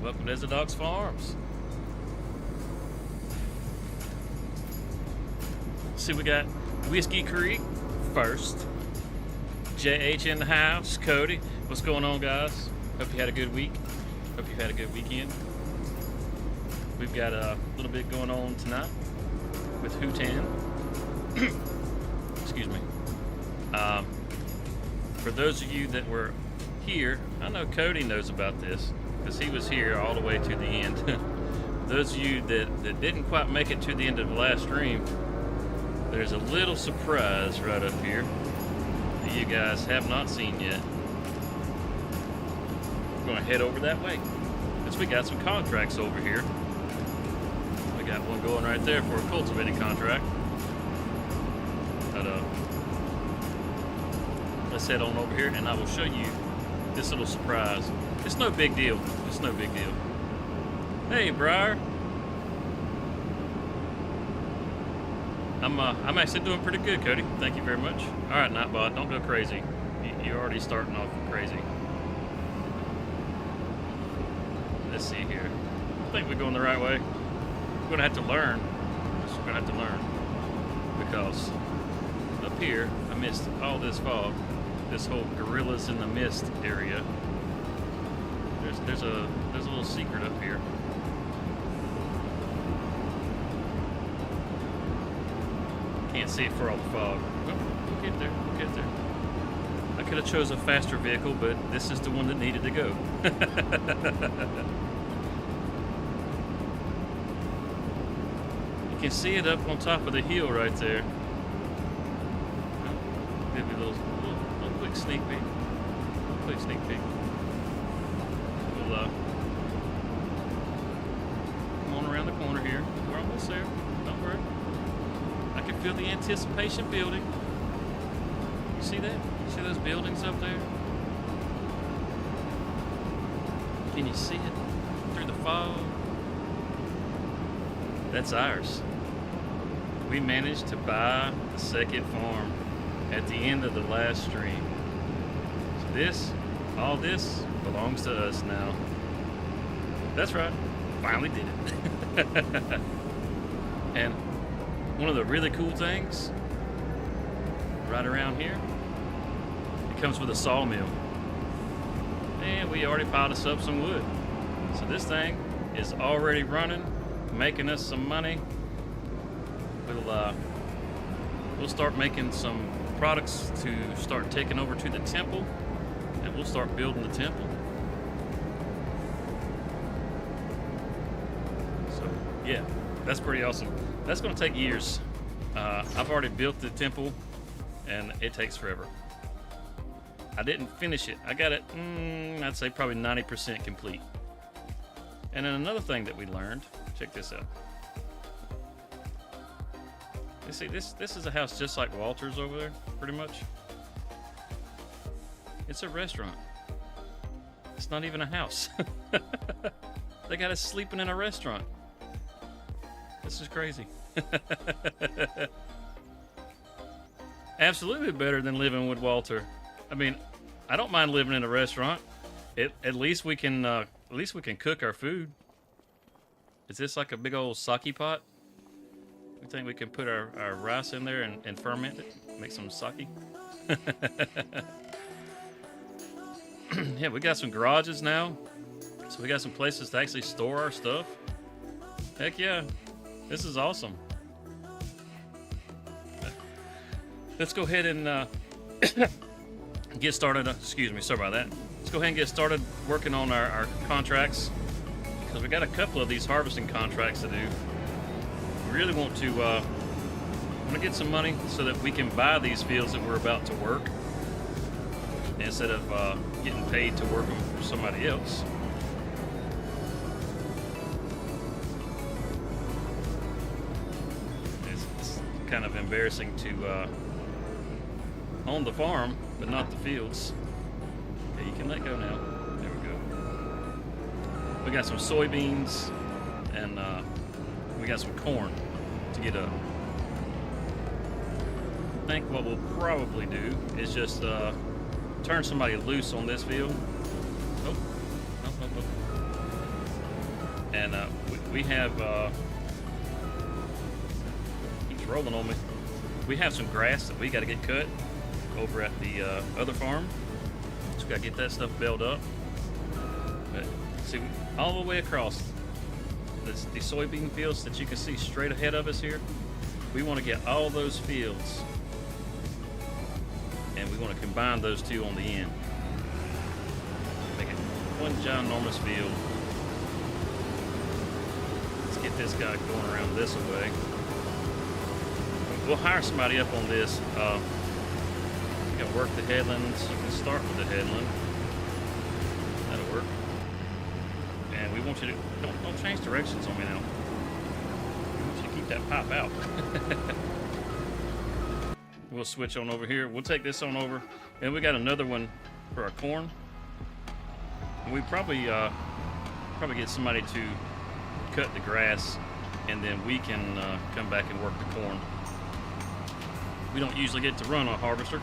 Welcome to Desert Dogs Farms. See, we got Whiskey Creek first. JH in the house. Cody, what's going on, guys? Hope you had a good week. Hope you had a good weekend. We've got a little bit going on tonight with Hutan. Excuse me. For those of you that were here, I know Cody knows about this because he was here all the way to the end. Those of you that didn't quite make it to the end of the last stream, there's a little surprise right up here that you guys have not seen yet. We're going to head over that way because we got some contracts over here. We got one going right there for a cultivating contract. But, let's head on over here and I will show you this little surprise. It's no big deal. It's no big deal. Hey, Briar. I'm actually doing pretty good, Cody. Thank you very much. All right, Nightbot, don't go crazy. You're already starting off crazy. Let's see here. I think we're going the right way. We're gonna have to learn. We're gonna have to learn because up here, amidst all this fog, this whole gorillas in the mist area, there's a little secret up here. Can't see it for all the fog. We'll get there. We'll get there. I could have chose a faster vehicle, but this is the one that needed to go. You can see it up on top of the hill right there. Give me a little quick sneak peek. Quick sneak peek. We'll come on around the corner here. We're almost there. Don't worry. I can feel the anticipation building. You see that? You see those buildings up there? Can you see it through the fog? That's ours. We managed to buy the second farm at the end of the last stream. So all this belongs to us now. That's right. Finally did it. And one of the really cool things right around here, it comes with a sawmill. And we already piled us up some wood. So this thing is already running, making us some money. We'll start making some products to start taking over to the temple, and we'll start building the temple. So yeah, that's pretty awesome. That's going to take years. I've already built the temple, and it takes forever. I didn't finish it. I got it, I'd say probably 90% complete. And then another thing that we learned, check this out. You see, this is a house just like Walter's over there, pretty much. It's a restaurant. It's not even a house. They got us sleeping in a restaurant. This is crazy. Absolutely better than living with Walter. I mean, I don't mind living in a restaurant. At least we can cook our food. Is this like a big old sake pot? We think we can put our rice in there and ferment it, make some sake. Yeah, we got some garages now, so we got some places to actually store our stuff. Heck yeah, this is awesome. Let's go ahead and get started. Excuse me, sorry about that. Let's go ahead and get started working on our contracts, because we got a couple of these harvesting contracts to do. We really want to get some money so that we can buy these fields that we're about to work instead of getting paid to work them for somebody else. It's kind of embarrassing to own the farm but not the fields. Okay, you can let go now. There we go. We got some soybeans and we got some corn to get up. I think what we'll probably do is just turn somebody loose on this field. Oh, And we have, keeps rolling on me. We have some grass that we got to get cut over at the other farm. So we got to get that stuff baled up. But see, all the way across the soybean fields that you can see straight ahead of us here, we want to get all those fields, and we want to combine those two on the end. Make it one ginormous field. Let's get this guy going around this way. We'll hire somebody up on this. You can work the headlands. You can start with the headland. That'll work. And we want you to don't change directions on me now. We want you to keep that pipe out. We'll switch on over here. We'll take this on over, and we got another one for our corn. We probably get somebody to cut the grass, and then we can come back and work the corn. We don't usually get to run a harvester.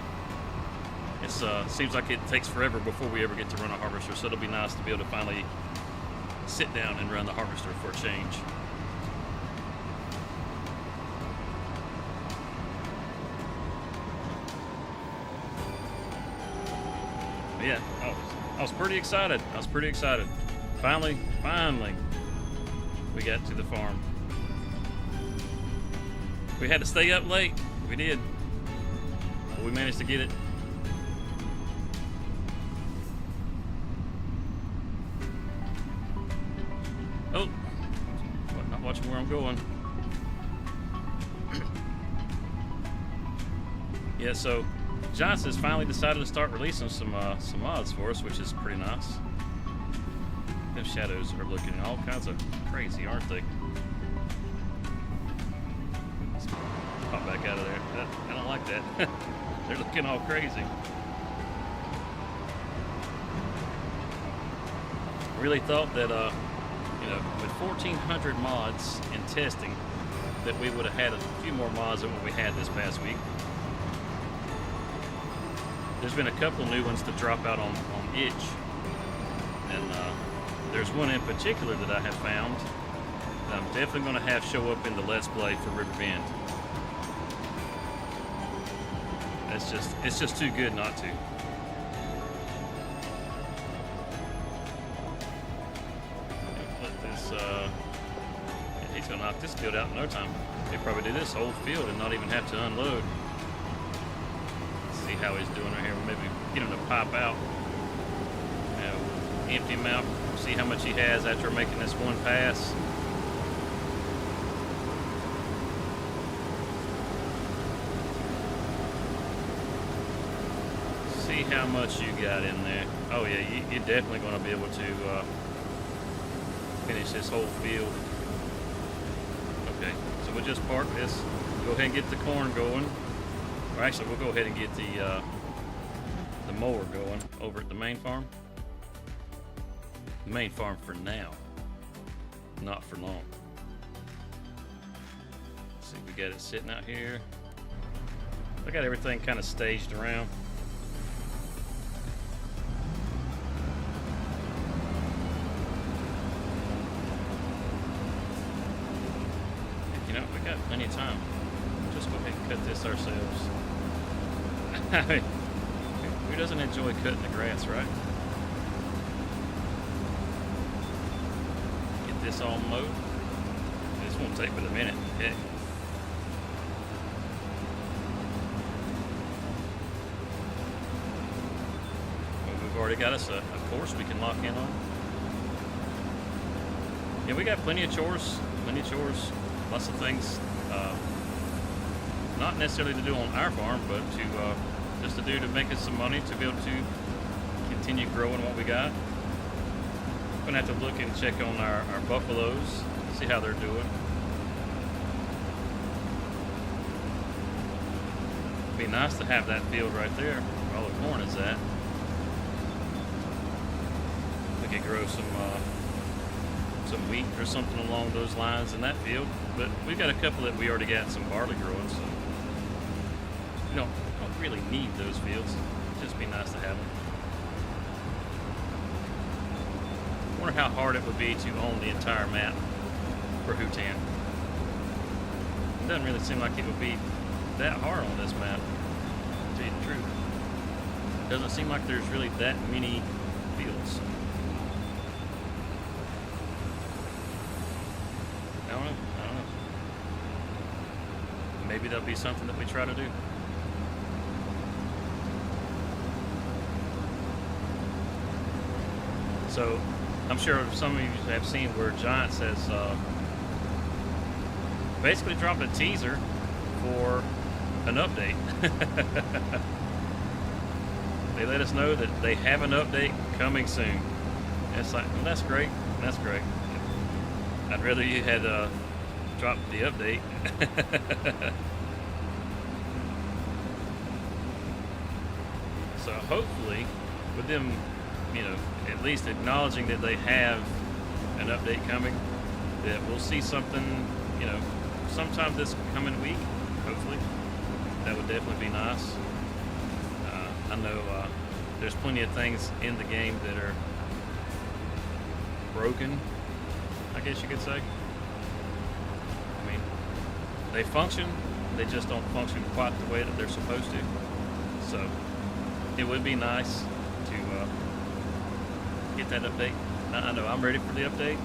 It seems like it takes forever before we ever get to run a harvester, so it'll be nice to be able to finally sit down and run the harvester for a change. But yeah, I was pretty excited. Finally, we got to the farm. We had to stay up late. We did. But we managed to get it. Oh, not watching where I'm going. Yeah, so Johnson has finally decided to start releasing some mods for us, which is pretty nice. Those shadows are looking all kinds of crazy, aren't they? Let's pop back out of there. I don't like that. They're looking all crazy. Really thought that with 1,400 mods in testing, that we would have had a few more mods than what we had this past week. There's been a couple new ones to drop out on itch, and there's one in particular that I have found that I'm definitely going to have show up in the Let's Play for River Bend. It's just too good not to. He's gonna knock this field out in no time. He'll probably do this whole field and not even have to unload. Let's see how he's doing right here. Maybe get him to pop out. Empty him out. See how much he has after making this one pass. See how much you got in there. Oh yeah, you're definitely going to be able to finish this whole field. Okay, so we'll just park this, go ahead and get the corn going. Or actually, we'll go ahead and get the mower going over at the main farm. The main farm for now, not for long. Let's see, we got it sitting out here. I got everything kind of staged around. We got plenty of time. Just go ahead and cut this ourselves. Who doesn't enjoy cutting the grass, right? Get this all mowed. This won't take but a minute. Heck. Well, we've already got us a course we can lock in on. Yeah, we got plenty of chores. Lots of things, not necessarily to do on our farm, but to just to do to make us some money to be able to continue growing what we got. We're gonna have to look and check on our buffaloes, see how they're doing. It'd be nice to have that field right there where all the corn is at. We could grow some wheat or something along those lines in that field, but we've got a couple that we already got some barley growing, so we don't really need those fields. It'd just be nice to have them. wonder how hard it would be to own the entire map for Hutan. It doesn't really seem like it would be that hard on this map, to tell you the truth. It doesn't seem like there's really that many fields. I don't know. Maybe that'll be something that we try to do. So, I'm sure some of you have seen where Giants has basically dropped a teaser for an update. They let us know that they have an update coming soon. And it's like, well, that's great. That's great. I'd rather you had dropped the update. So hopefully, with them, at least acknowledging that they have an update coming, that we'll see something, sometime this coming week, hopefully. That would definitely be nice. I know there's plenty of things in the game that are broken, I guess you could say. I mean, they function, they just don't function quite the way that they're supposed to. So, it would be nice to get that update. I know I'm ready for the update.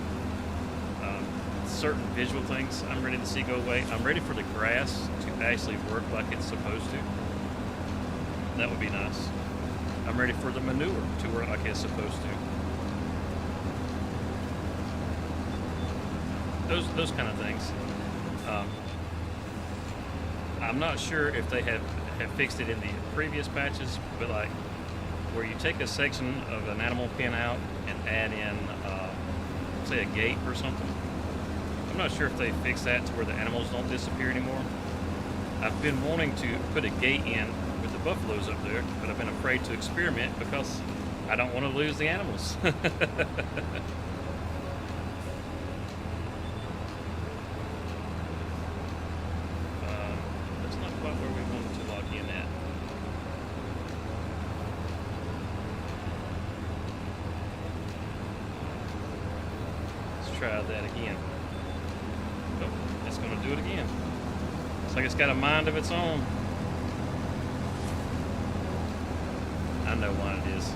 Certain visual things I'm ready to see go away. I'm ready for the grass to actually work like it's supposed to. That would be nice. I'm ready for the manure to work like it's supposed to. Those kind of things. I'm not sure if they have fixed it in the previous patches, but like where you take a section of an animal pen out and add in, say, a gate or something. I'm not sure if they fixed that to where the animals don't disappear anymore. I've been wanting to put a gate in with the buffaloes up there, but I've been afraid to experiment because I don't want to lose the animals. That's not quite where we wanted to log in at. Let's try that again. It's going to do it again. It's like it's got a mind of its own. I know why it is.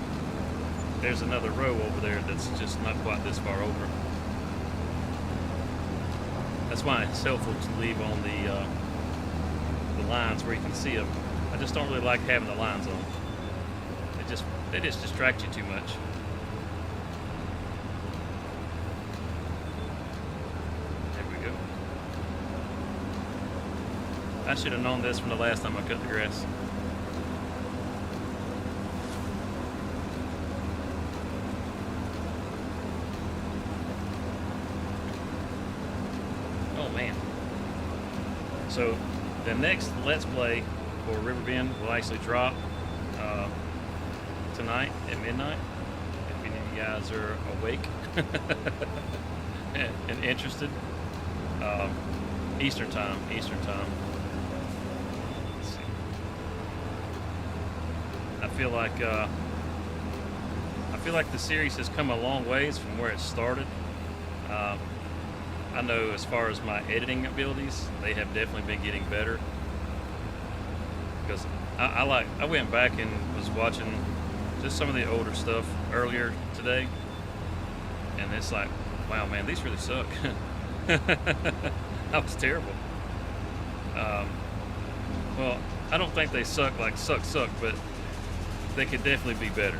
There's another row over there that's just not quite this far over. That's why it's helpful to leave on the lines where you can see them. I just don't really like having the lines on. They just distract you too much. I should have known this from the last time I cut the grass. Oh man. So the next Let's Play for Riverbend will actually drop tonight at midnight. If any of you guys are awake and interested. Eastern time. I feel like the series has come a long ways from where it started. I know as far as my editing abilities, they have definitely been getting better. Because I went back and was watching just some of the older stuff earlier today, and it's like, wow, man, these really suck. That was terrible. Well, I don't think they suck like suck, but they could definitely be better,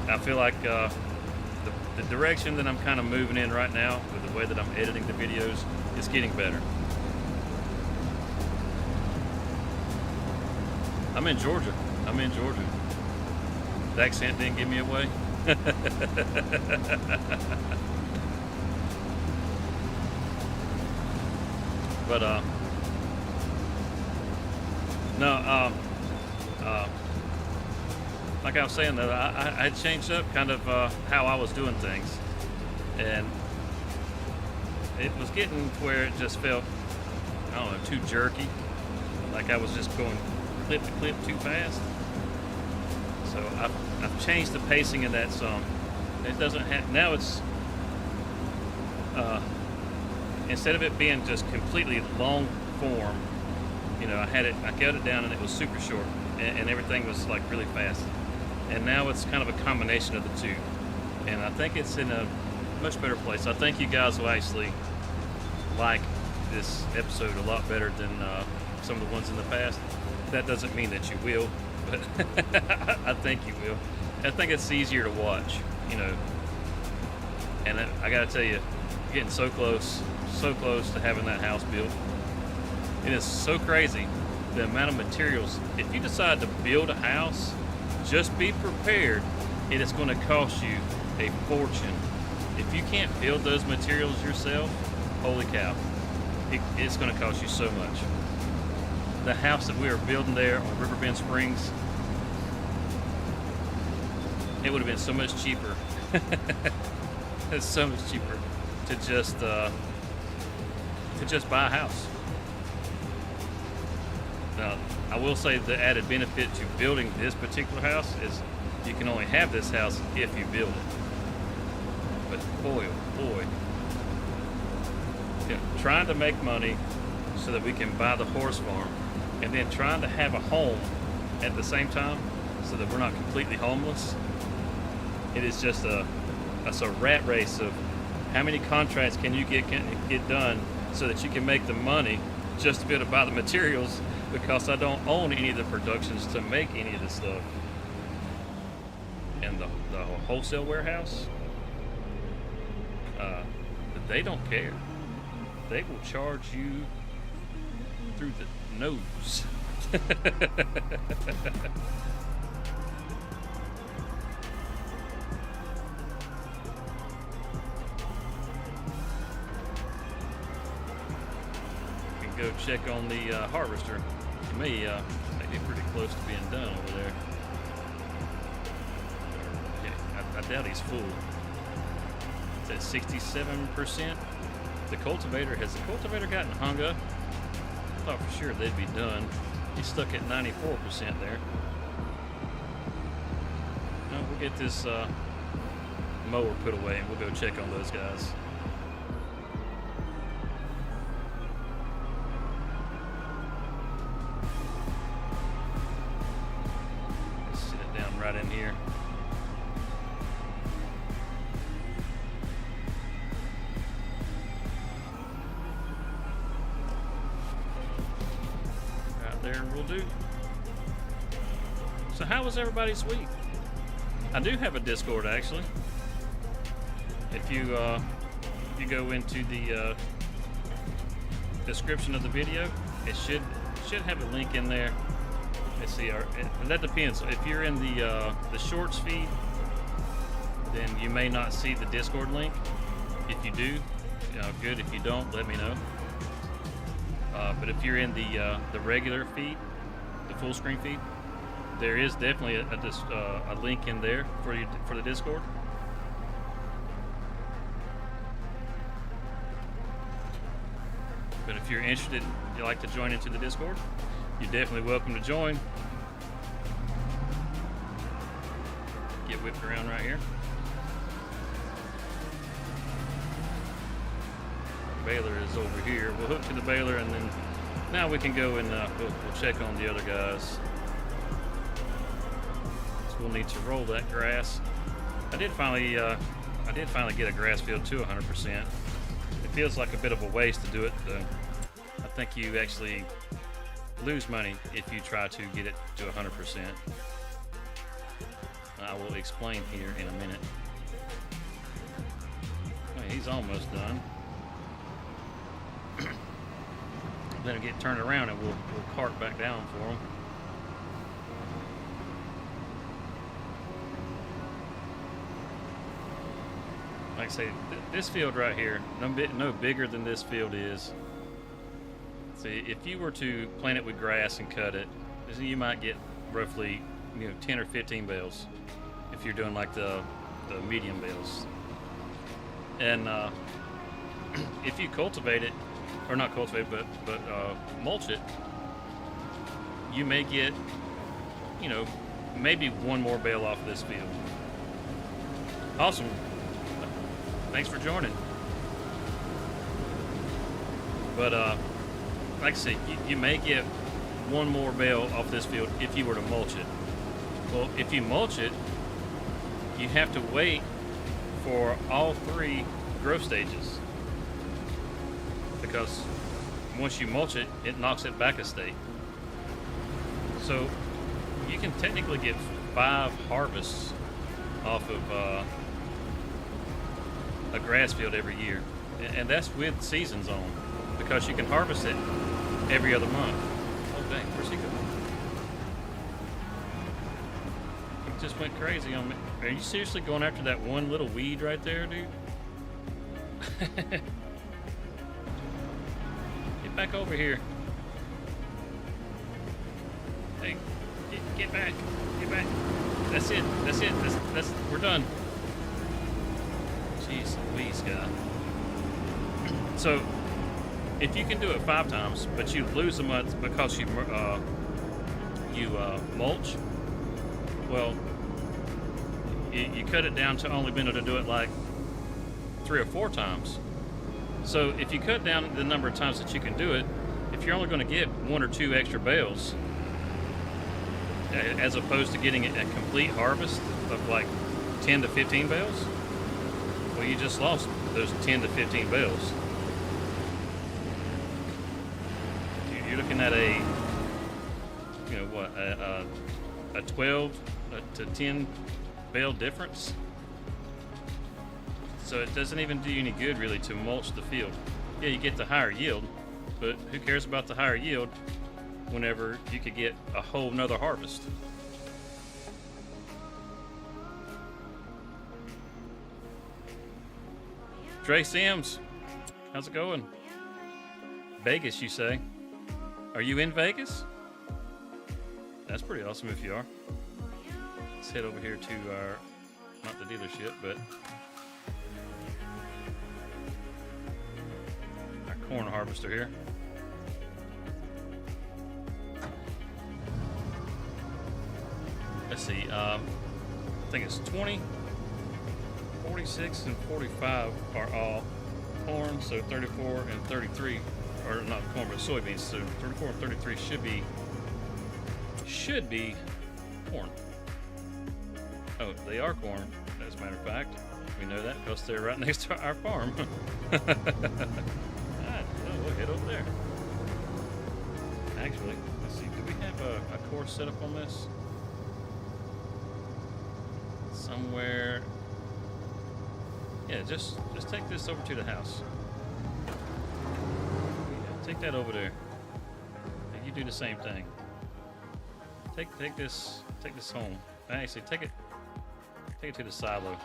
I feel like the direction that I'm kind of moving in right now with the way that I'm editing the videos is getting better. I'm in Georgia. The accent didn't give me away. But no, like I was saying, that I had changed up kind of how I was doing things, and it was getting to where it just felt, I don't know, too jerky, like I was just going clip to clip too fast. So I've changed the pacing of that some. It doesn't have, now it's, uh, instead of it being just completely long form, you know, I cut it down and it was super short, and everything was like really fast. And now it's kind of a combination of the two. And I think it's in a much better place. I think you guys will actually like this episode a lot better than some of the ones in the past. That doesn't mean that you will, but I think you will. I think it's easier to watch, you know. And I gotta tell you, getting so close to having that house built. It is so crazy, the amount of materials. If you decide to build a house, just be prepared. It is going to cost you a fortune. If you can't build those materials yourself, holy cow, it's going to cost you so much. The house that we are building there on Riverbend Springs, it would have been so much cheaper. It's so much cheaper to just buy a house. Now, I will say the added benefit to building this particular house is you can only have this house if you build it. But boy, oh boy, you know, trying to make money so that we can buy the horse farm, and then trying to have a home at the same time so that we're not completely homeless. It is just it's a rat race of how many contracts can you get done so that you can make the money just to be able to buy the materials, because I don't own any of the productions to make any of the stuff. And the wholesale warehouse, they don't care. They will charge you through the nose. Go check on the harvester. It may be pretty close to being done over there. Yeah, I doubt he's full. It's at 67%. Has the cultivator gotten hung up? I thought for sure they'd be done. He's stuck at 94% there. No, we'll get this mower put away and we'll go check on those guys. Right in here. Right there will do. So how was everybody's week? I do have a Discord actually. If you go into the description of the video, it should have a link in there. Let's see, that depends. If you're in the shorts feed, then you may not see the Discord link. If you do, good. If you don't, let me know. But if you're in the regular feed, the full screen feed, there is definitely a link in there for the Discord. But if you're interested, you'd like to join into the Discord, you're definitely welcome to join. Get whipped around right here. Baler is over here. We'll hook to the baler, and then now we can go and we'll check on the other guys. So we'll need to roll that grass. I did finally get a grass field to 100%. It feels like a bit of a waste to do it, though. I think you actually lose money if you try to get it to 100%. I will explain here in a minute. Okay, he's almost done. Let him get turned around and we'll cart back down for him. Like I say, this field right here, no bigger than this field is. See, if you were to plant it with grass and cut it, you might get roughly 10 or 15 bales if you're doing like the medium bales. And if you cultivate it, or not cultivate, but mulch it, you may get maybe one more bale off this field. Awesome. Thanks for joining. But like I said, you may get one more bale off this field if you were to mulch it. Well, if you mulch it, you have to wait for all 3 growth stages, because once you mulch it, it knocks it back a state. So you can technically get 5 harvests off of a grass field every year, and that's with seasons on, because you can harvest it every other month. Oh dang, where's he going? He just went crazy on me. Are you seriously going after that one little weed right there, dude? Get back over here. Hey, get back. Get back. That's it. That's it. That's we're done. Jeez Louise, guy. So, if you can do it 5 times, but you lose a month because you mulch, well, you cut it down to only being able to do it like 3 or 4 times. So if you cut down the number of times that you can do it, if you're only going to get 1 or 2 extra bales, as opposed to getting a complete harvest of like 10 to 15 bales, well, you just lost those 10 to 15 bales. You're looking at a 12 to 10 bale difference. So it doesn't even do you any good really to mulch the field. Yeah, you get the higher yield, but who cares about the higher yield whenever you could get a whole nother harvest? Dre Sims, how's it going? Vegas, you say? Are you in Vegas? That's pretty awesome if you are. Let's head over here to our, not the dealership, but our corn harvester here. Let's see, I think it's 20, 46, and 45 are all corn, so 34 and 33, or not corn, but soybeans, so 34 and 33 should be corn. Oh, they are corn, as a matter of fact. We know that because they're right next to our farm. Alright, we'll head over there. Actually, let's see, do we have a course set up on this? Somewhere. Yeah, just take this over to the house. Yeah, take that over there. And you do the same thing. Take this home. Actually, take it to the silo.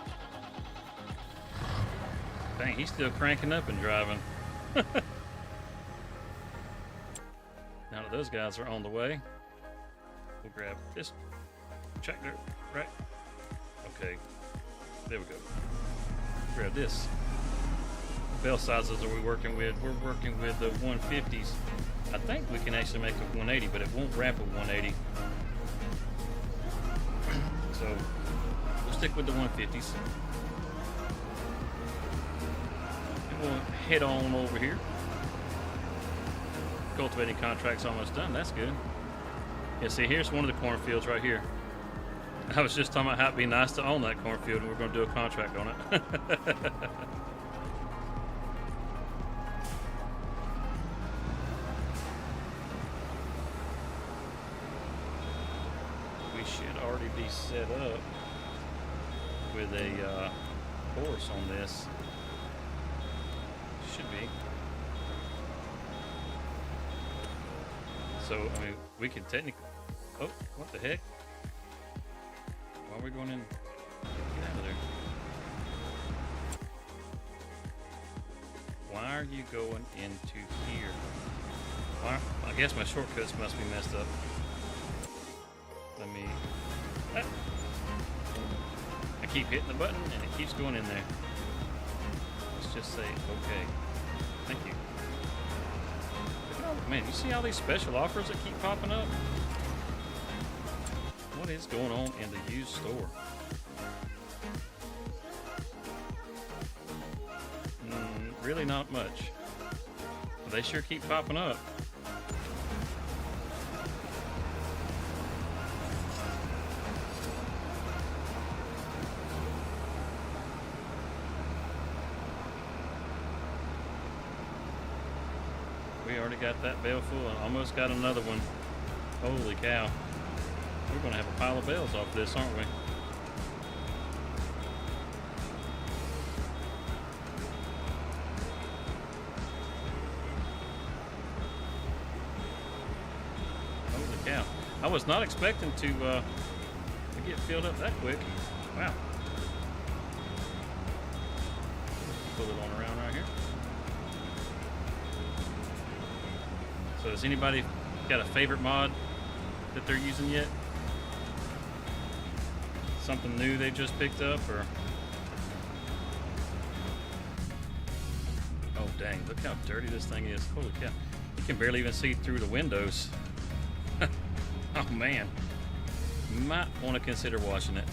Dang, he's still cranking up and driving. Now that those guys are on the way, we'll grab this tractor, right? Okay, there we go. Grab this. What bale sizes are we working with? We're working with the 150s. I think we can actually make a 180, but it won't wrap a 180. So we'll stick with the 150s. And we'll head on over here. Cultivating contract's almost done. That's good. Yeah, see, here's one of the cornfields right here. I was just talking about how it'd be nice to own that cornfield, and we're going to do a contract on it. We should already be set up with a horse on this. Should be. So, I mean, we could technically... Oh, what the heck? Why are we going in? Get out of there. Why are you going into here? Why? I guess my shortcuts must be messed up. Let me... Ah. I keep hitting the button and it keeps going in there. Let's just say, okay. Thank you. Man, you see all these special offers that keep popping up? What is going on in the used store? Really not much. But they sure keep popping up. We already got that bale full and almost got another one. Holy cow. We're going to have a pile of bales off this, aren't we? Holy cow. I was not expecting to get filled up that quick. Wow. Pull it on around right here. So has anybody got a favorite mod that they're using yet? Something new they just picked up, or? Oh dang, look how dirty this thing is. Holy cow. You can barely even see through the windows. Oh man. You might want to consider washing it.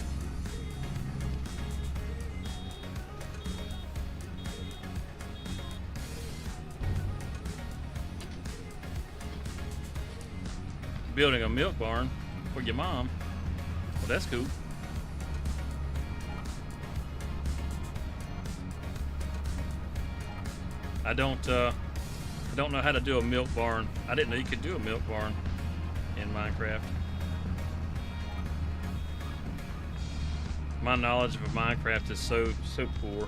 Building a milk barn for your mom. Well, that's cool. I don't know how to do a milk barn. I didn't know you could do a milk barn in Minecraft. My knowledge of Minecraft is so poor,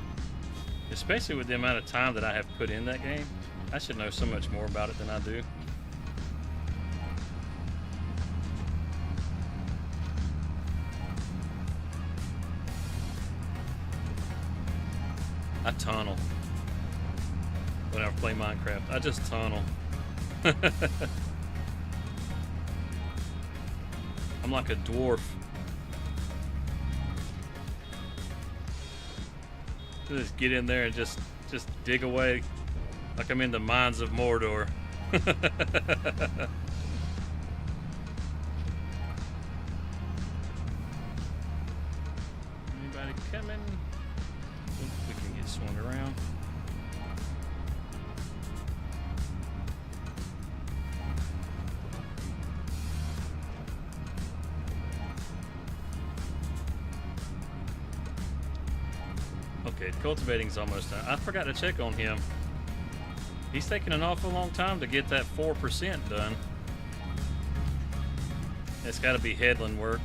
especially with the amount of time that I have put in that game. I should know so much more about it than I do. I tunnel when I play Minecraft. I just tunnel. I'm like a dwarf. Just get in there and just dig away like I'm in the mines of Mordor. Anybody coming? We can get swung around. Okay, cultivating's almost done. I forgot to check on him. He's taking an awful long time to get that 4% done. It's got to be headland work.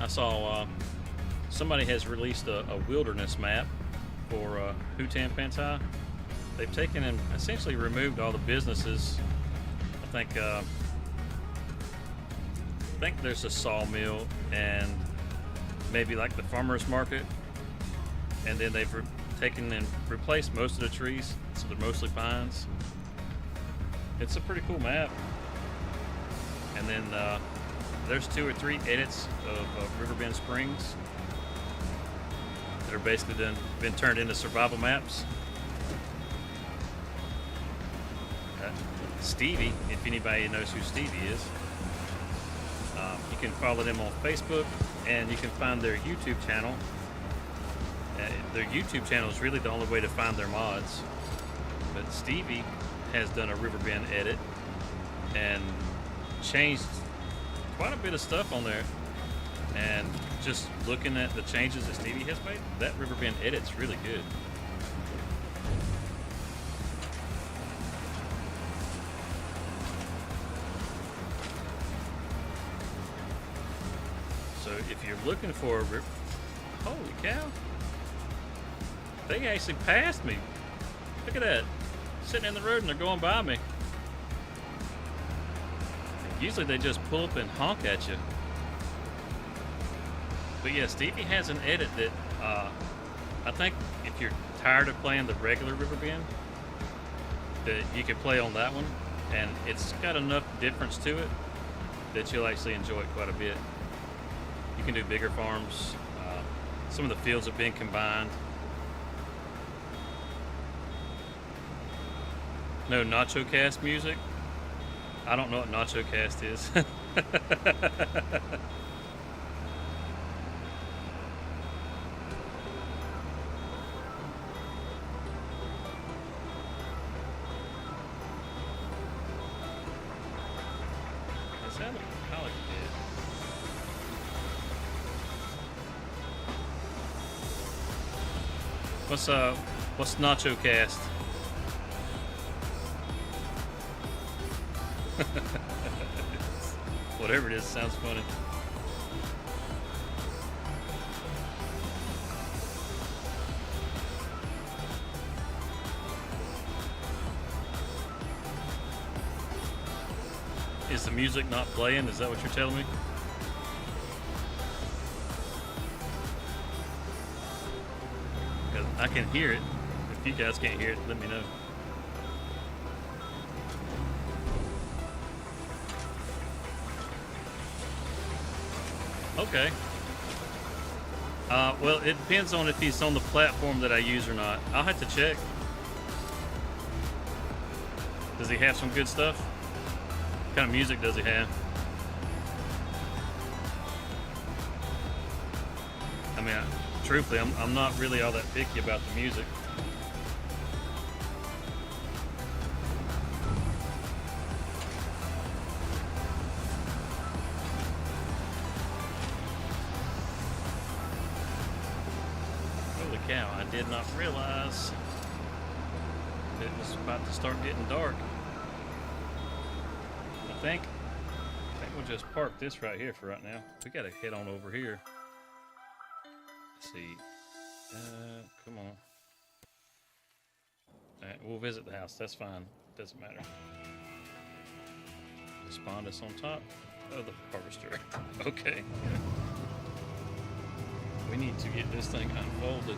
I saw somebody has released a wilderness map for Hutan Pantai. They've taken and essentially removed all the businesses. I think there's a sawmill and maybe like the farmer's market, and then they've taken and replaced most of the trees, so they're mostly pines. It's a pretty cool map. And then there's 2 or 3 edits of Riverbend Springs that are basically been turned into survival maps. Stevie, if anybody knows who Stevie is, you can follow them on Facebook, and you can find their YouTube channel. Their YouTube channel is really the only way to find their mods. But Stevie has done a Riverbend edit and changed quite a bit of stuff on there. And just looking at the changes that Stevie has made, that Riverbend edit's really good. So if you're looking for a holy cow, they actually passed me. Look at that, sitting in the road and they're going by me. Usually they just pull up and honk at you. But yeah, Stevie has an edit that I think if you're tired of playing the regular Riverbend, that you can play on that one, and it's got enough difference to it that you'll actually enjoy it quite a bit. You can do bigger farms. Some of the fields have been combined. No Nacho Cast music? I don't know what Nacho Cast is. Is that a college kid? What's Nacho Cast? Whatever it is, sounds funny. Is the music not playing? Is that what you're telling me? Because I can hear it. If you guys can't hear it, let me know. Okay. Well, it depends on if he's on the platform that I use or not. I'll have to check. Does he have some good stuff? What kind of music does he have? I mean, truthfully, I'm not really all that picky about the music. Holy cow, I did not realize it was about to start getting dark. I think we'll just park this right here for right now. We gotta head on over here. Let's see. Come on. Alright, we'll visit the house. That's fine. Doesn't matter. Spawn us on top of the harvester. Okay. We need to get this thing unfolded.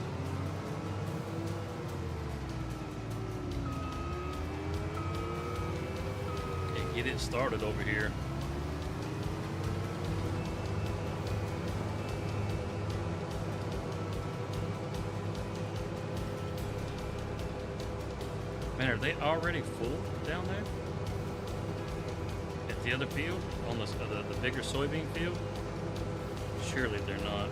And get it started over here. Man, are they already full down there? At the other field? On the bigger soybean field? Surely they're not.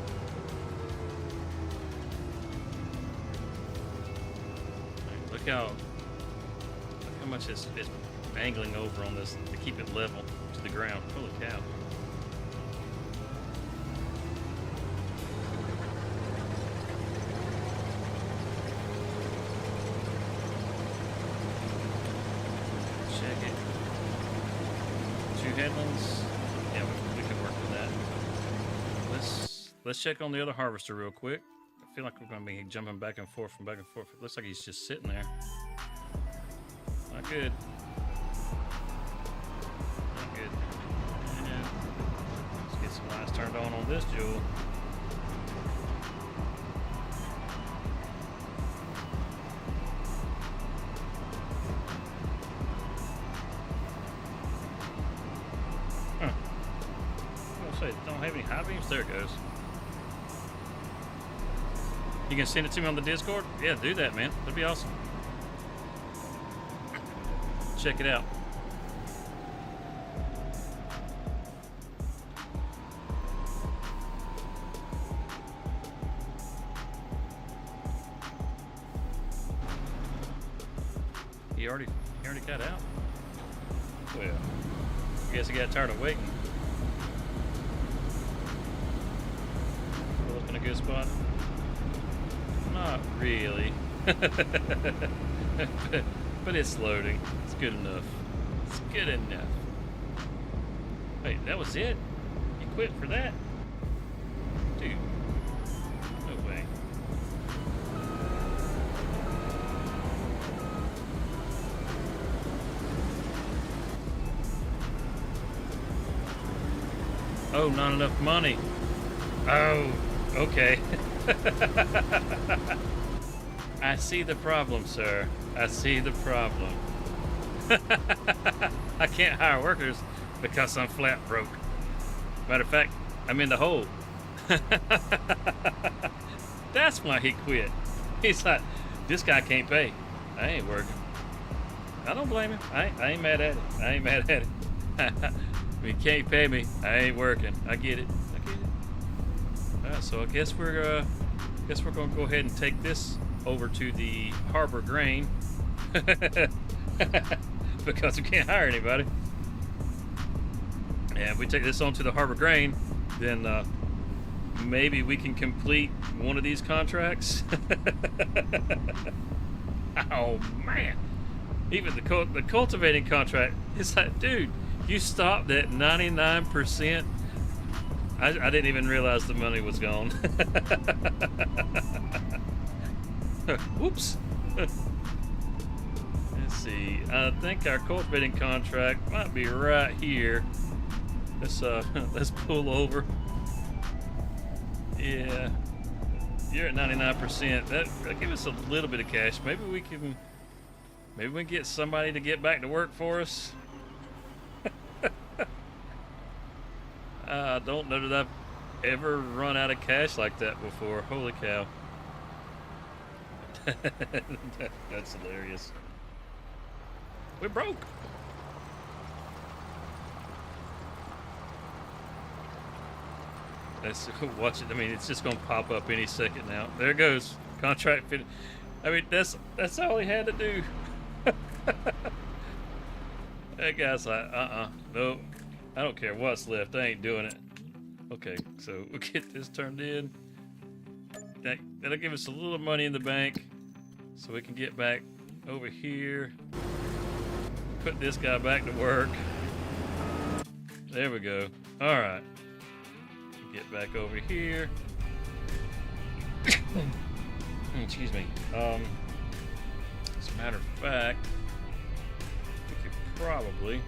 Right, look how much it's angling over on this to keep it level to the ground. Holy cow. Headlands. Yeah, we can work with that. Let's check on the other harvester real quick. I feel like we're going to be jumping back and forth from back and forth. It looks like he's just sitting there. Not good. Not good. Yeah. Let's get some lights turned on this jewel. Don't have any high beams? There it goes. You can send it to me on the Discord? Yeah, do that, man. That'd be awesome. Check it out. He already got out? Well, I guess he got tired of waiting. In a good spot? Not really. but it's loading. It's good enough. It's good enough. Wait, that was it? You quit for that? Dude. No way. Oh, not enough money. Oh. Okay. I see the problem, sir. I see the problem. I can't hire workers because I'm flat broke. Matter of fact, I'm in the hole. That's why he quit. He's like, this guy can't pay. I ain't working. I don't blame him. I ain't mad at it. I ain't mad at it. He can't pay me. I ain't working. I get it. I get it. All right, so I guess we're gonna go ahead and take this over to the Harbor Grain because we can't hire anybody. And if we take this on to the Harbor Grain, then maybe we can complete one of these contracts. Oh man! Even the cultivating contract, it's like, dude, you stopped at 99%. I didn't even realize the money was gone. Whoops. Let's see. I think our cultivating contract might be right here. Let's pull over. Yeah, you're at 99%. That'll give us a little bit of cash. Maybe we can get somebody to get back to work for us. I don't know that I've ever run out of cash like that before. Holy cow. That's hilarious. We're broke. Let's watch it. I mean, it's just gonna pop up any second now. There it goes. Contract fit. I mean, that's all he had to do. That guy's like, no, I don't care what's left. I ain't doing it. Okay, so we'll get this turned in. That'll give us a little money in the bank, so we can get back over here. Put this guy back to work. There we go. All right. Get back over here. Excuse me. As a matter of fact, we could probably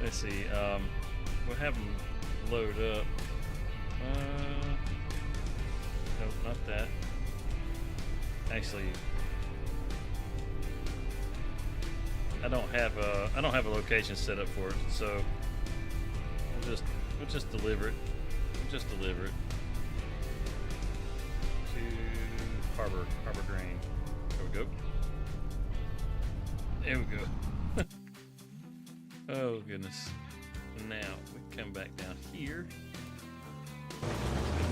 let's see. We'll have them load up. Nope, not that. Actually, I don't have a location set up for it, so we'll just deliver it. We'll just deliver it to Harbor Grain. There we go. There we go. Oh goodness. Now we come back down here.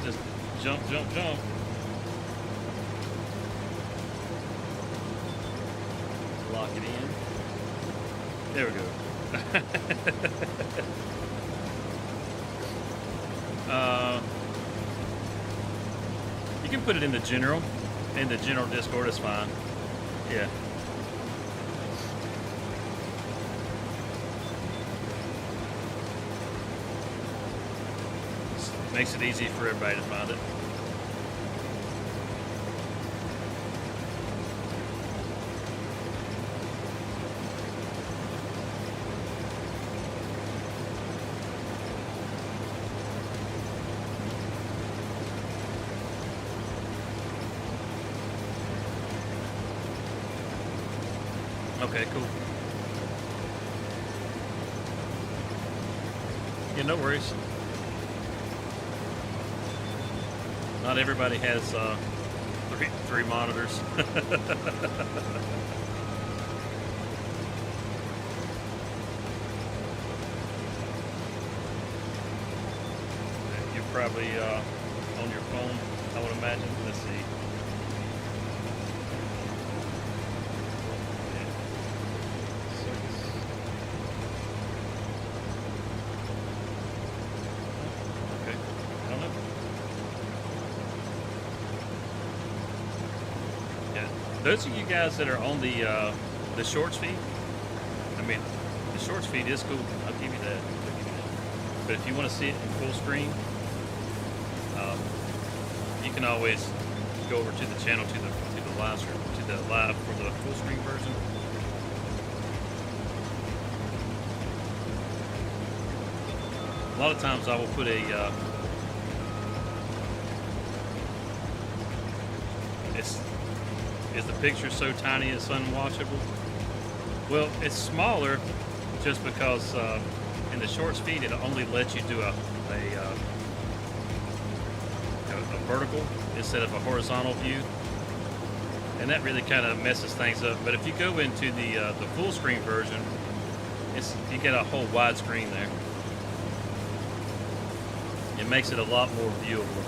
Just jump. Lock it in. There we go. You can put it in the general Discord. It's fine. Yeah. Makes it easy for everybody to find it. Okay, cool. Yeah, no worries. Not everybody has three monitors. You're probably on your phone, I would imagine. Let's see. Those of you guys that are on the shorts feed, I mean, the shorts feed is cool. I'll give you that. But if you want to see it in full screen, you can always go over to the channel to the live stream, to the live for the full screen version. A lot of times I will put a is the picture so tiny it's unwatchable? Well, it's smaller just because in the shorts feed it only lets you do vertical instead of a horizontal view, and that really kind of messes things up. But if you go into the full screen version, you get a whole widescreen there. It makes it a lot more viewable.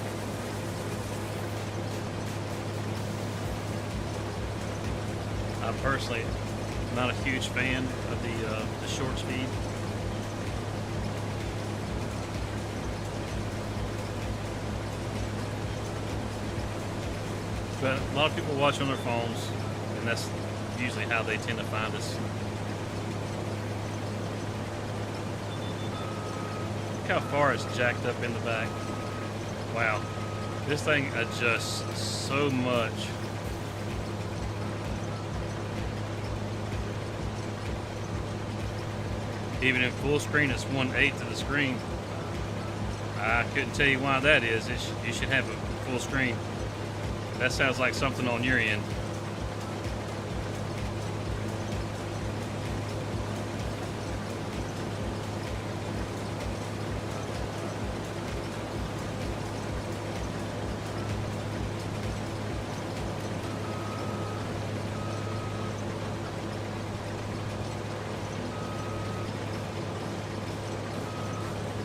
I'm personally not a huge fan of the short speed. But a lot of people watch on their phones, and that's usually how they tend to find us. Look how far it's jacked up in the back. Wow, this thing adjusts so much. Even in full screen, it's 1/8 of the screen. I couldn't tell you why that is. You should have a full screen. That sounds like something on your end.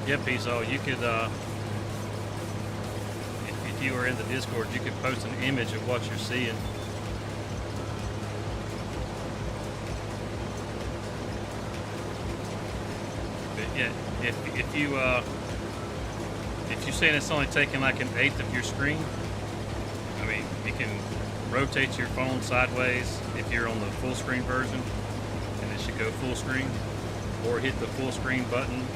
Yeah, Pizzo, you could, if you were in the Discord, you could post an image of what you're seeing. But yeah, if you're saying it's only taking like 1/8 of your screen, I mean, you can rotate your phone sideways if you're on the full screen version, and it should go full screen, or hit the full screen button in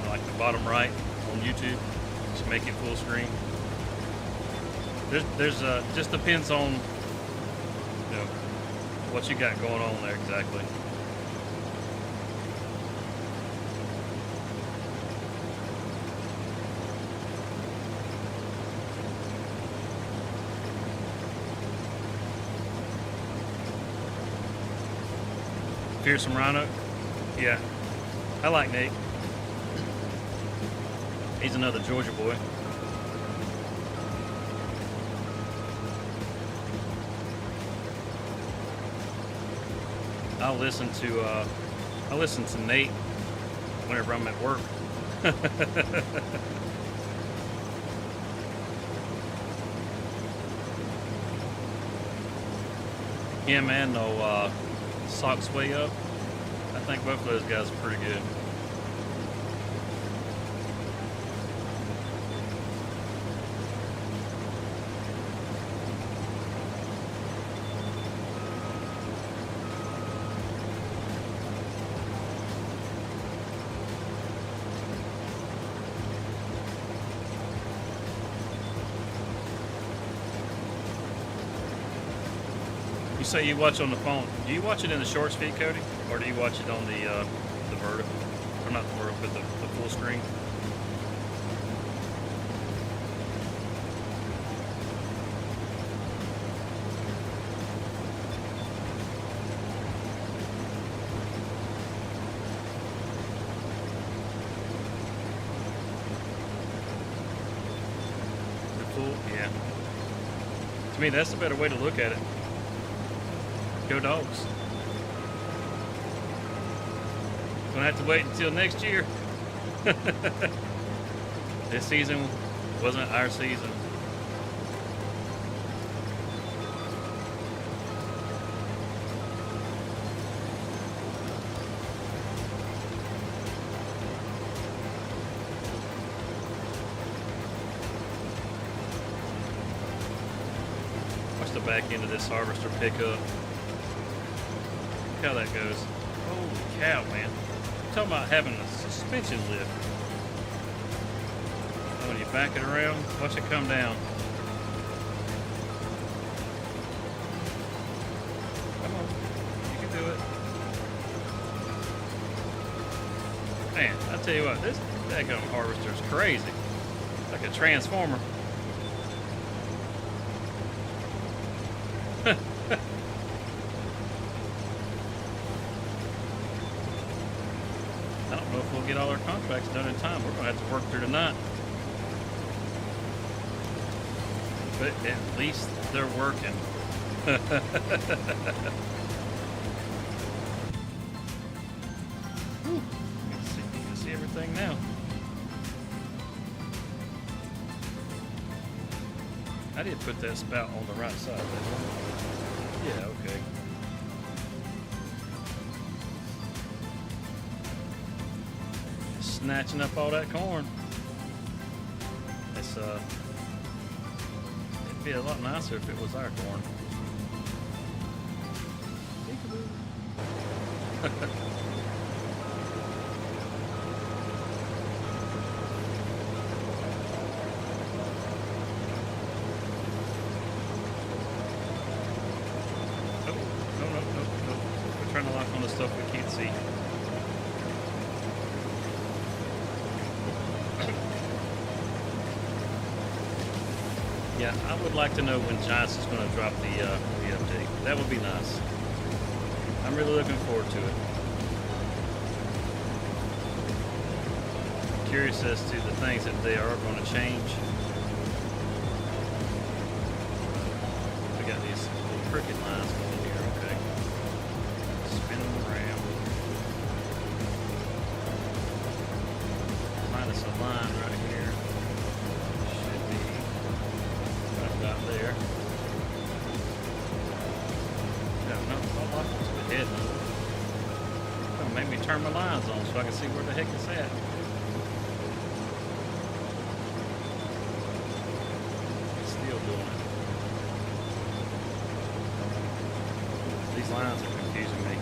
like the bottom right on YouTube to make it full screen. There's just depends on, you know, what you got going on there exactly. Fearsome Rhino, yeah, I like Nate. He's another Georgia boy. I listen to Nate whenever I'm at work. Yeah, man, no socks way up. I think both of those guys are pretty good. You say you watch on the phone. Do you watch it in the short speed, Cody? Or do you watch it on the vertical? Or not the vertical, but the full screen? The full, yeah. To me, that's the better way to look at it. Go Dogs. Gonna have to wait until next year. This season wasn't our season. Watch the back end of this harvester pick up. How that goes. Holy cow, man. I'm talking about having a suspension lift. And when you back it around, watch it come down. Come on. You can do it. Man, I tell you what, this daggone harvester is crazy. Like a transformer. I don't know if we'll get all our contracts done in time. We're going to have to work through tonight. But at least they're working. Whew. You can see everything now. I did put that spout on the right side. Yeah, okay. Snatching up all that corn. It's it'd be a lot nicer if it was our corn. No. We're trying to lock on the stuff we can't see. Yeah, I would like to know when Giants is going to drop the update. That would be nice. I'm really looking forward to it. Curious as to the things that they are going to change. We got these little cricket lines going here. Okay, spin them around. Minus a line right here. Should be right about there. No, I'll lock it to the head. It'll make me turn my lines on so I can see where the heck it's at. It's still doing it. These lines are confusing me.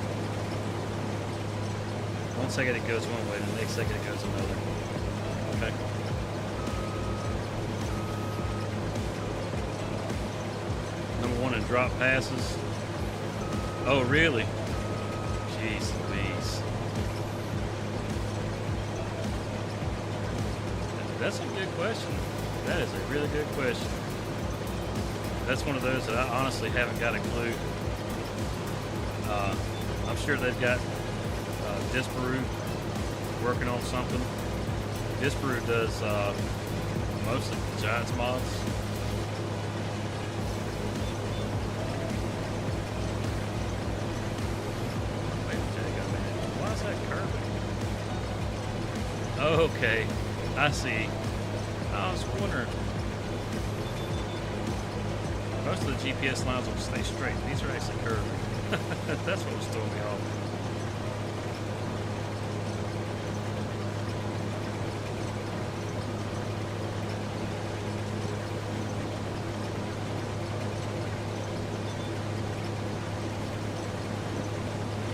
One second it goes one way, the next second it goes another. Okay. Number one in drop passes. Oh, really? Jeez Louise. That's a good question. That is a really good question. That's one of those that I honestly haven't got a clue. I'm sure they've got Disparu working on something. Disparu does most of the Giants mods. Okay, I see. I was wondering. Most of the GPS lines will stay straight. These are actually curving. That's what was throwing me off.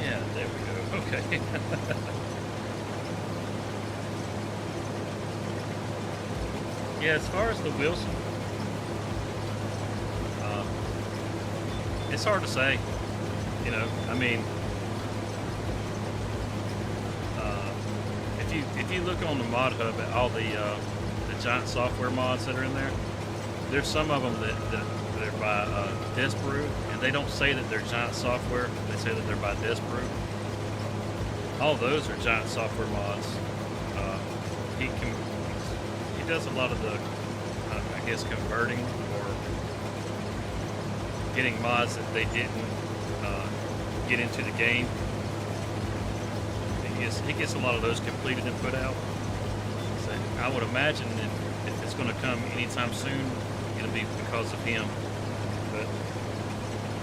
Yeah, there we go. Okay. Yeah, as far as the Wilson, it's hard to say. You know, I mean, if you look on the Mod Hub at all the Giant software mods that are in there, there's some of them that they're by Disparu, and they don't say that they're Giant software. They say that they're by Disparu. All those are Giant software mods. He does a lot of the, I guess, converting or getting mods that they didn't get into the game. He gets a lot of those completed and put out. So I would imagine if it's going to come anytime soon, it'll be because of him. But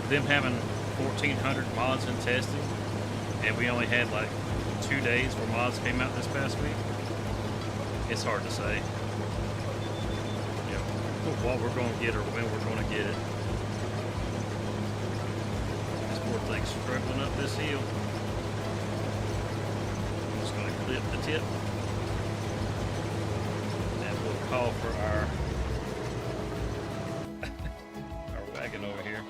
them having 1,400 mods in testing, and we only had like 2 days where mods came out this past week, it's hard to say. What we're going to get or when we're going to get it. This poor thing's struggling up this hill. I'm just going to clip the tip. And we'll call for our wagon over here.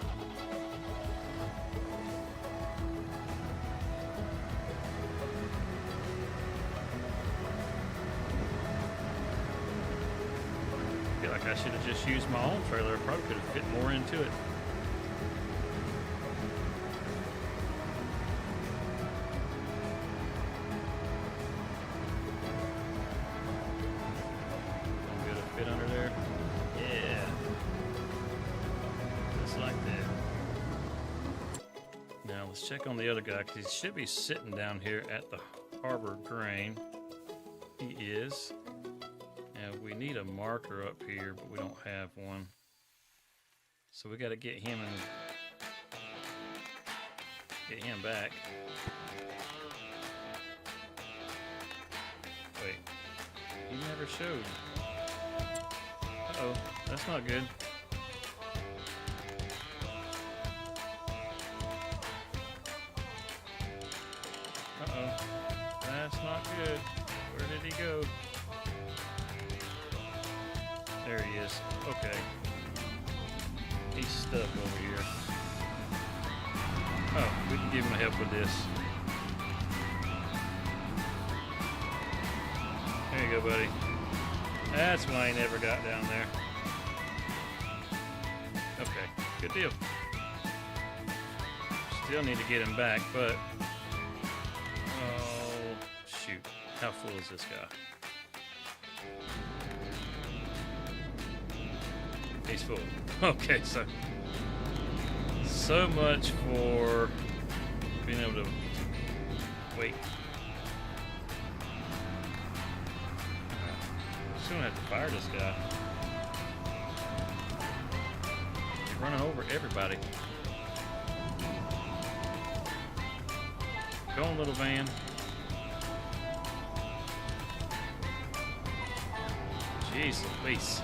I should have just used my own trailer. I probably could have fit more into it. Gonna be able to fit under there. Yeah. Just like that. Now let's check on the other guy, because he should be sitting down here at the harbor grain. He is. And we need a marker up here, but we don't have one. So we got to get him back. Wait, he never showed. Uh-oh, that's not good. Uh-oh, that's not good. Where did he go? There he is. Okay. He's stuck over here. Oh, we can give him help with this. There you go, buddy. That's why he never got down there. Okay, good deal. Still need to get him back, but... Oh, shoot. How full is this guy? He's full. Okay, so much for being able to wait. Just gonna have to fire this guy. He's running over everybody. Go on, little van. Jeez Louise.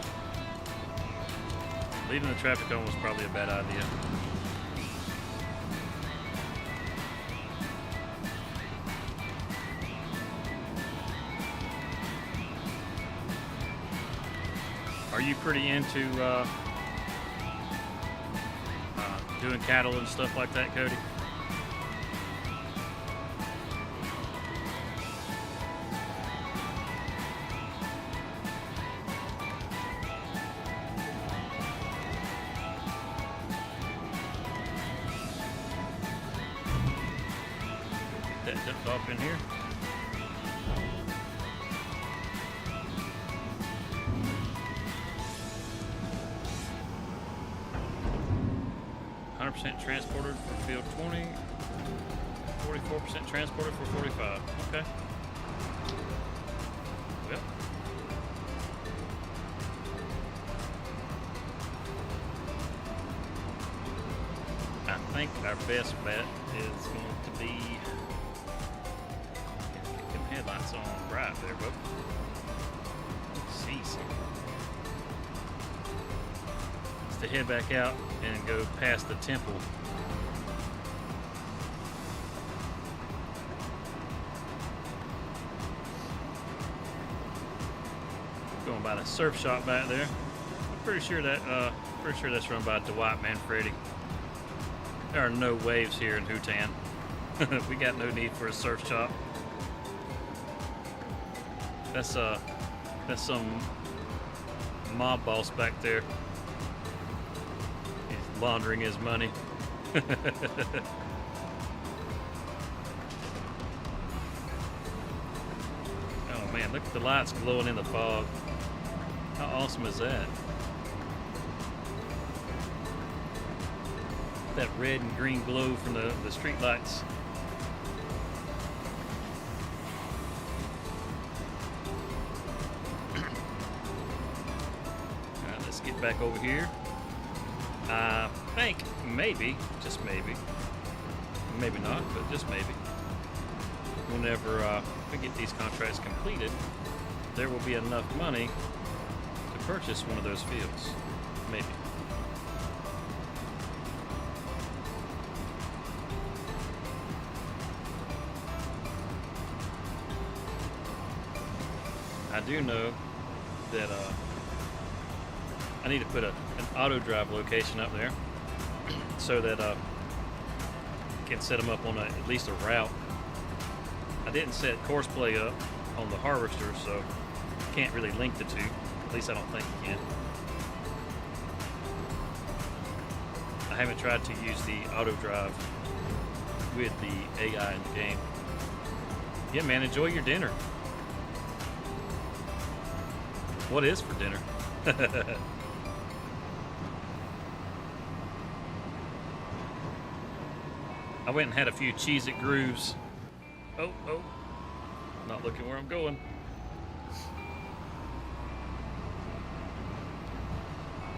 Leaving the traffic cone was probably a bad idea. Are you pretty into doing cattle and stuff like that, Cody? Get that dumped off in here. Transported for field 20, 44% transported for 45. Okay. Well. I think our best bet is going to be get them headlights on right there, bub. See some. To head back out and go past the temple. Going by the surf shop back there. I'm pretty sure that's run by Dwight Manfredi. There are no waves here in Hutan. We got no need for a surf shop. That's some mob boss back there. Laundering his money. Oh man, look at the lights glowing in the fog. How awesome is that? That red and green glow from the street lights. Alright, let's get back over here. I think maybe, just maybe not, but just maybe, whenever we get these contracts completed, there will be enough money to purchase one of those fields. Maybe. I do know that I need to put an auto drive location up there so that I can set them up on at least a route. I didn't set course play up on the harvester, so I can't really link the two. At least I don't think you can. I haven't tried to use the auto drive with the AI in the game. Yeah, man, enjoy your dinner. What is for dinner? I went and had a few Cheez-It grooves. Oh, not looking where I'm going.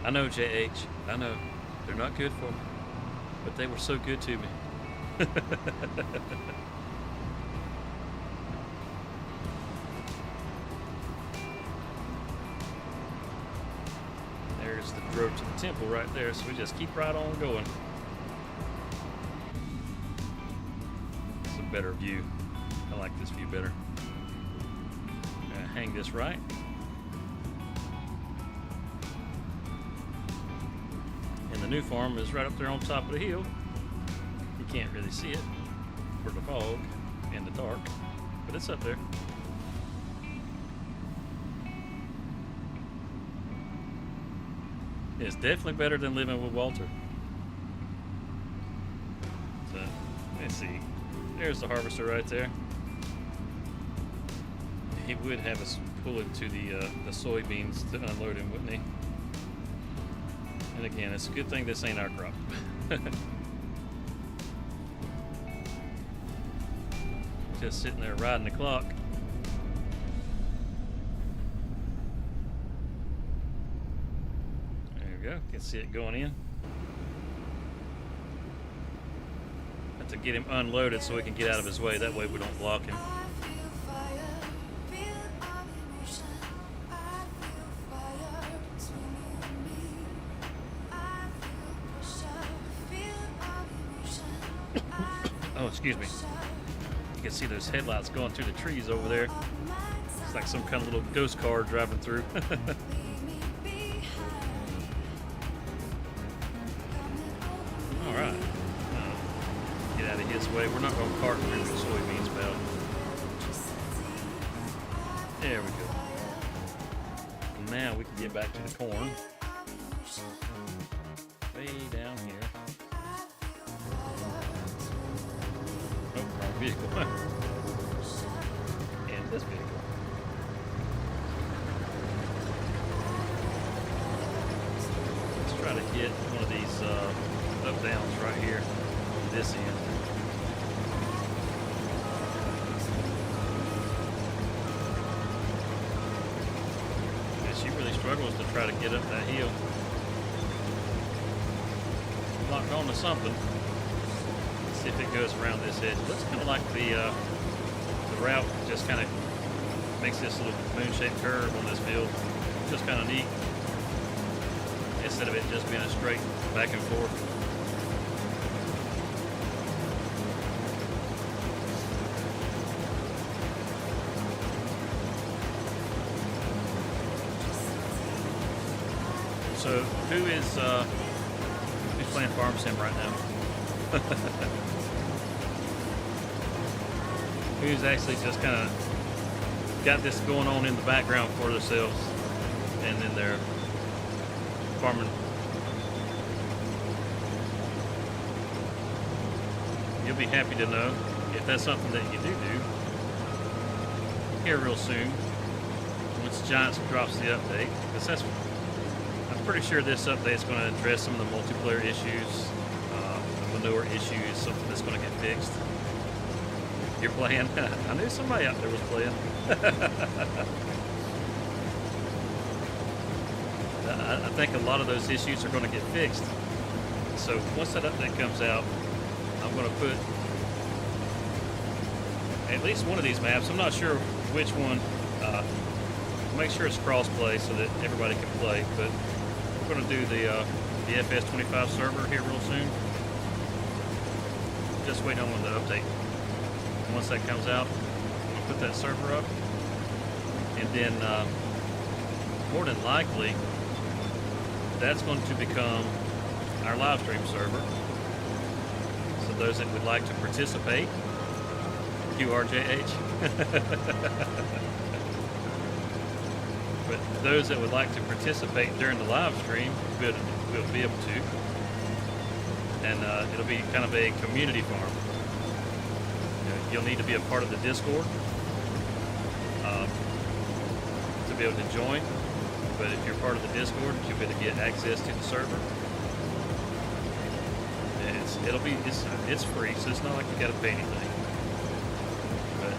I know, JH, I know. They're not good for me, but they were so good to me. There's the road to the temple right there, so we just keep right on going. It's a better view. I like this view better. I'm gonna hang this right. And the new farm is right up there on top of the hill. You can't really see it for the fog and the dark, but it's up there. It's definitely better than living with Walter. So, let's see. There's the harvester right there. He would have us pull it to the soybeans to unload him, wouldn't he? And again, it's a good thing this ain't our crop. Just sitting there riding the clock. There we go. You can see it going in. Have to get him unloaded so we can get out of his way. That way we don't block him. Oh, excuse me. You can see those headlights going through the trees over there. It's like some kind of little ghost car driving through. All right. Get out of his way. We're not going to park through the soybeans belt. There we go. Now we can get back to the corn. Way down here. Vehicle and this vehicle. Let's try to get one of these up downs right here on this end. And she really struggles to try to get up that hill. Locked on to something. See if it goes around this edge. It looks kind of like the route just kind of makes this little moon-shaped curve on this field. Just kind of neat. Instead of it just being a straight back and forth. So who's playing Farm Sim right now? Who's actually just kind of got this going on in the background for themselves, and then they're farming. You'll be happy to know if that's something that you do here real soon once Giants drops the update, because I'm pretty sure this update is going to address some of the multiplayer issues, the manure issues, something that's going to get fixed. You're playing? I knew somebody out there was playing. I think a lot of those issues are going to get fixed. So once that update comes out, I'm going to put at least one of these maps. I'm not sure which one. Make sure it's cross-play so that everybody can play. But we're going to do the FS25 server here real soon. Just waiting on the update. Once that comes out, I'm going to put that server up. And then, more than likely, that's going to become our live stream server. So those that would like to participate, QRJH. But those that would like to participate during the live stream will be able to. And it'll be kind of a community farm. You'll need to be a part of the Discord to be able to join. But if you're part of the Discord, you'll be able to get access to the server. it's free, so it's not like you got to pay anything. But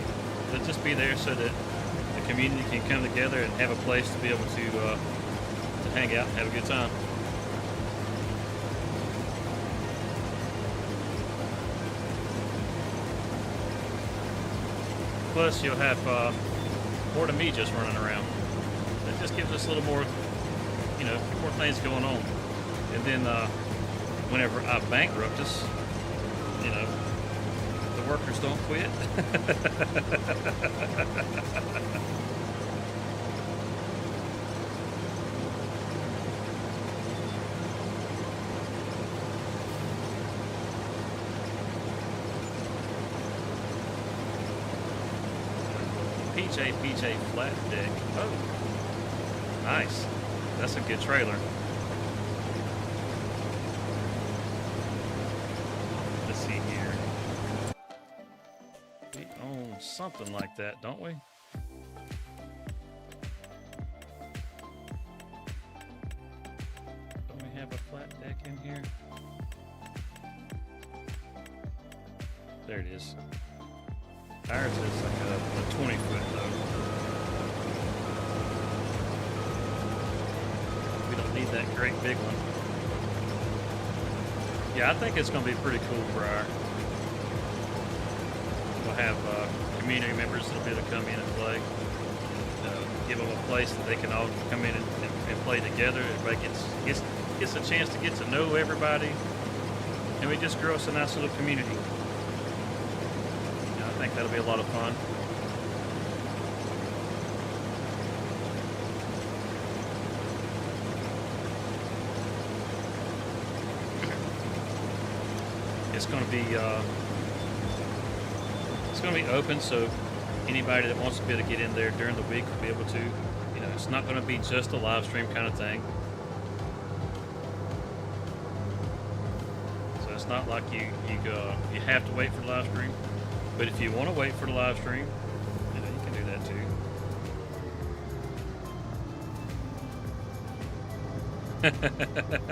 they'll just be there so that the community can come together and have a place to be able to hang out and have a good time. Plus, you'll have more to me just running around. That just gives us a little more, more things going on. And then whenever I bankrupt us, the workers don't quit. PJ flat deck. Oh, nice. That's a good trailer. Let's see here. We own something like that, don't we? Don't we have a flat deck in here? There it is. Ours is like a 20-foot though. We don't need that great big one. Yeah, I think it's going to be pretty cool for our. We'll have community members that'll be able to come in and play. Give them a place that they can all come in and play together. Everybody gets a chance to get to know everybody, and we just grow us a nice little community. I think that'll be a lot of fun. It's going to be open, so anybody that wants to be able to get in there during the week will be able to. It's not going to be just a live stream kind of thing. So it's not like you have to wait for the live stream. But if you want to wait for the live stream, you can do that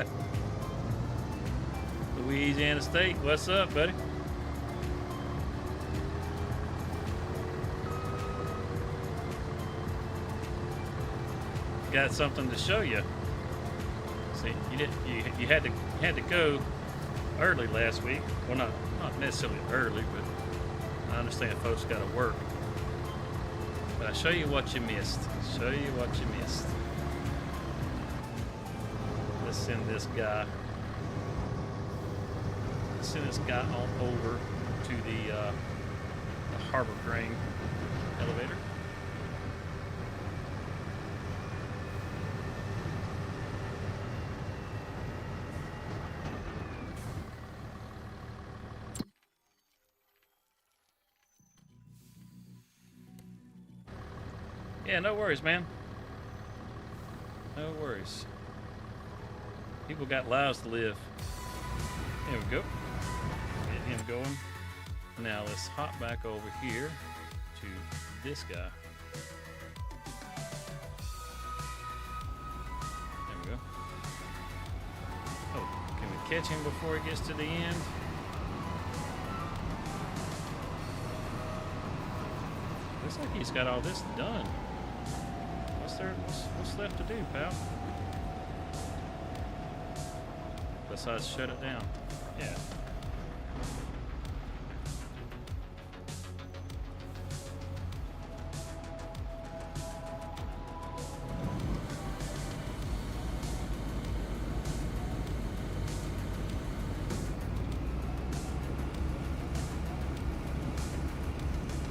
too. Louisiana State, what's up, buddy? Got something to show you. See, you had to go early last week. Well, not necessarily early, but I understand folks got to work. But I'll show you what you missed. Show you what you missed. Let's send this guy. Send this guy on over to the Harbor Grain elevator. Yeah, no worries, man. No worries. People got lives to live. There we go. Get him going. Now let's hop back over here to this guy. There we go. Oh, can we catch him before he gets to the end? Looks like he's got all this done. What's left to do, pal? Besides shut it down. Yeah.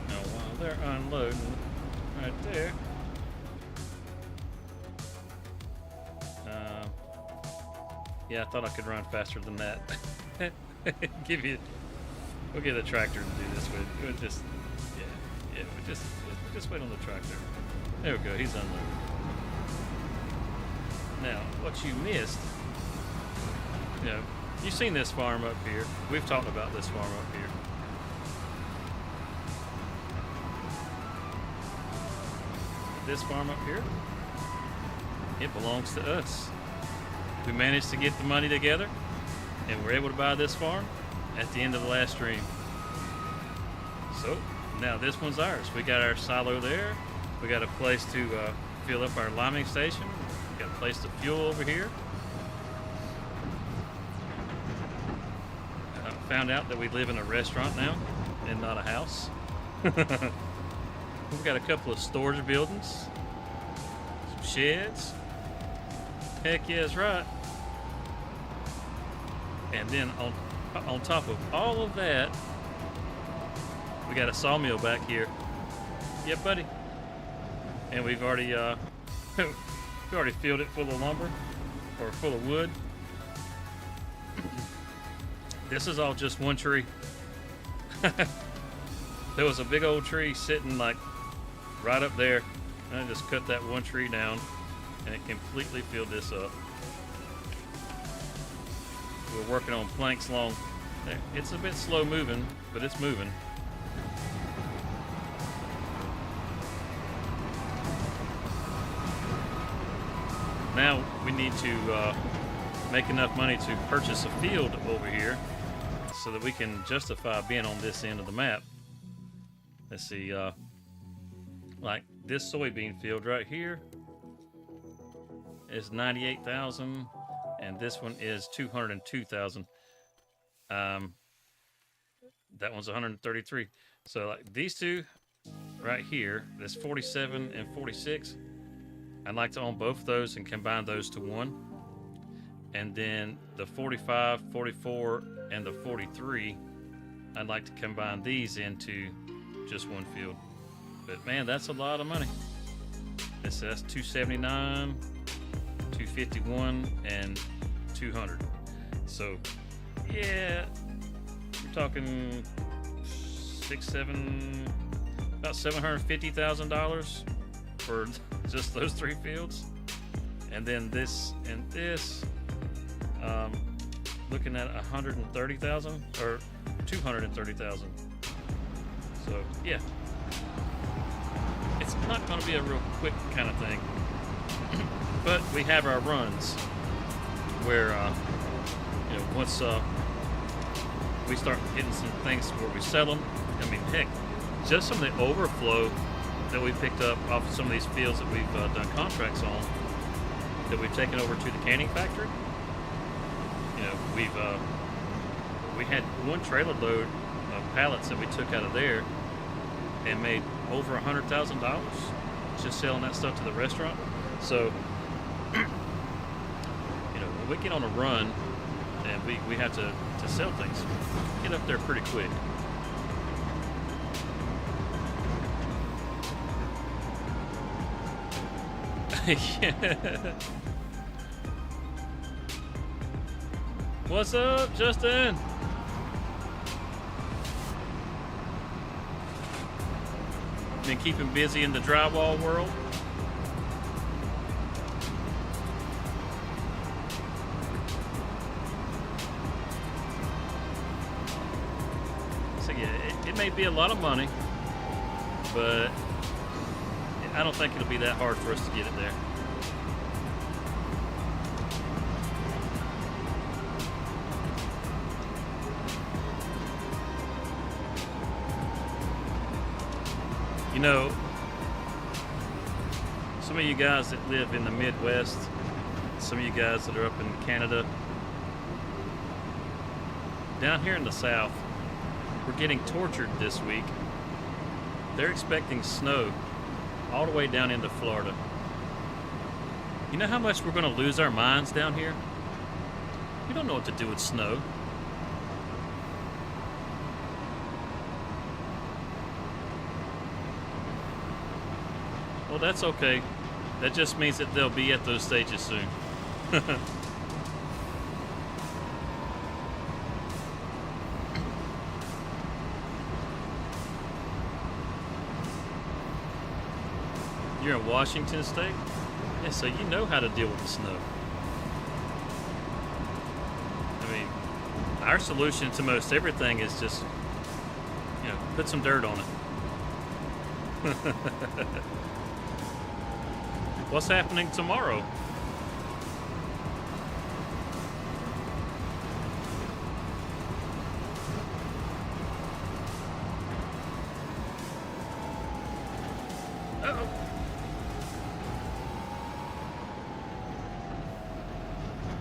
Now while they're unloading right there, yeah, I thought I could run faster than that. We'll get a tractor to do this with. We'll just, we'll just wait on the tractor. There we go, he's unloaded. Now, what you missed, you've seen this farm up here. We've talked about this farm up here. This farm up here, it belongs to us. We managed to get the money together and we're able to buy this farm. at the end of the last stream. So now this one's ours. We got our silo there. We got a place to fill up our liming station. We got a place to fuel over here. Found out that we live in a restaurant now and not a house. We've got a couple of storage buildings, some sheds. Heck yeah, that's right. And then on top of all of that, we got a sawmill back here. Yeah, buddy. And we've already we already filled it full of lumber or full of wood. This is all just one tree. There was a big old tree sitting like right up there, and I just cut that one tree down, and it completely filled this up. We're working on planks along there. It's a bit slow moving, but it's moving. Now we need to make enough money to purchase a field over here so that we can justify being on this end of the map. Let's see, like this soybean field right here is 98,000, and this one is 202,000. That one's 133. So like these two right here, this 47 and 46, I'd like to own both those and combine those to one. And then the 45, 44, and the 43, I'd like to combine these into just one field. But man, that's a lot of money. That's 279, 251, and 200. So yeah, we're talking about $750,000 for just those three fields. And then this and this, looking at 130,000 or 230,000. So yeah, it's not going to be a real quick kind of thing, but we have our runs where you know, once we start getting some things where we sell them. I mean, heck, just some of the overflow that we picked up off of some of these fields that we've done contracts on, that we've taken over to the canning factory. You know, we had one trailer load of pallets that we took out of there and made over $100,000 just selling that stuff to the restaurant. So, you know, when we get on a run and we have to sell things, get up there pretty quick. Yeah. What's up, Justin? Been keeping busy in the drywall world? So yeah, it may be a lot of money, but I don't think it'll be that hard for us to get it there. You know, some of you guys that live in the Midwest, some of you guys that are up in Canada, down here in the South, we're getting tortured this week. They're expecting snow all the way down into Florida. You know how much we're going to lose our minds down here? We don't know what to do with snow. Well, that's okay. That just means that they'll be at those stages soon. You're in Washington State? Yeah, so you know how to deal with the snow. I mean, our solution to most everything is just, you know, put some dirt on it. What's happening tomorrow? Uh-oh.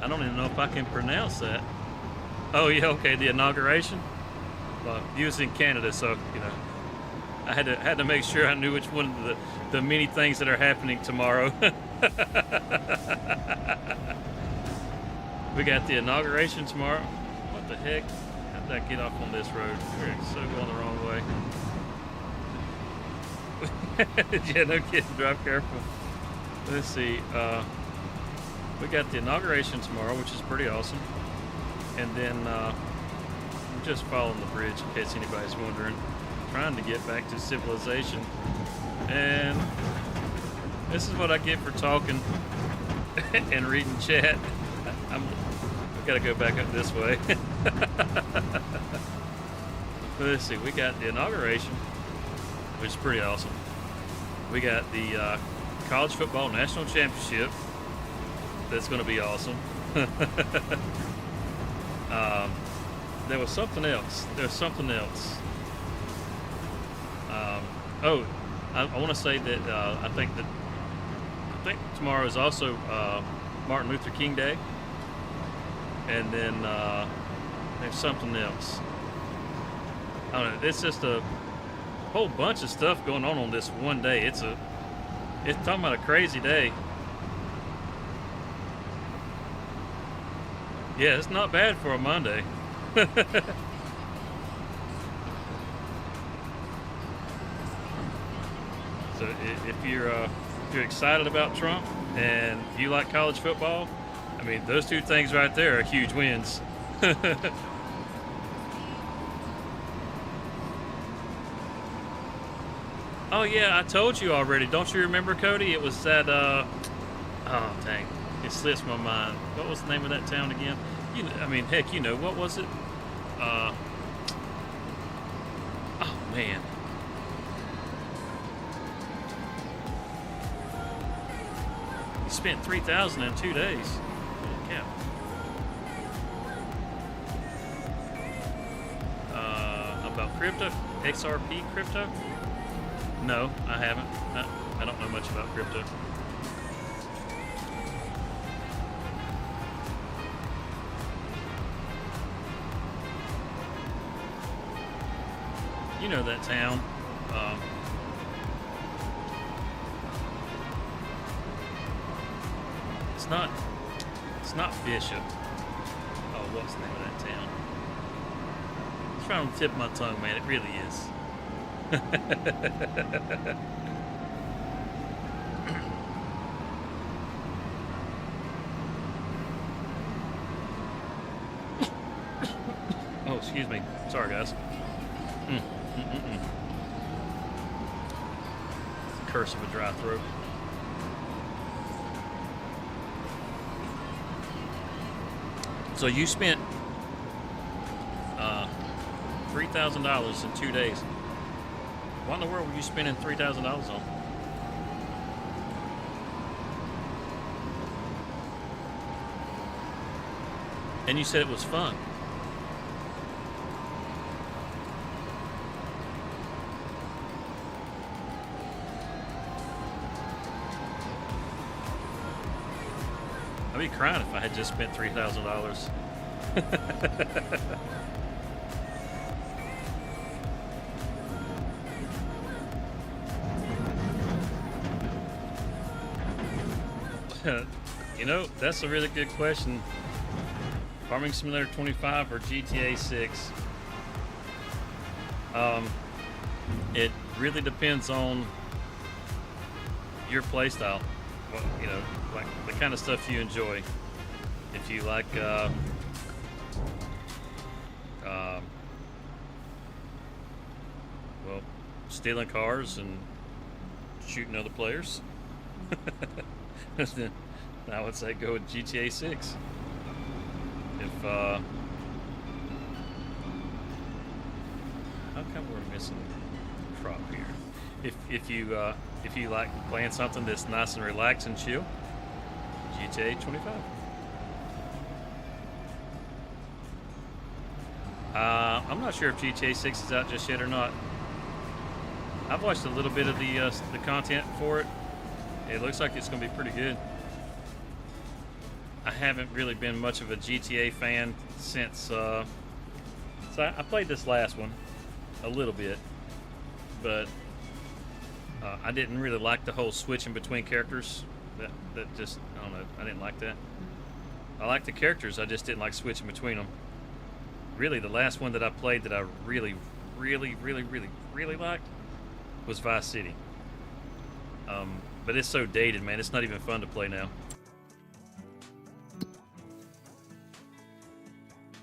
I don't even know if I can pronounce that. Oh yeah, okay, the inauguration. Well, he was in Canada, so you know, I had to make sure I knew which one of the many things that are happening tomorrow. We got the inauguration tomorrow. What the heck? How did I get off on this road? We're so going the wrong way. Yeah, no kidding. Drive careful. Let's see. We got the inauguration tomorrow, which is pretty awesome. And then I'm just following the bridge in case anybody's wondering. Trying to get back to civilization. And this is what I get for talking and reading chat. I've got to go back up this way. Let's see, we got the inauguration, which is pretty awesome. We got the college football national championship. That's going to be awesome. There was something else. I want to say that I think tomorrow is also Martin Luther King Day, and then there's something else. I don't know. It's just a whole bunch of stuff going on this one day. It's talking about a crazy day. Yeah, it's not bad for a Monday. So if you're excited about Trump and you like college football, I mean, those two things right there are huge wins. Oh yeah, I told you already. Don't you remember, Cody? It was that oh dang, it slips my mind. What was the name of that town again? I mean, heck, you know, what was it? Oh man. You spent $3,000 in 2 days. Yeah. About crypto? XRP crypto? No, I haven't. I don't know much about crypto. You know that town. It's not Bishop. Oh, what's the name of that town? It's right on the tip of my tongue, man. It really is. Oh, excuse me. Sorry, guys. Curse of a dry throat. So you spent $3,000 in 2 days. What in the world were you spending $3,000 on? And you said it was fun. I'd be crying if I had just spent $3,000. You know, that's a really good question. Farming Simulator 25 or GTA 6? It really depends on your playstyle. Well, you know, like the kind of stuff you enjoy. If you like well, stealing cars and shooting other players, then I would say go with GTA 6. If how come we're missing crop here? If you like playing something that's nice and relaxed and chill, GTA 25. I'm not sure if GTA 6 is out just yet or not. I've watched a little bit of the content for it. It looks like it's going to be pretty good. I haven't really been much of a GTA fan since. So I played this last one a little bit, but I didn't really like the whole switching between characters. That just, I don't know. I didn't like that. I like the characters. I just didn't like switching between them. Really, the last one that I played that I really liked was Vice City. But it's so dated, man. It's not even fun to play now.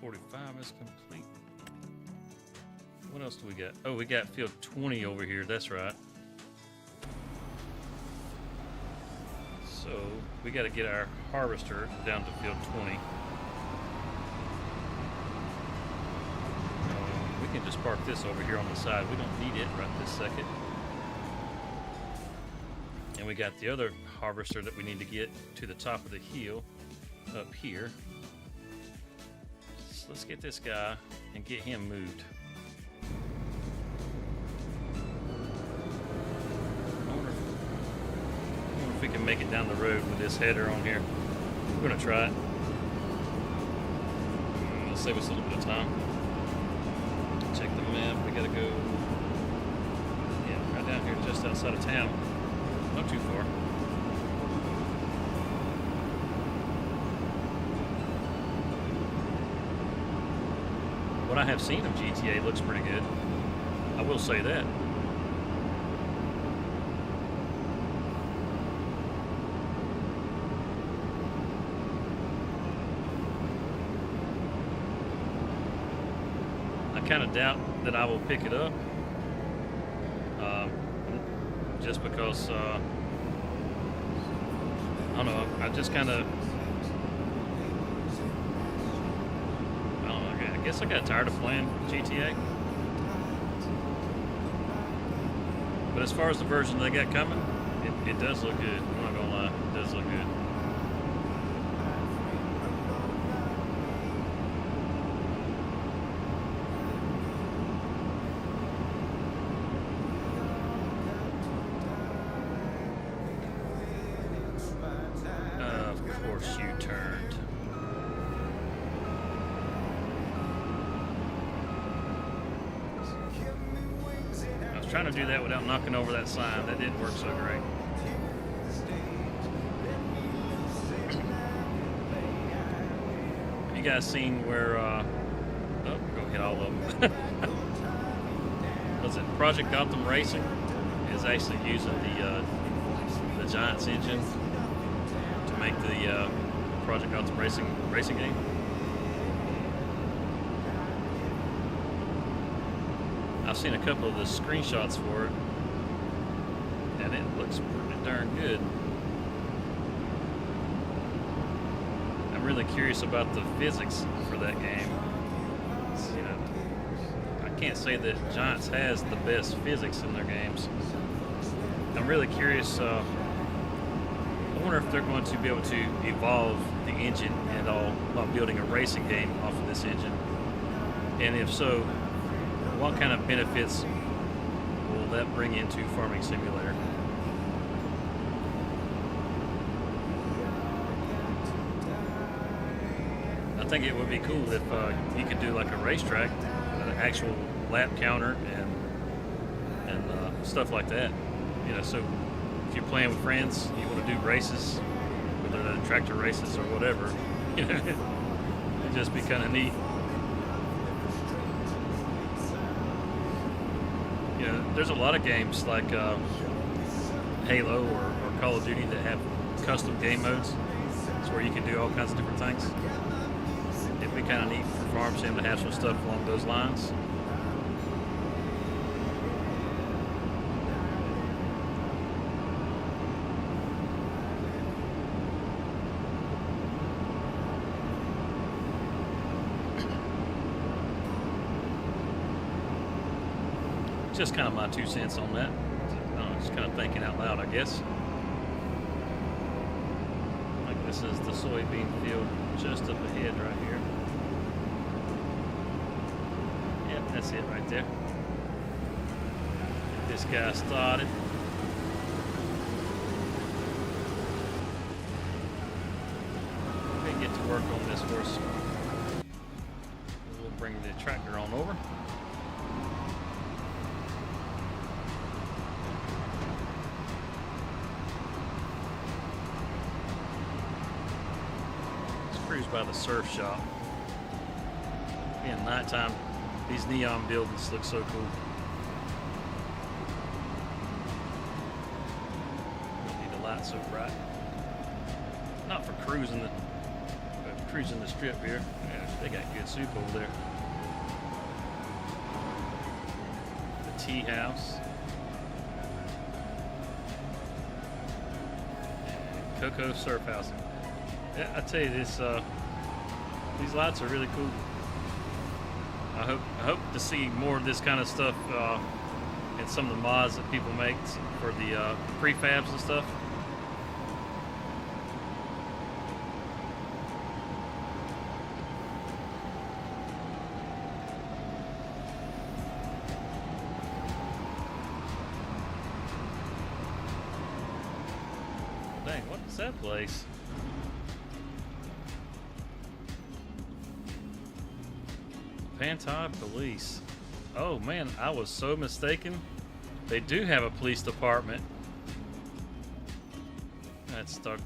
45 is complete. What else do we got? Oh, we got field 20 over here. That's right. So we got to get our harvester down to field 20. We can just park this over here on the side. We don't need it right this second. And we got the other harvester that we need to get to the top of the hill up here. So let's get this guy and get him moved. I wonder if we can make it down the road with this header on here. We're gonna try it. It'll save us a little bit of time. Check the map. We gotta go, yeah, right down here just outside of town. Not too far. What I have seen of GTA looks pretty good. I will say that. I kind of doubt that I will pick it up. Just because, I don't know, I just kind of, I don't know, I guess I got tired of playing GTA. But as far as the version they got coming, it does look good. I'm not gonna lie, it does look good. You turned. I was trying to do that without knocking over that sign. That didn't work so great. Have you guys seen where oh, go hit all of them. Was it Project Gotham Racing is actually using the Giants engine to make the Project Gotham racing game. I've seen a couple of the screenshots for it, and it looks pretty darn good. I'm really curious about the physics for that game. You know, I can't say that Giants has the best physics in their games. I'm really curious. I wonder if they're going to be able to evolve the engine and all while building a racing game off of this engine. And if so, what kind of benefits will that bring into Farming Simulator? I think it would be cool if you could do like a racetrack, an actual lap counter and stuff like that. You know, so if you're playing with friends, you want to do races, whether they're tractor races or whatever, you know, it'd just be kind of neat. You know, there's a lot of games like Halo or Call of Duty that have custom game modes. It's where you can do all kinds of different things. It'd be kind of neat for Farm Sim to have some stuff along those lines. Just kind of my 2 cents on that. Just kind of thinking out loud, I guess. Like this is the soybean field just up ahead right here. Yep, that's it right there. this guy started. Get to work on this horse. We'll bring the tractor on over. Let's cruise by the surf shop. Being nighttime, these neon buildings look so cool. Don't need the lights so bright. Not for cruising the strip here. Yeah, they got good soup over there. The tea house. Cocoa surf house. Yeah, I tell you this. These lights are really cool. I hope to see more of this kind of stuff in some of the mods that people make for the prefabs and stuff. Dang, what is that place? Pantai Police. Oh man, I was so mistaken. They do have a police department. Let's start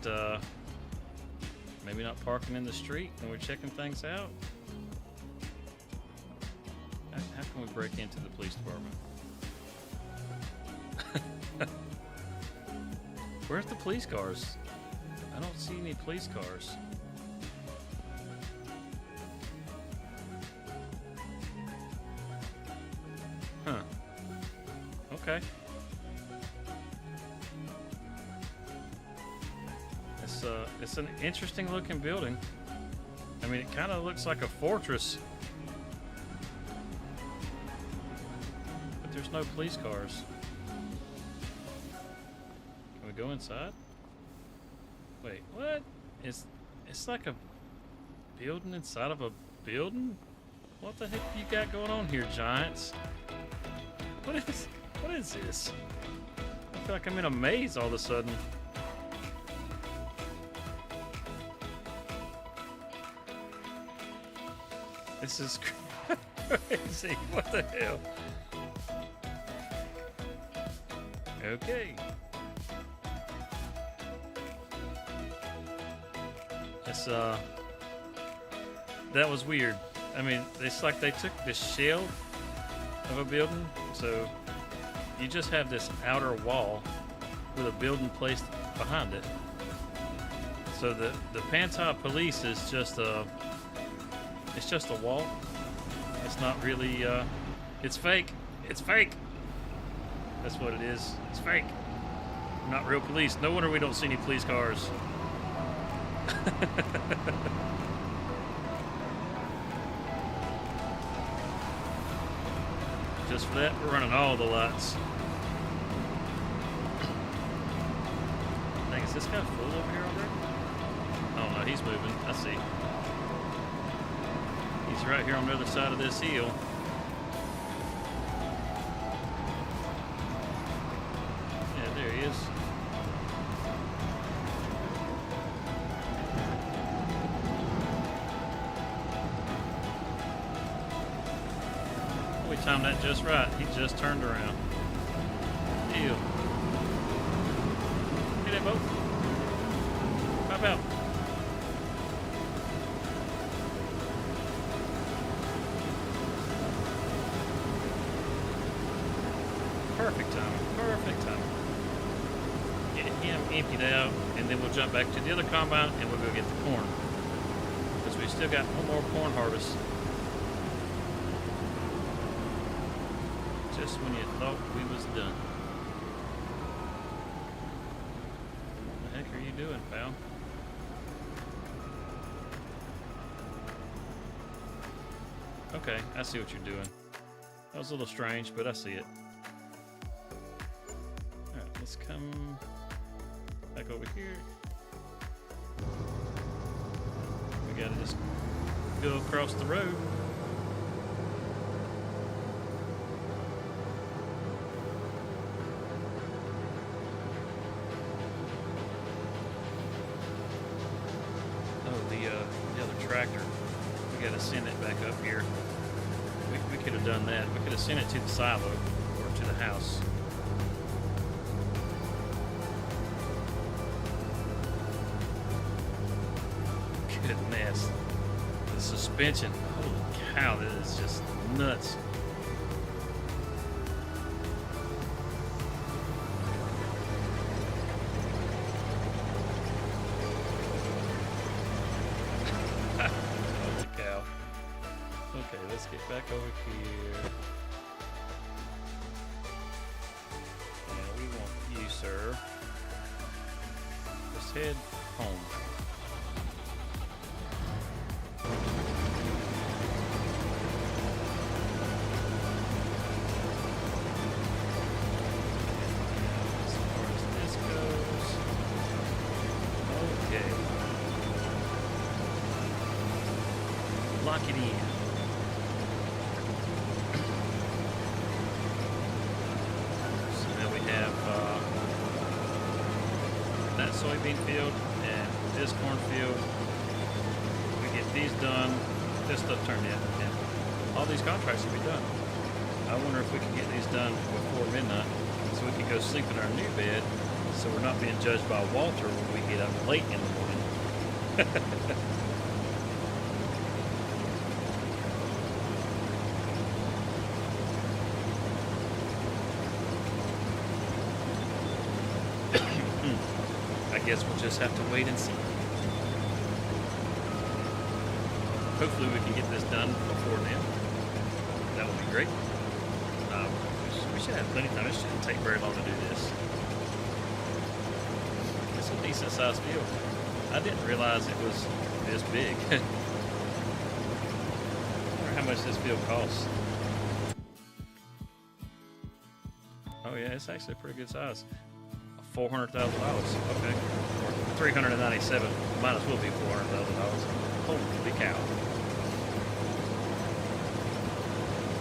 maybe not parking in the street when we're checking things out. How can we break into the police department? Where's the police cars? I don't see any police cars. Huh. Okay. It's an interesting looking building. I mean, it kind of looks like a fortress. But there's no police cars. Can we go inside? Wait, what? It's like a building inside of a building? What the heck you got going on here, Giants? What is this? I feel like I'm in a maze all of a sudden. This is crazy. What the hell? Okay. It's that was weird. I mean, it's like they took the shell of a building, so you just have this outer wall with a building placed behind it. So the Pantai Police is just a wall. It's not really it's fake. It's fake. That's what it is. It's fake. Not real police. No wonder we don't see any police cars. Just for that, we're running all the lights. Dang, is this guy full over here already? Oh no, he's moving. I see. He's right here on the other side of this hill. Yeah, there he is. We timed that just right. He just turned around. Deal. Get that boat. Pop out. Perfect timing. Perfect timing. Get him emptied out, and then we'll jump back to the other combine and we'll go get the corn. Because we still got one more corn harvest. Just when you thought we was done. What the heck are you doing, pal? Okay, I see what you're doing. That was a little strange, but I see it. Alright, let's come back over here. We gotta just go across the road. to send it back up here. We could have done that. We could have sent it to the silo or to the house. Goodness. The suspension. Holy cow, that is just nuts. Holy cow. Okay, let's get back over here. And we want you, sir. Let's head home. As far as this goes, okay. Lock it in. So now we have that soybean field and this cornfield. We get these done, this stuff turned in, and all these contracts will be done. I wonder if we can get these done before midnight so we can go sleep in our new bed so we're not being judged by Walter when we get up late in the morning. I guess we'll just have to wait and see. Hopefully we can get this done before then. That would be great. We should have plenty of time. It shouldn't take very long to do this. It's a decent sized field. I didn't realize it was this big. I wonder how much this field costs. Oh yeah, it's actually a pretty good size. $400,000. Okay. Or 397. Might as well be $400,000. Holy cow.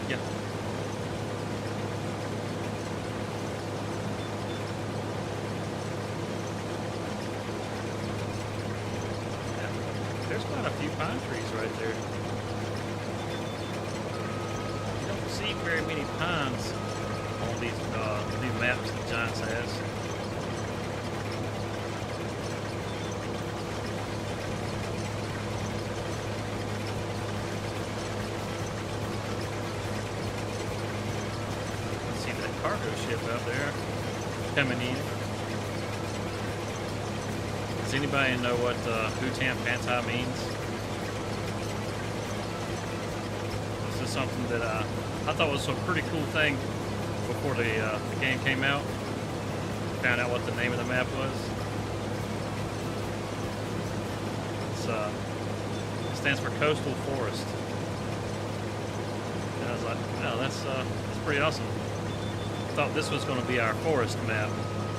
Yeah. There's quite a few pine trees right there. You don't see very many pines on these new maps that Giants has. See that cargo ship out there coming in. Does anybody know what Hutan Pantai means? This is something that I thought was a pretty cool thing before the game came out. Found out what the name of the map was. It stands for Coastal Forest. And I was like, oh, that's pretty awesome. I thought this was going to be our forest map.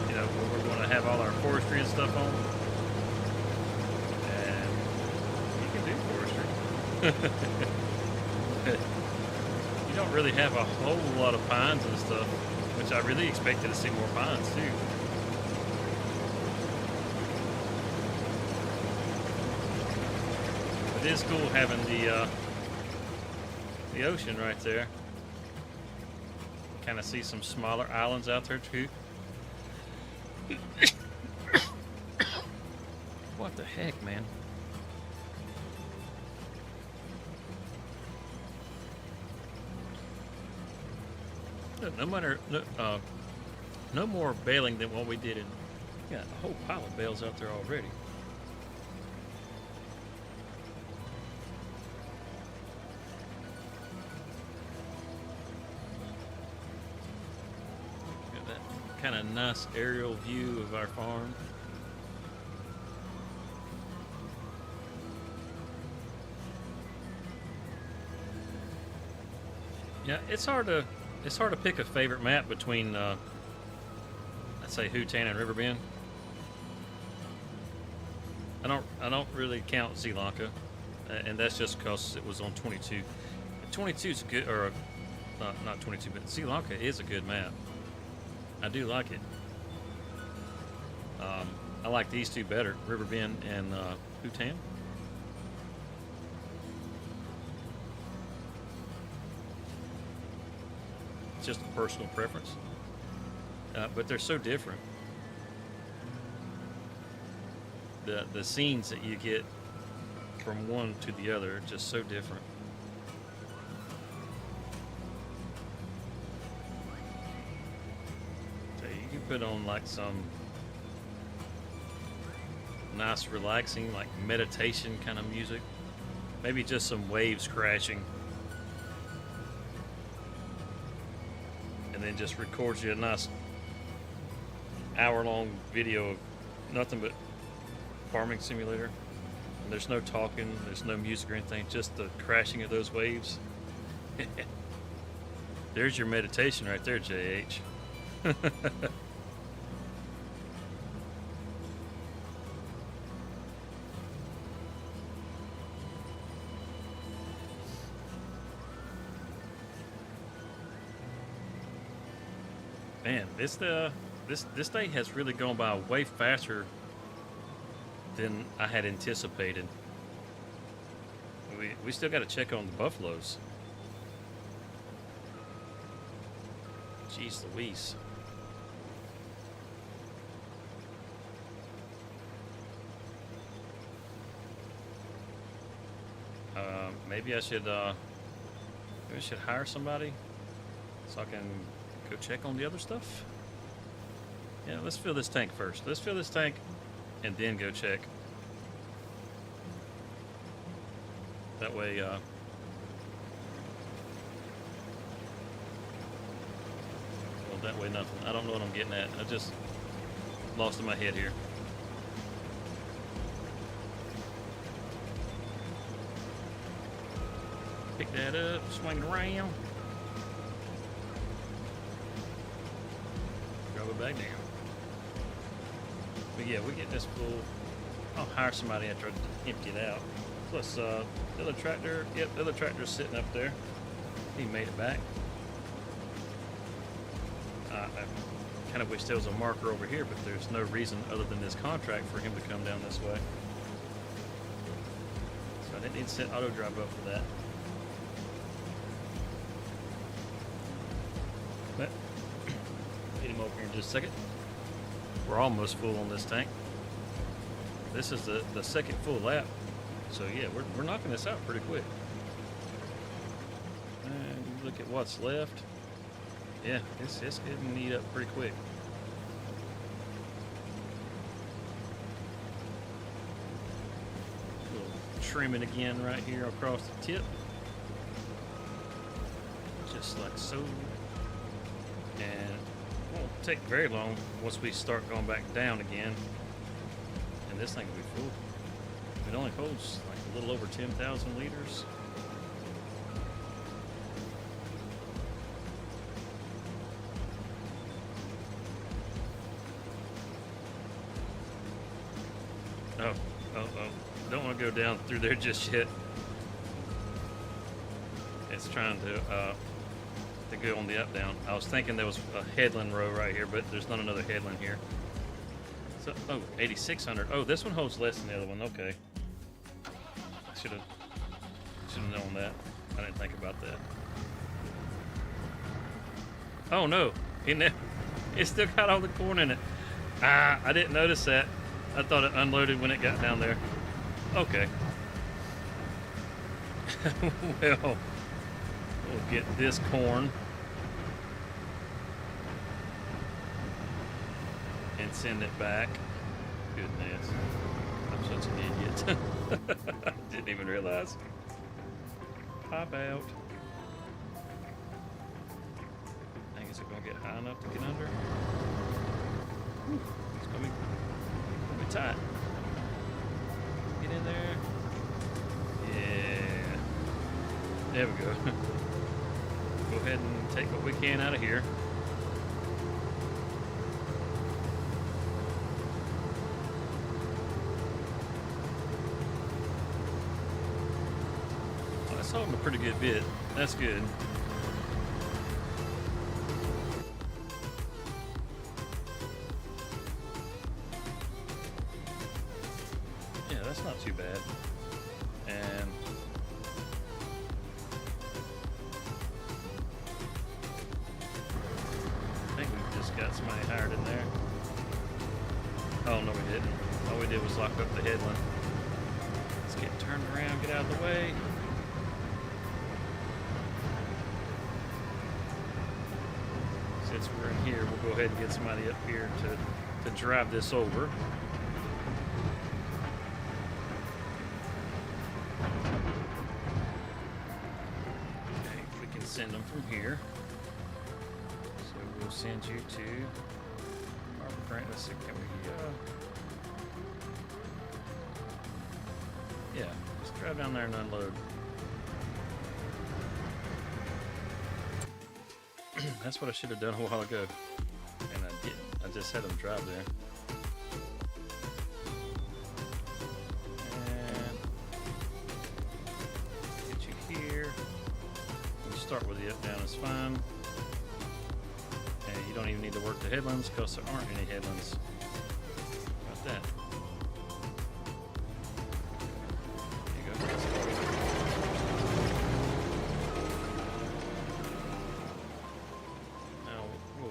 You know, where we're going to have all our forestry and stuff on. You don't really have a whole lot of pines and stuff, which I really expected to see more pines too. It is cool having the ocean right there. Kind of see some smaller islands out there too. What the heck, man? No more bailing than what we did in. Yeah, a whole pile of bales out there already. Got that kind of nice aerial view of our farm. Yeah, it's hard to pick a favorite map between, I'd say Hutan and Riverbend. I don't really count Sri Lanka, and that's just because it was on 22. 22 is good, or not 22, but Sri Lanka is a good map. I do like it. I like these two better, Riverbend and Hutan. It's just a personal preference. But they're so different. The scenes that you get from one to the other are just so different. So you can put on like some nice relaxing like meditation kind of music, maybe just some waves crashing, and then just records you a nice hour-long video of nothing but farming simulator. And there's no talking, there's no music or anything, just the crashing of those waves. There's your meditation right there, JH. Man, this day has really gone by way faster than I had anticipated. We still got to check on the buffaloes. Jeez Louise. Maybe I should hire somebody so I can go check on the other stuff. Yeah, let's fill this tank first. Let's fill this tank and then go check. That way, well, that way nothing. I don't know what I'm getting at. I just lost in my head here. Pick that up, swing it around. Drop it back down. But yeah, we get this full. I'll hire somebody after I empty it out. Plus, the other tractor, yep, the other tractor's sitting up there. He made it back. I kind of wish there was a marker over here, but there's no reason other than this contract for him to come down this way. So I didn't need to set auto drive up for that. But get him over here in just a second. We're almost full on this tank. This is the second full lap. So yeah, we're knocking this out pretty quick. And look at what's left. Yeah, it's getting eat up pretty quick. A little trimming again right here across the tip. Just like so. And it won't take very long once we start going back down again. And this thing will be full. It only holds like a little over 10,000 liters. Oh. Don't want to go down through there just yet. It's trying to go on the up down. I was thinking there was a headland row right here, but there's not another headland here. So, 8,600. Oh, this one holds less than the other one. Okay. I should have known that. I didn't think about that. Oh no, it still got all the corn in it. I didn't notice that. I thought it unloaded when it got down there. Okay. Well, we'll get this corn and send it back. Goodness, I'm such an idiot. Didn't even realize. Pop out. I guess it's gonna get high enough to get under. Whew, it's gonna be tight. Get in there. Yeah. There we go. Go ahead and take what we can out of here. Oh, that's holding a pretty good bit. That's good. That's not too bad. And somebody hired in there. Oh, no, we didn't. All we did was lock up the headland. Let's get turned around, get out of the way. Since we're in here, we'll go ahead and get somebody up here to drive this over. Okay, we can send them from here. So we'll send you to Harbor Grant. Let's see, can we, yeah, let's drive down there and unload. That's what I should have done a while ago, and I didn't. I just had them drive there. And get you here. You start with the up down is fine, and you don't even need to work the headlands because there aren't any headlands. How about that? There you go.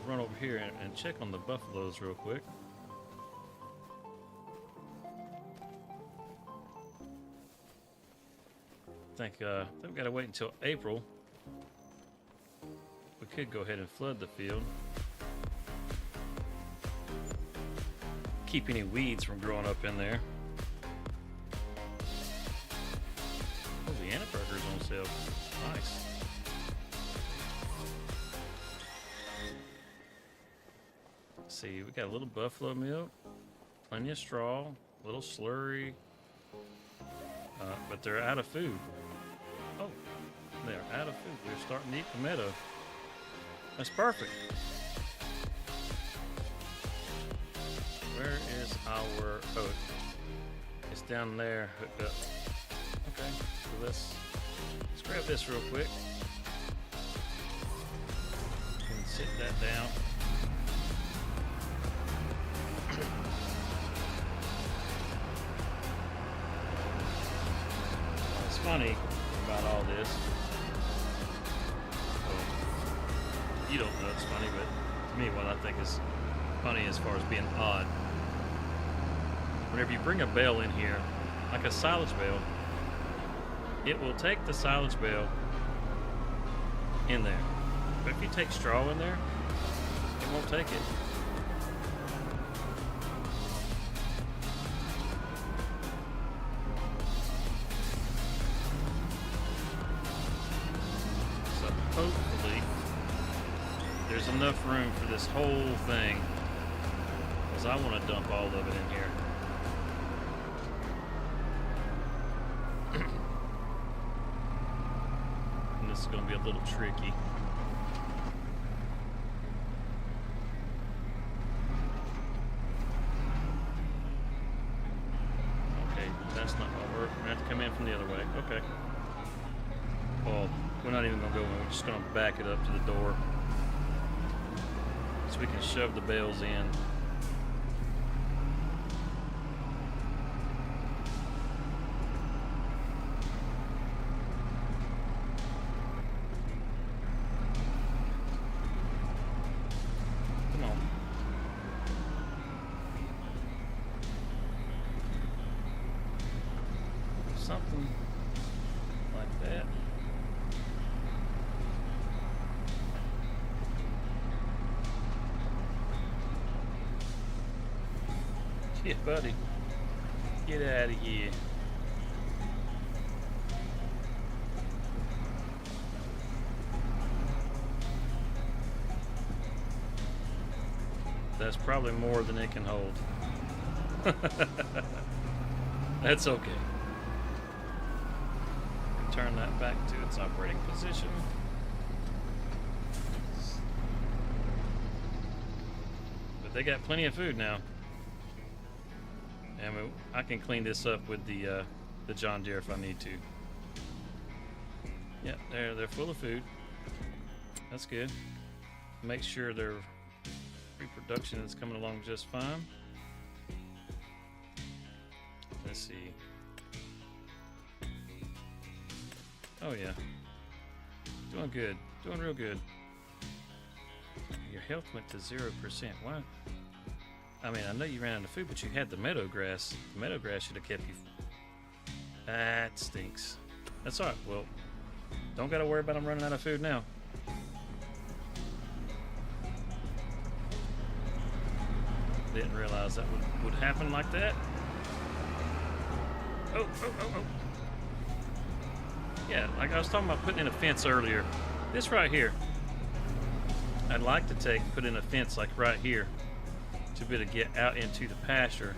Run over here and check on the buffaloes real quick. I think we've got to wait until April. We could go ahead and flood the field. Keep any weeds from growing up in there. Oh, the Anna burger's on sale. Nice. See, we got a little buffalo milk, plenty of straw, a little slurry, but they're out of food. Oh, they're out of food. They're starting to eat the meadow. That's perfect. Where is our oat? It's down there hooked up. Okay, so let's grab this real quick. And sit that down. What's funny about all this, well, you don't know it's funny, but to me what I think is funny as far as being odd, whenever you bring a bale in here, like a silage bale, it will take the silage bale in there. But if you take straw in there, it won't take it. Hopefully there's enough room for this whole thing, because I want to dump all of it in here. And this is going to be a little tricky. Okay, that's not going to work. We're going to have to come in from the other way. Okay. Well, we're not even going to go in. We're just going to back it up to the door so we can shove the bales in. Come on. Something like that. Yeah, buddy. Get out of here. That's probably more than it can hold. That's okay. Turn that back to its operating position. But they got plenty of food now. And I can clean this up with the John Deere if I need to. Yeah, they're full of food. That's good. Make sure their reproduction is coming along just fine. Let's see. Oh yeah, doing good, doing real good. Your health went to 0%. Why? I mean, I know you ran out of food, but you had the meadow grass. The meadow grass should have kept you. That stinks. That's alright. Well, don't gotta worry about them running out of food now. Didn't realize that would happen like that. Oh. Yeah, like I was talking about putting in a fence earlier. This right here, I'd like to put in a fence like right here to be able to get out into the pasture.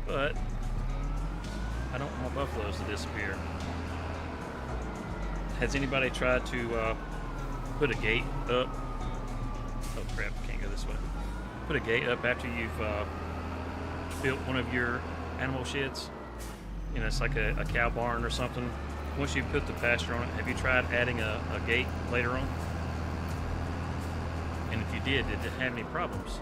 But I don't want my buffaloes to disappear. Has anybody tried to put a gate up? Oh crap, can't go this way. Put a gate up after you've built one of your animal sheds. You know, it's like a cow barn or something. Once you put the pasture on it, have you tried adding a gate later on? And if you did it have any problems?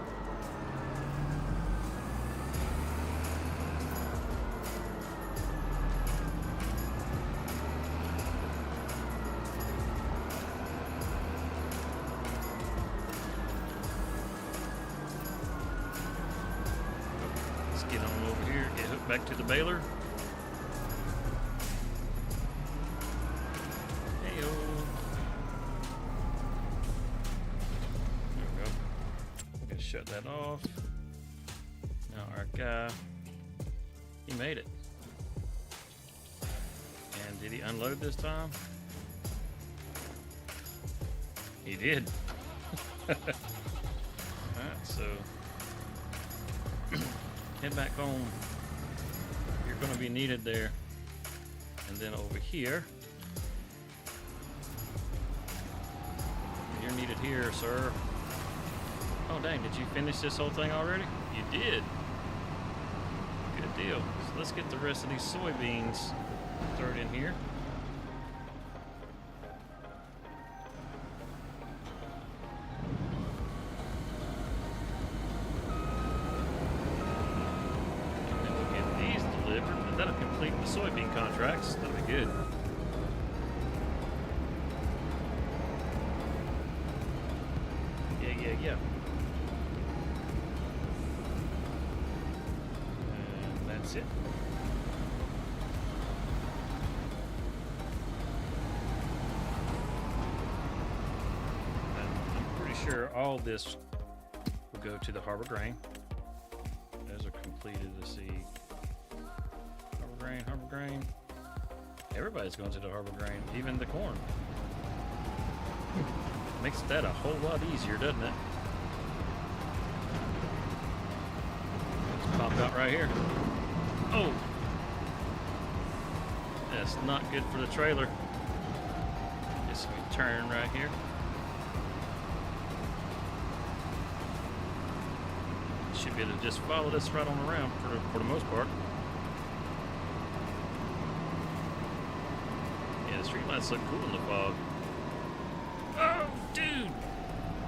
Let's get on over here, get hooked back to the baler. Shut that off. Now our guy, he made it. And did he unload this time? He did. Alright, so head back home. You're going to be needed there. And then over here, you're needed here, sir. Oh dang, did you finish this whole thing already? You did. Good deal. So let's get the rest of these soybeans thrown in here. And then we'll get these delivered, and that'll complete the soybean contracts. That'll be good. Yeah. That's it. And I'm pretty sure all this will go to the harbor grain. Those are completed. Let's see. Harbor grain. Everybody's going to the harbor grain, even the corn. Makes that a whole lot easier, doesn't it? Let's pop out right here. Oh! That's not good for the trailer. Just turn right here. Should be able to just follow this right on around for the most part. Yeah, the streetlights look cool in the fog. Oh, dude!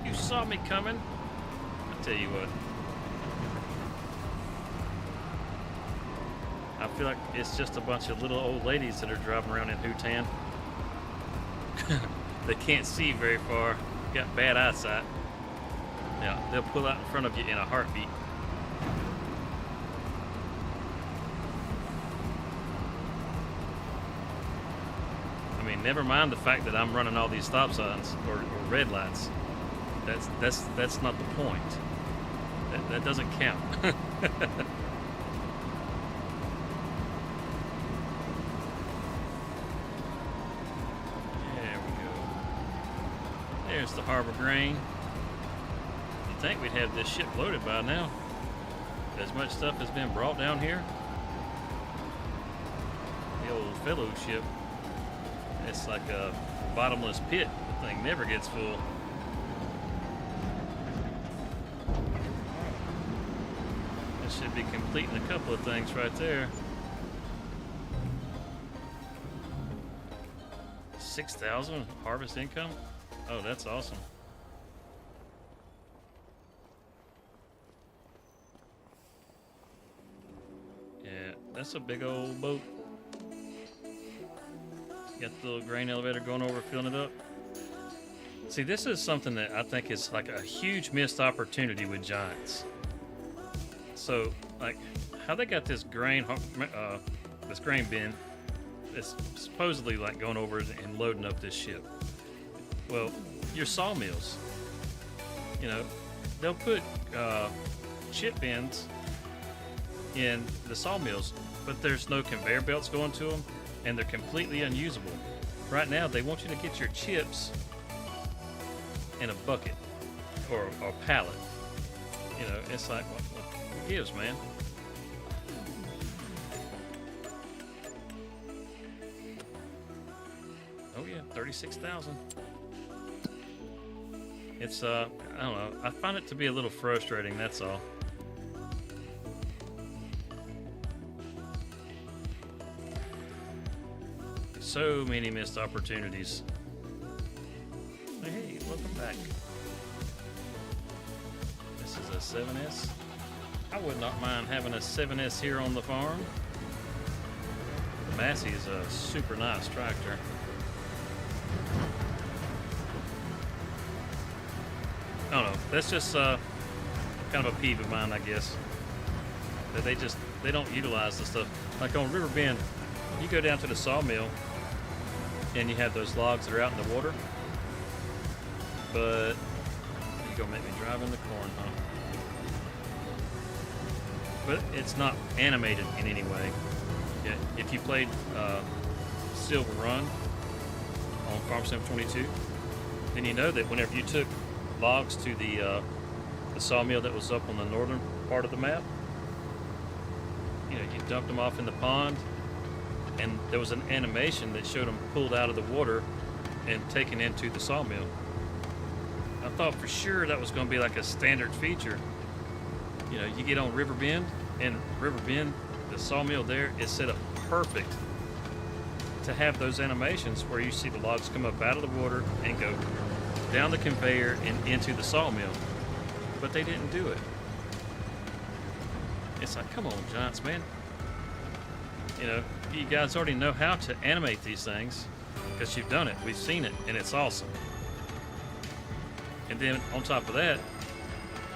You saw me coming? I'll tell you what. I feel like it's just a bunch of little old ladies that are driving around in Hutan. They can't see very far. Got bad eyesight. Yeah, they'll pull out in front of you in a heartbeat. I mean, never mind the fact that I'm running all these stop signs or red lights. That's not the point. That doesn't count. There's the harbor grain. You'd think we'd have this ship loaded by now. As much stuff has been brought down here. The old fellowship. It's like a bottomless pit. The thing never gets full. That should be completing a couple of things right there. 6,000 harvest income? Oh, that's awesome. Yeah, that's a big old boat. Got the little grain elevator going over, filling it up. See, this is something that I think is like a huge missed opportunity with Giants. So, like, how they got this grain bin that's supposedly like going over and loading up this ship. Well, your sawmills, you know, they'll put chip bins in the sawmills, but there's no conveyor belts going to them, and they're completely unusable. Right now, they want you to get your chips in a bucket or a pallet. You know, it's like, what gives, man? Oh yeah, 36,000. It's I don't know. I find it to be a little frustrating. That's all. So many missed opportunities. Hey, welcome back. This is a 7S. I would not mind having a 7S here on the farm. The Massey is a super nice tractor. I don't know. That's just kind of a peeve of mine, I guess. That they don't utilize the stuff. Like on River Bend, you go down to the sawmill and you have those logs that are out in the water. But you're gonna make me drive in the corn, huh? But it's not animated in any way. Yeah, if you played Silver Run on Farm Sim 22, then you know that whenever you took logs to the sawmill that was up on the northern part of the map, you know, you dumped them off in the pond, and there was an animation that showed them pulled out of the water and taken into the sawmill. I thought for sure that was going to be like a standard feature. You know, you get on River Bend, and River Bend, the sawmill there is set up perfect to have those animations where you see the logs come up out of the water and go down the conveyor and into the sawmill. But they didn't do it. It's like, come on, Giants, man. You know, you guys already know how to animate these things because you've done it. We've seen it, and it's awesome. And then on top of that,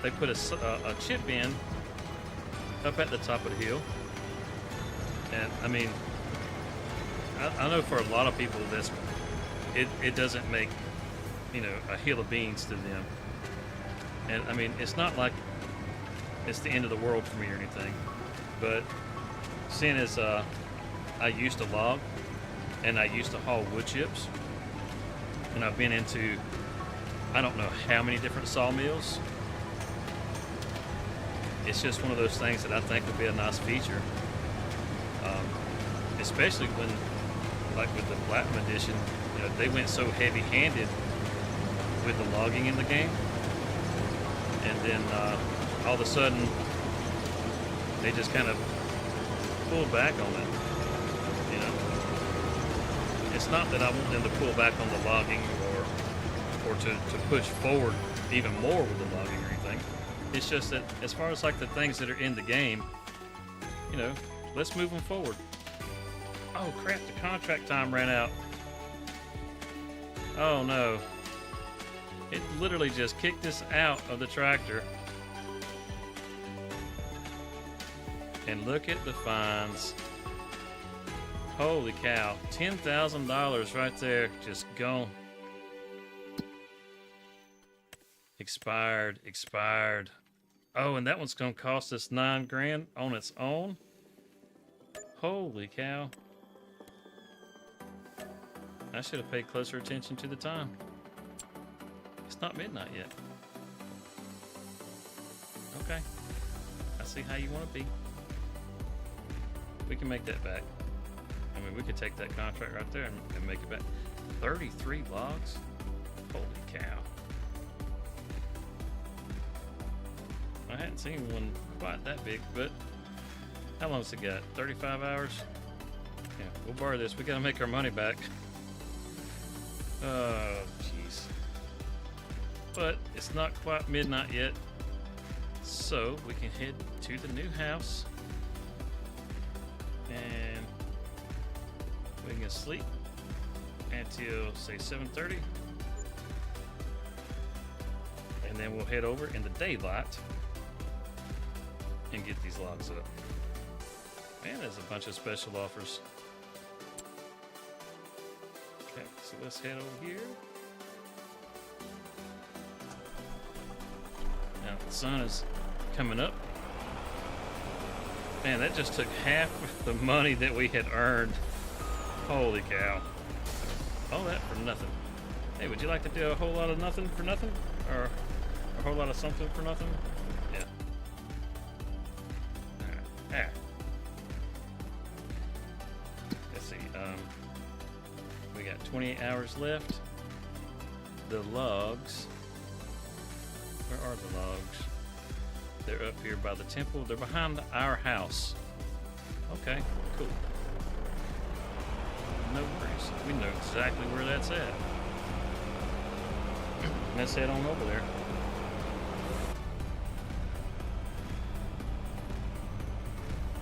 they put a chip bin up at the top of the hill. And I mean, I know for a lot of people it doesn't make, you know, a hill of beans to them. And I mean, it's not like it's the end of the world for me or anything, but seeing as I used to log and I used to haul wood chips, and I've been into I don't know how many different sawmills. It's just one of those things that I think would be a nice feature, especially when, like with the Platinum Edition, you know, they went so heavy-handed with the logging in the game, and then all of a sudden they just kind of pulled back on it. You know, it's not that I want them to pull back on the logging or to push forward even more with the logging or anything. It's just that as far as like the things that are in the game, you know, let's move them forward. Oh crap, the contract time ran out. Oh no. It literally just kicked us out of the tractor. And look at the fines. Holy cow, $10,000 right there, just gone. Expired. Oh, and that one's gonna cost us $9,000 on its own. Holy cow. I should have paid closer attention to the time. It's not midnight yet. Okay. I see how you want to be. We can make that back. I mean, we could take that contract right there and make it back. 33 logs? Holy cow. I hadn't seen one quite that big, but how long's it got? 35 hours? Yeah, we'll borrow this. We gotta make our money back. Oh, jeez. But it's not quite midnight yet, so we can head to the new house and we can sleep until say 7:30, And then we'll head over in the daylight and get these logs up. Man, there's a bunch of special offers. Okay, so let's head over here. Now the sun is coming up. Man, that just took half of the money that we had earned. Holy cow. All that for nothing. Hey, would you like to do a whole lot of nothing for nothing? Or a whole lot of something for nothing? Yeah. Alright. Let's see. We got 28 hours left. The logs. Where are the logs? They're up here by the temple. They're behind our house. Okay, cool. No worries. We know exactly where that's at. Let's head on over there.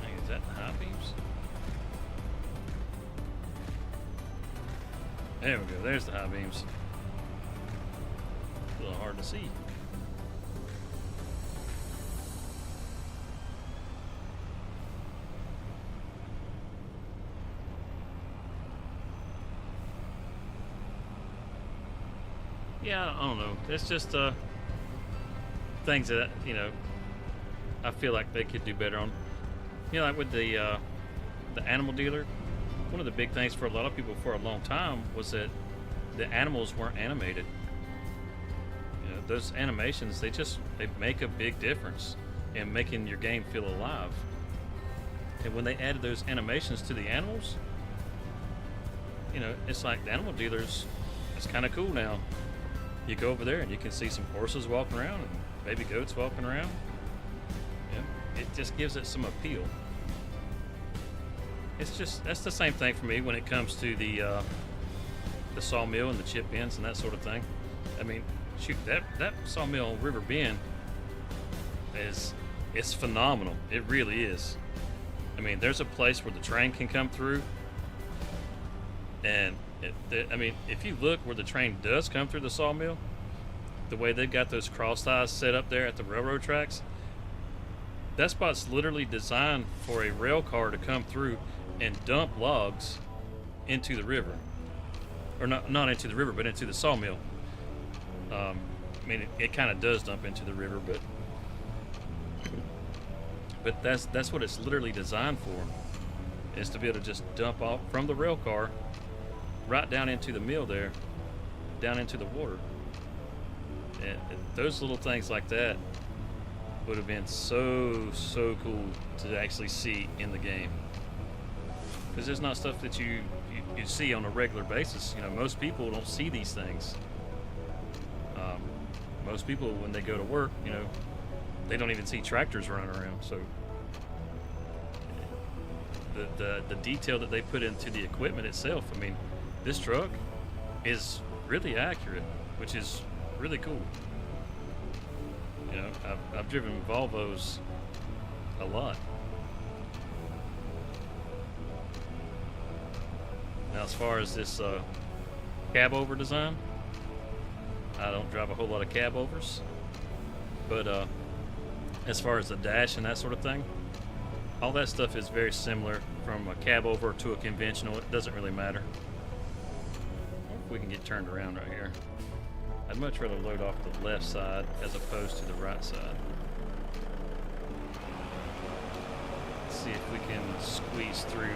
Hey, is that the high beams? There we go. There's the high beams. A little hard to see. Yeah, I don't know. It's just things that, you know, I feel like they could do better on. You know, like with the animal dealer, one of the big things for a lot of people for a long time was that the animals weren't animated. You know, those animations, they make a big difference in making your game feel alive. And when they added those animations to the animals, you know, it's like the animal dealers, it's kind of cool now. You go over there and you can see some horses walking around and baby goats walking around. Yeah, it just gives it some appeal. That's the same thing for me when it comes to the sawmill and the chip bins and that sort of thing. I mean, shoot, that sawmill on River Bend it's phenomenal. It really is. I mean, there's a place where the train can come through, and I mean, if you look where the train does come through the sawmill, the way they've got those cross ties set up there at the railroad tracks, that spot's literally designed for a rail car to come through and dump logs into the river. Or not into the river, but into the sawmill. I mean, it kind of does dump into the river, but that's what it's literally designed for, is to be able to just dump off from the rail car right down into the mill there, down into the water. And those little things like that would have been so cool to actually see in the game, because there's not stuff that you see on a regular basis. You know, most people don't see these things. Most people, when they go to work, you know, they don't even see tractors running around. So the detail that they put into the equipment itself, I mean, this truck is really accurate, which is really cool. You know, I've driven Volvos a lot. Now, as far as this cab over design, I don't drive a whole lot of cab overs, but as far as the dash and that sort of thing, all that stuff is very similar from a cab over to a conventional. It doesn't really matter. If we can get turned around right here. I'd much rather load off the left side as opposed to the right side. Let's see if we can squeeze through.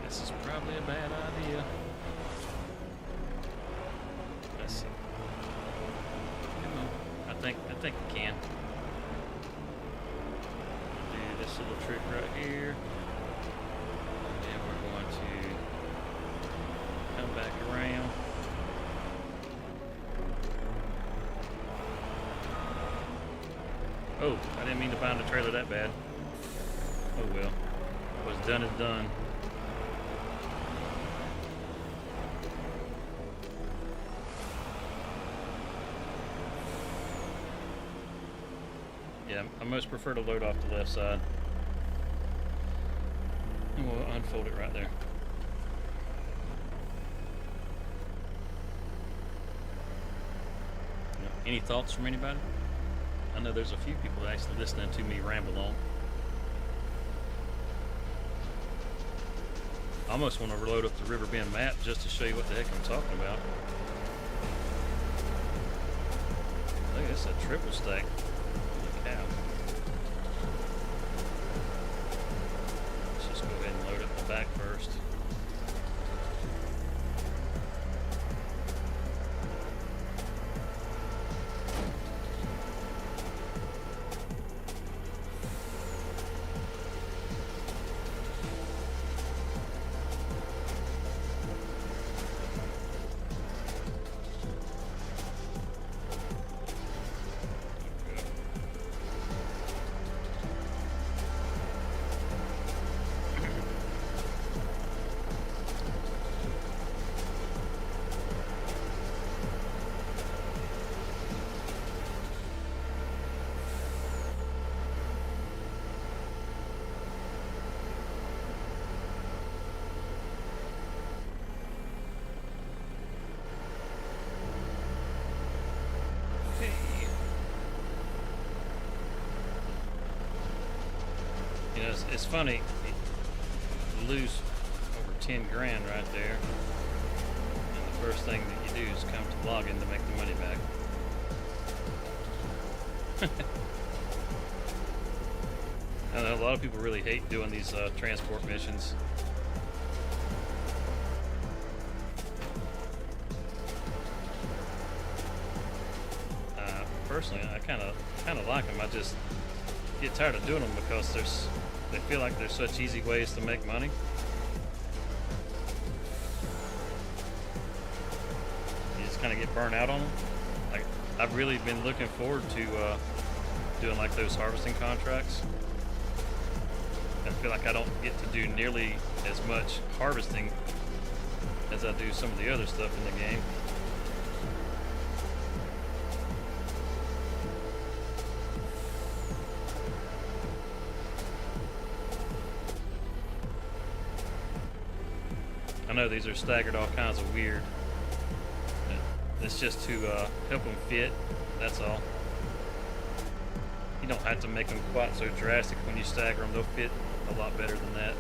This is probably a bad idea. Let's see. Come on. I think we can. Do this little trick right here. And then we're going to come back around. Oh, I didn't mean to bind the trailer that bad. Oh well. What's done is done. Yeah, I most prefer to load off the left side. And we'll unfold it right there. Yep. Any thoughts from anybody? I know there's a few people actually listening to me ramble on. I almost want to load up the Riverbend map just to show you what the heck I'm talking about. Look, it's a triple stack. Holy cow. Let's just go ahead and load up the back first. You know, it's funny, you lose over 10 grand right there, and the first thing that you do is come to login to make the money back. I know a lot of people really hate doing these transport missions. Personally, I kind of like them. I just get tired of doing them because they feel like there's such easy ways to make money. You just kind of get burnt out on them. Like, I've really been looking forward to doing like those harvesting contracts. I feel like I don't get to do nearly as much harvesting as I do some of the other stuff in the game. I know these are staggered all kinds of weird. It's just to help them fit, that's all. You don't have to make them quite so drastic when you stagger them. They'll fit a lot better than that.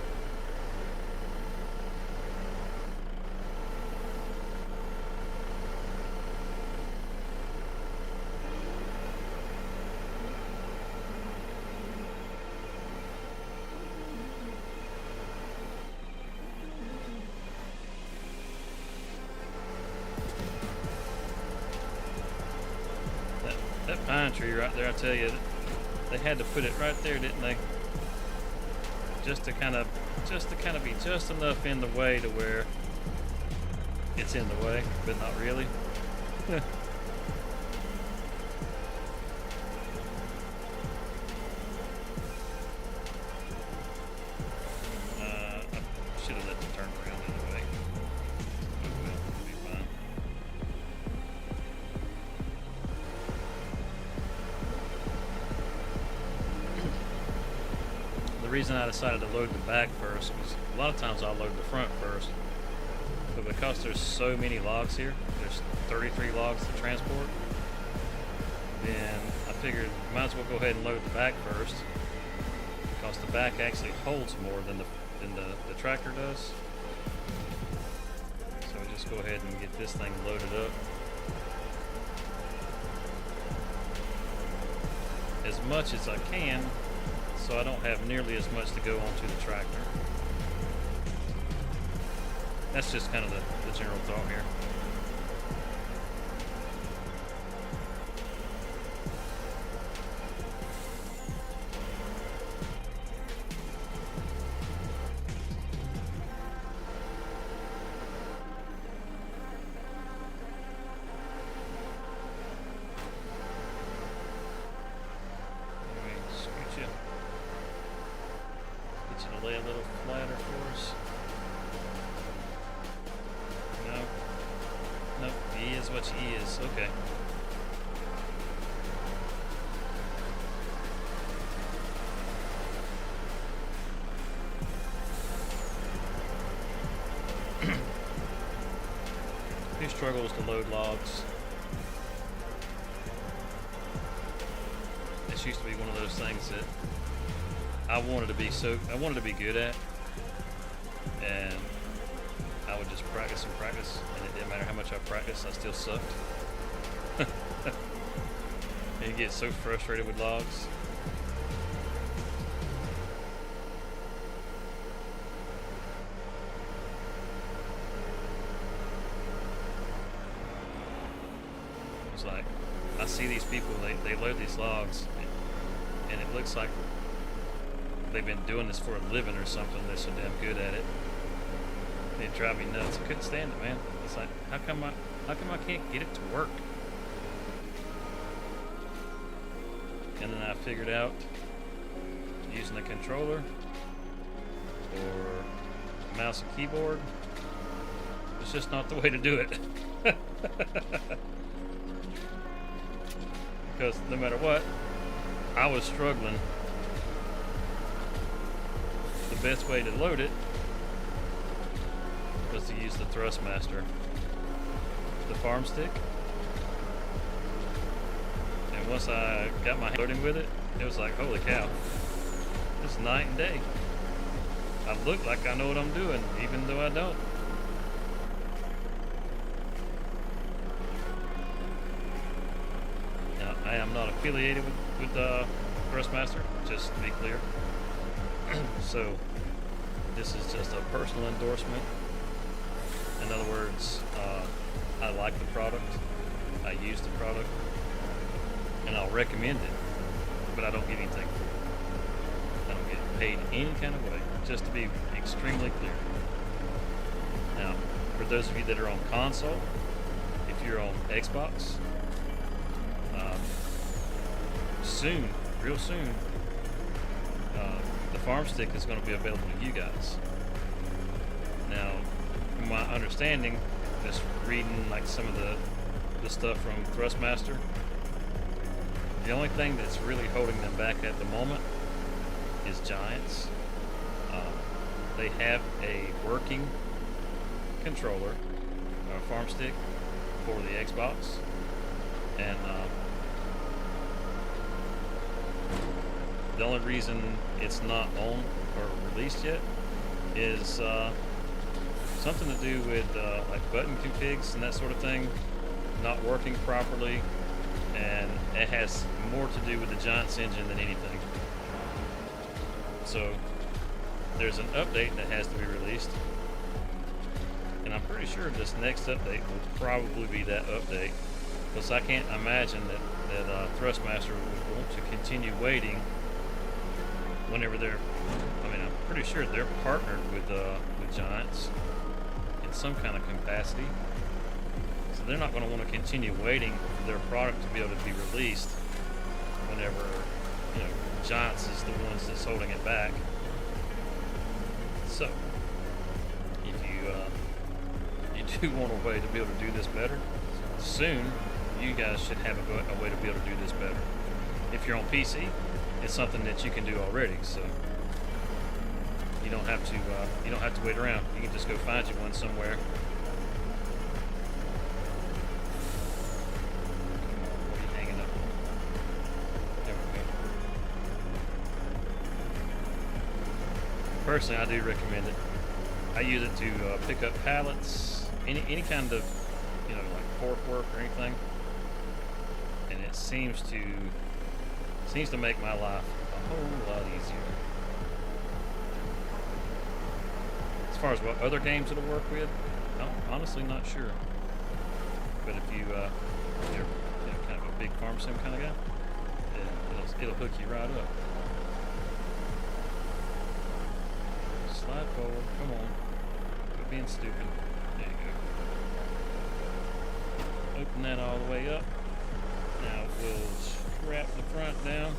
That pine tree right there, I tell you, they had to put it right there, didn't they? Just to kind of be just enough in the way to where it's in the way, but not really. I should have let them turn around anyway. Oh well, it'll be fine. The reason I decided to load the back first was a lot of times I'll load the front first, but because there's so many logs here, there's 33 logs to transport, then I figured might as well go ahead and load the back first, because the back actually holds more than the tractor does. So we just go ahead and get this thing loaded up as much as I can, so I don't have nearly as much to go onto the tractor. That's just kind of the general thought here. Lay a little flatter for us. No. Nope, he is what he is. Okay. Who struggles to load logs? This used to be one of those things that I wanted to be good at, and I would just practice and practice, and it didn't matter how much I practiced, I still sucked. And you get so frustrated with logs. It's like, I see these people, they load these logs, and it looks like they've been doing this for a living or something. They're so damn good at it. It drive me nuts. I couldn't stand it, man. It's like, how come I can't get it to work? And then I figured out using a controller or mouse and keyboard, it's just not the way to do it. Because no matter what, I was struggling. The best way to load it was to use the Thrustmaster, the farm stick. And once I got my loading with it, it was like, holy cow, it's night and day. I look like I know what I'm doing, even though I don't. Now, I am not affiliated with Thrustmaster, just to be clear. So, this is just a personal endorsement. In other words, I like the product, I use the product, and I'll recommend it, but I don't get anything for it. I don't get paid any kind of way, just to be extremely clear. Now, for those of you that are on console, if you're on Xbox, soon, real soon, the farm stick is going to be available to you guys. Now, from my understanding, just reading like some of the stuff from Thrustmaster, the only thing that's really holding them back at the moment is Giants. They have a working controller, or farm stick, for the Xbox, and the only reason it's not on or released yet is something to do with like button configs and that sort of thing not working properly, and it has more to do with the Giants engine than anything. So there's an update that has to be released, and I'm pretty sure this next update will probably be that update, because I can't imagine that Thrustmaster would want to continue waiting whenever they're, I mean, I'm pretty sure they're partnered with Giants in some kind of capacity, so they're not going to want to continue waiting for their product to be able to be released whenever, you know, Giants is the ones that's holding it back. So, if you do want a way to be able to do this better, soon you guys should have a way to be able to do this better. If you're on PC, it's something that you can do already, so you don't have to wait around. You can just go find you one somewhere. What are you hanging up on? There we go. Personally, I do recommend it. I use it to pick up pallets, any kind of, you know, like fork work or anything, and it seems to make my life a whole lot easier. As far as what other games it'll work with, I'm honestly not sure. But if you're kind of a big farm sim kind of guy, it'll hook you right up. Slide forward, come on. Quit being stupid. There you go. Open that all the way up. Now we'll strap the front down.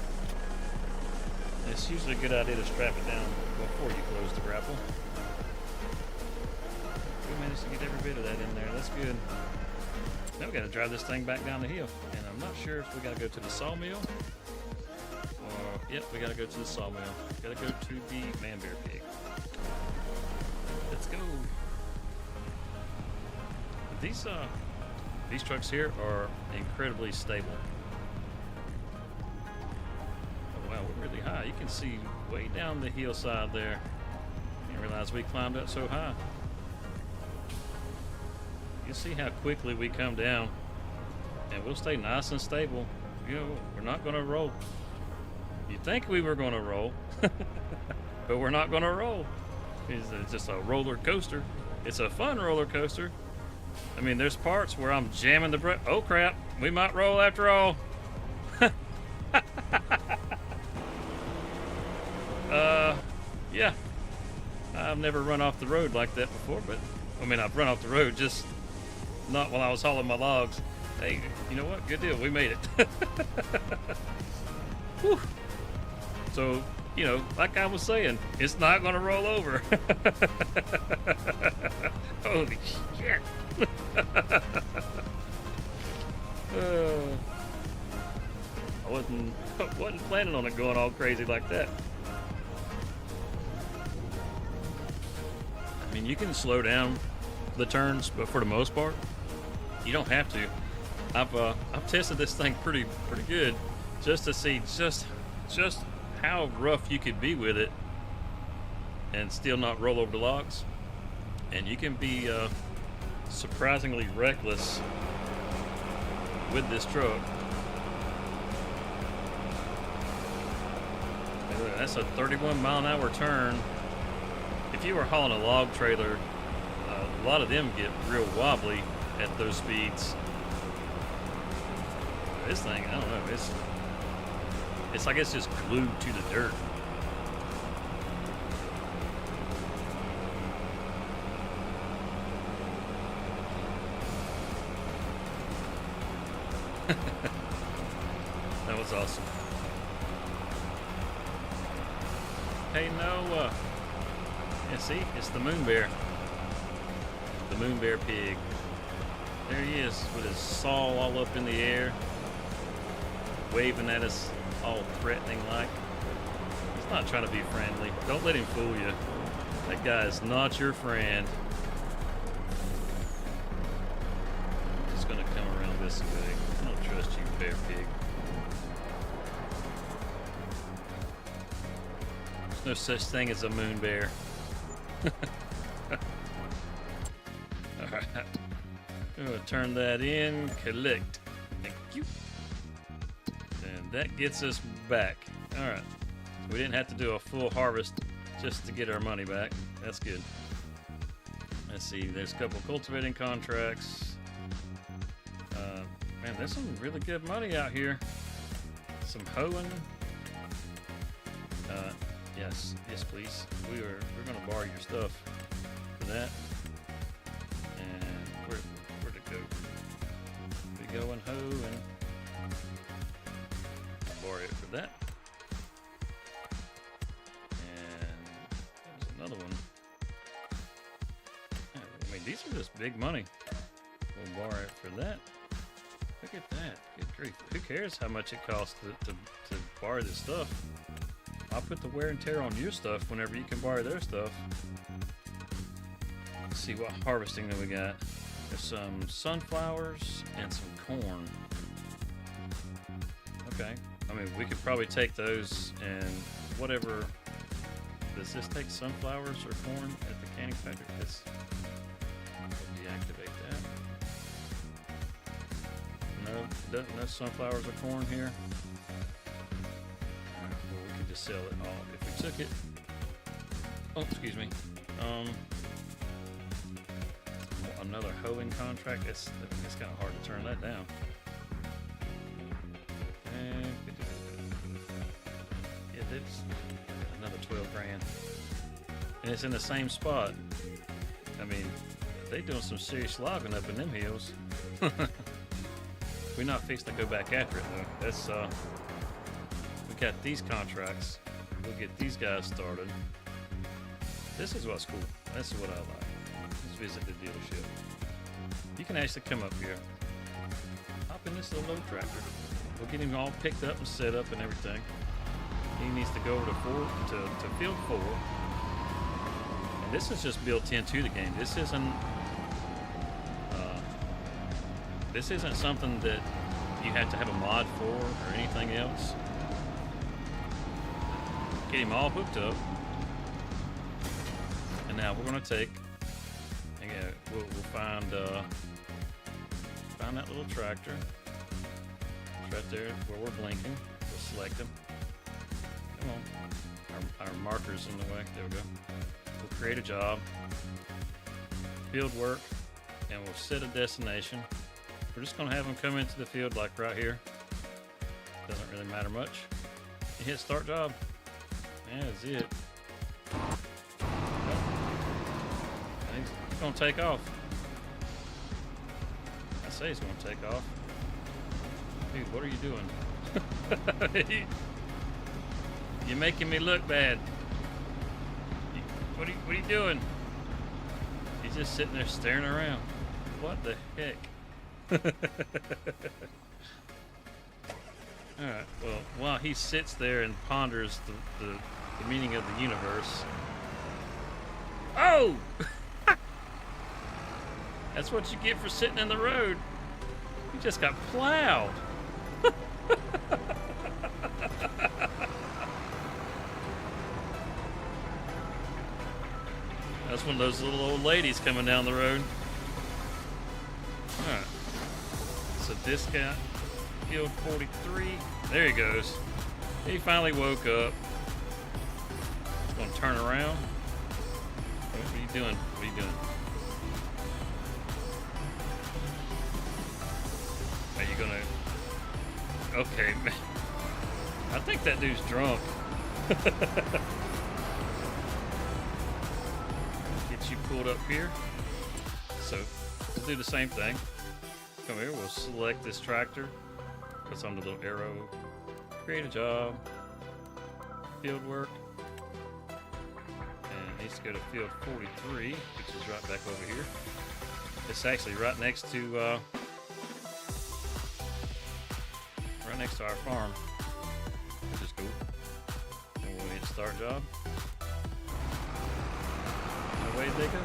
It's usually a good idea to strap it down before you close the grapple. We managed to get every bit of that in there. That's good. Now we got to drive this thing back down the hill, and I'm not sure if we got to go to the sawmill or yep, we got to go to the sawmill. Got to go to the man bear pig. Let's go. These trucks here are incredibly stable. wow, we're really high. You can see way down the hillside there. Didn't realize we climbed up so high. You see how quickly we come down, and we'll stay nice and stable. You know, we're not going to roll. You think we were going to roll, but we're not going to roll. It's just a roller coaster. It's a fun roller coaster. I mean, there's parts where I'm jamming the brake. Oh crap, we might roll after all. Yeah, I've never run off the road like that before, but I mean, I've run off the road, just not while I was hauling my logs. Hey, you know what? Good deal. We made it. Whew. So, you know, like I was saying, it's not going to roll over. Holy shit. I wasn't planning on it going all crazy like that. I mean, you can slow down the turns, but for the most part, you don't have to. I've tested this thing pretty good, just to see just how rough you could be with it and still not roll over the logs. And you can be surprisingly reckless with this truck. That's a 31-mile-an-hour turn. If you were hauling a log trailer, a lot of them get real wobbly at those speeds. This thing, I don't know, it's like it's just glued to the dirt. That was awesome. Hey, Noah. Yeah, see, it's the moon bear. The moon bear pig. There he is with his saw all up in the air, waving at us all threatening like. He's not trying to be friendly. Don't let him fool you. That guy is not your friend. I'm just gonna come around this way. I don't trust you, bear pig. There's no such thing as a moon bear. Alright. I'm going to turn that in, collect. Thank you. And that gets us back. Alright. We didn't have to do a full harvest just to get our money back. That's good. Let's see, there's a couple cultivating contracts. Man, there's some really good money out here. Some hoeing. Yes, please. We're gonna borrow your stuff for that. And where'd it go? We go and hoe and borrow it for that. And there's another one. I mean, these are just big money. We'll borrow it for that. Look at that. Good grief. Who cares how much it costs to borrow this stuff? I'll put the wear and tear on your stuff whenever you can borrow their stuff. Let's see what harvesting that we got. There's some sunflowers and some corn. Okay. I mean, we could probably take those and whatever. Does this take sunflowers or corn at the canning factory? Let's deactivate that. No sunflowers or corn here. To sell it all if we took it. Oh, excuse me. Another hoeing contract. It's kind of hard to turn that down. And yeah, that's another 12 grand. And it's in the same spot. I mean, they doing some serious logging up in them hills. We're not fixed to go back after it though. That's got these contracts. We'll get these guys started. This is what's cool. This is what I like. Let's visit the dealership. You can actually come up here, hop in this little load tractor. We'll get him all picked up and set up and everything. He needs to go over to field 4. And this is just built into the game. This isn't something that you have to have a mod for or anything else. Get him all hooked up. And now we're gonna take, and we'll find that little tractor. It's right there where we're blinking. We'll select him. Come on. Our marker's in the way. There we go. We'll create a job. Field work. And we'll set a destination. We're just gonna have him come into the field like right here. Doesn't really matter much. You hit start job. Yeah, that's it. And he's gonna take off. I say he's gonna take off. Dude, what are you doing? You're making me look bad. What are you doing? He's just sitting there staring around. What the heck? Alright, well, while he sits there and ponders the meaning of the universe. Oh! That's what you get for sitting in the road. You just got plowed. That's one of those little old ladies coming down the road. Alright. So this guy, field 43. There he goes. He finally woke up. He's gonna turn around. What are you doing? What are you doing? Are you gonna... Okay, man. I think that dude's drunk. Get you pulled up here. So, we'll do the same thing. Come here, we'll select this tractor. Click on the little arrow. Create a job. Field work. And it needs to go to field 43, which is right back over here. It's actually right next to our farm, which is cool. And we'll hit start job. And away they go.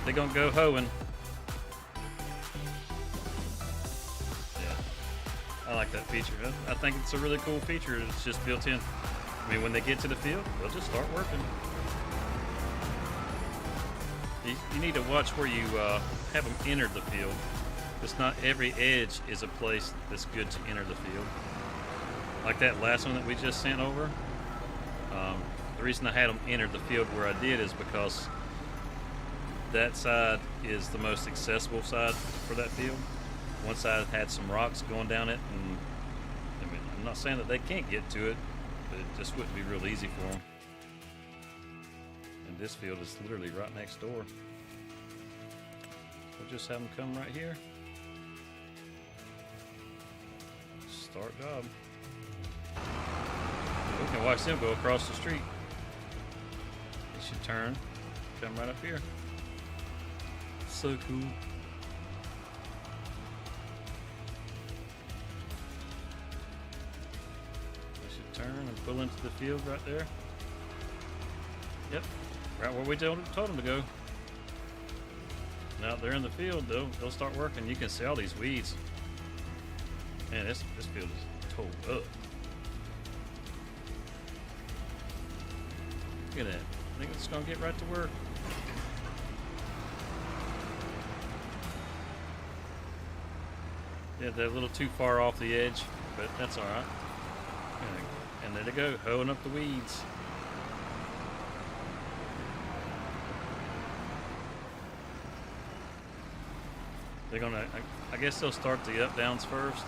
They're gonna go hoeing. Yeah, I like that feature. I think it's a really cool feature. It's just built in. I mean, when they get to the field, they'll just start working. You need to watch where you have them enter the field. Because not every edge is a place that's good to enter the field. Like that last one that we just sent over. The reason I had them enter the field where I did is because that side is the most accessible side for that field. One side had some rocks going down it, and I mean, I'm not saying that they can't get to it, but it just wouldn't be real easy for them. And this field is literally right next door. We'll just have them come right here. Start job. We can watch them go across the street. They should turn, come right up here. So cool. They should turn and pull into the field right there. Yep, right where we told them to go. Now they're in the field, they'll start working. You can see all these weeds. Man, this field is towed up. Look at that. I think it's gonna get right to work. Yeah, they're a little too far off the edge, but that's alright. And there they go, hoeing up the weeds. They're gonna, I guess they'll start the up downs first.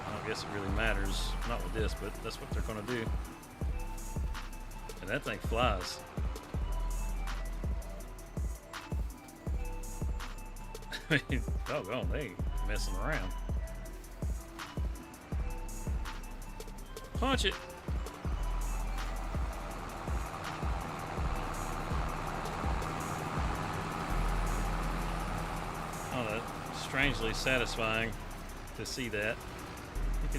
I don't guess it really matters, not with this, but that's what they're gonna do. And that thing flies. I mean, doggone, they ain't messing around. Punch it. Oh, that's strangely satisfying to see that. You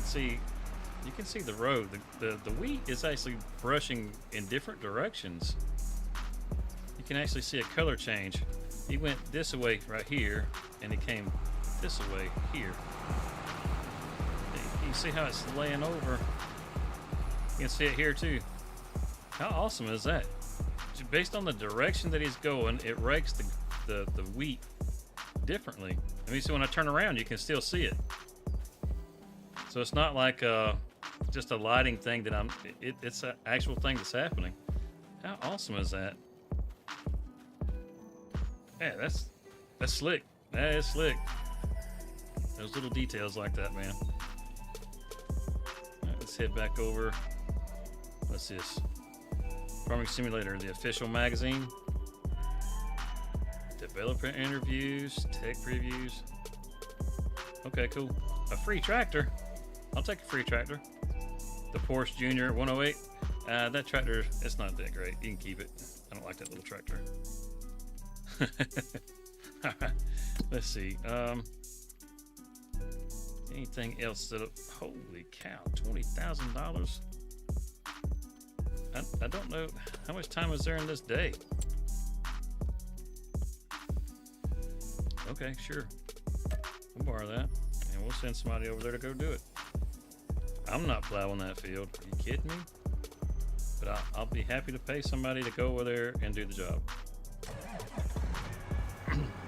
can see the road. The wheat is actually brushing in different directions. You can actually see a color change. He went this way right here, and he came this way here. You see how it's laying over? You can see it here too. How awesome is that? Based on the direction that he's going, it rakes the wheat differently. I mean, so when I turn around, you can still see it. So it's not like just a lighting thing that it's an actual thing that's happening. How awesome is that? Yeah, that's slick. That is slick. Those little details like that, man. All right, let's head back over. What's this? Farming Simulator, the official magazine. Developer interviews, tech previews. Okay, cool. A free tractor. I'll take a free tractor. The Porsche Junior 108. That tractor, it's not that great. You can keep it. I don't like that little tractor. Alright, let's see. Anything else that... Holy cow, $20,000? I don't know how much time is there in this day. Okay, sure. We'll borrow that, and we'll send somebody over there to go do it. I'm not plowing that field. Are you kidding me? But I'll be happy to pay somebody to go over there and do the job.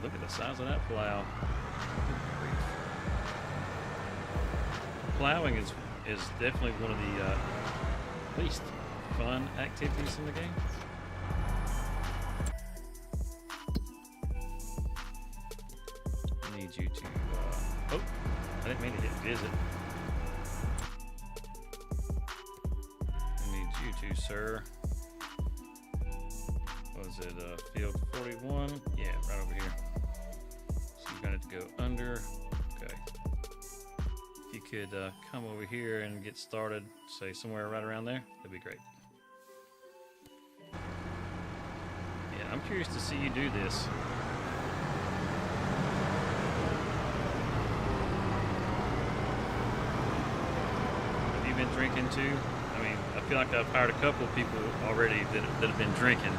Look at the size of that plow. Plowing is definitely one of the least fun activities in the game. I need you to oh, I didn't mean to hit visit. I need you to, sir. What is it, field 41? Yeah, right over here. So you're gonna have to go under. Okay. If you could come over here and get started, say somewhere right around there, that'd be great. Yeah, I'm curious to see you do this. Have you been drinking too? I mean, I feel like I've hired a couple of people already that have been drinking.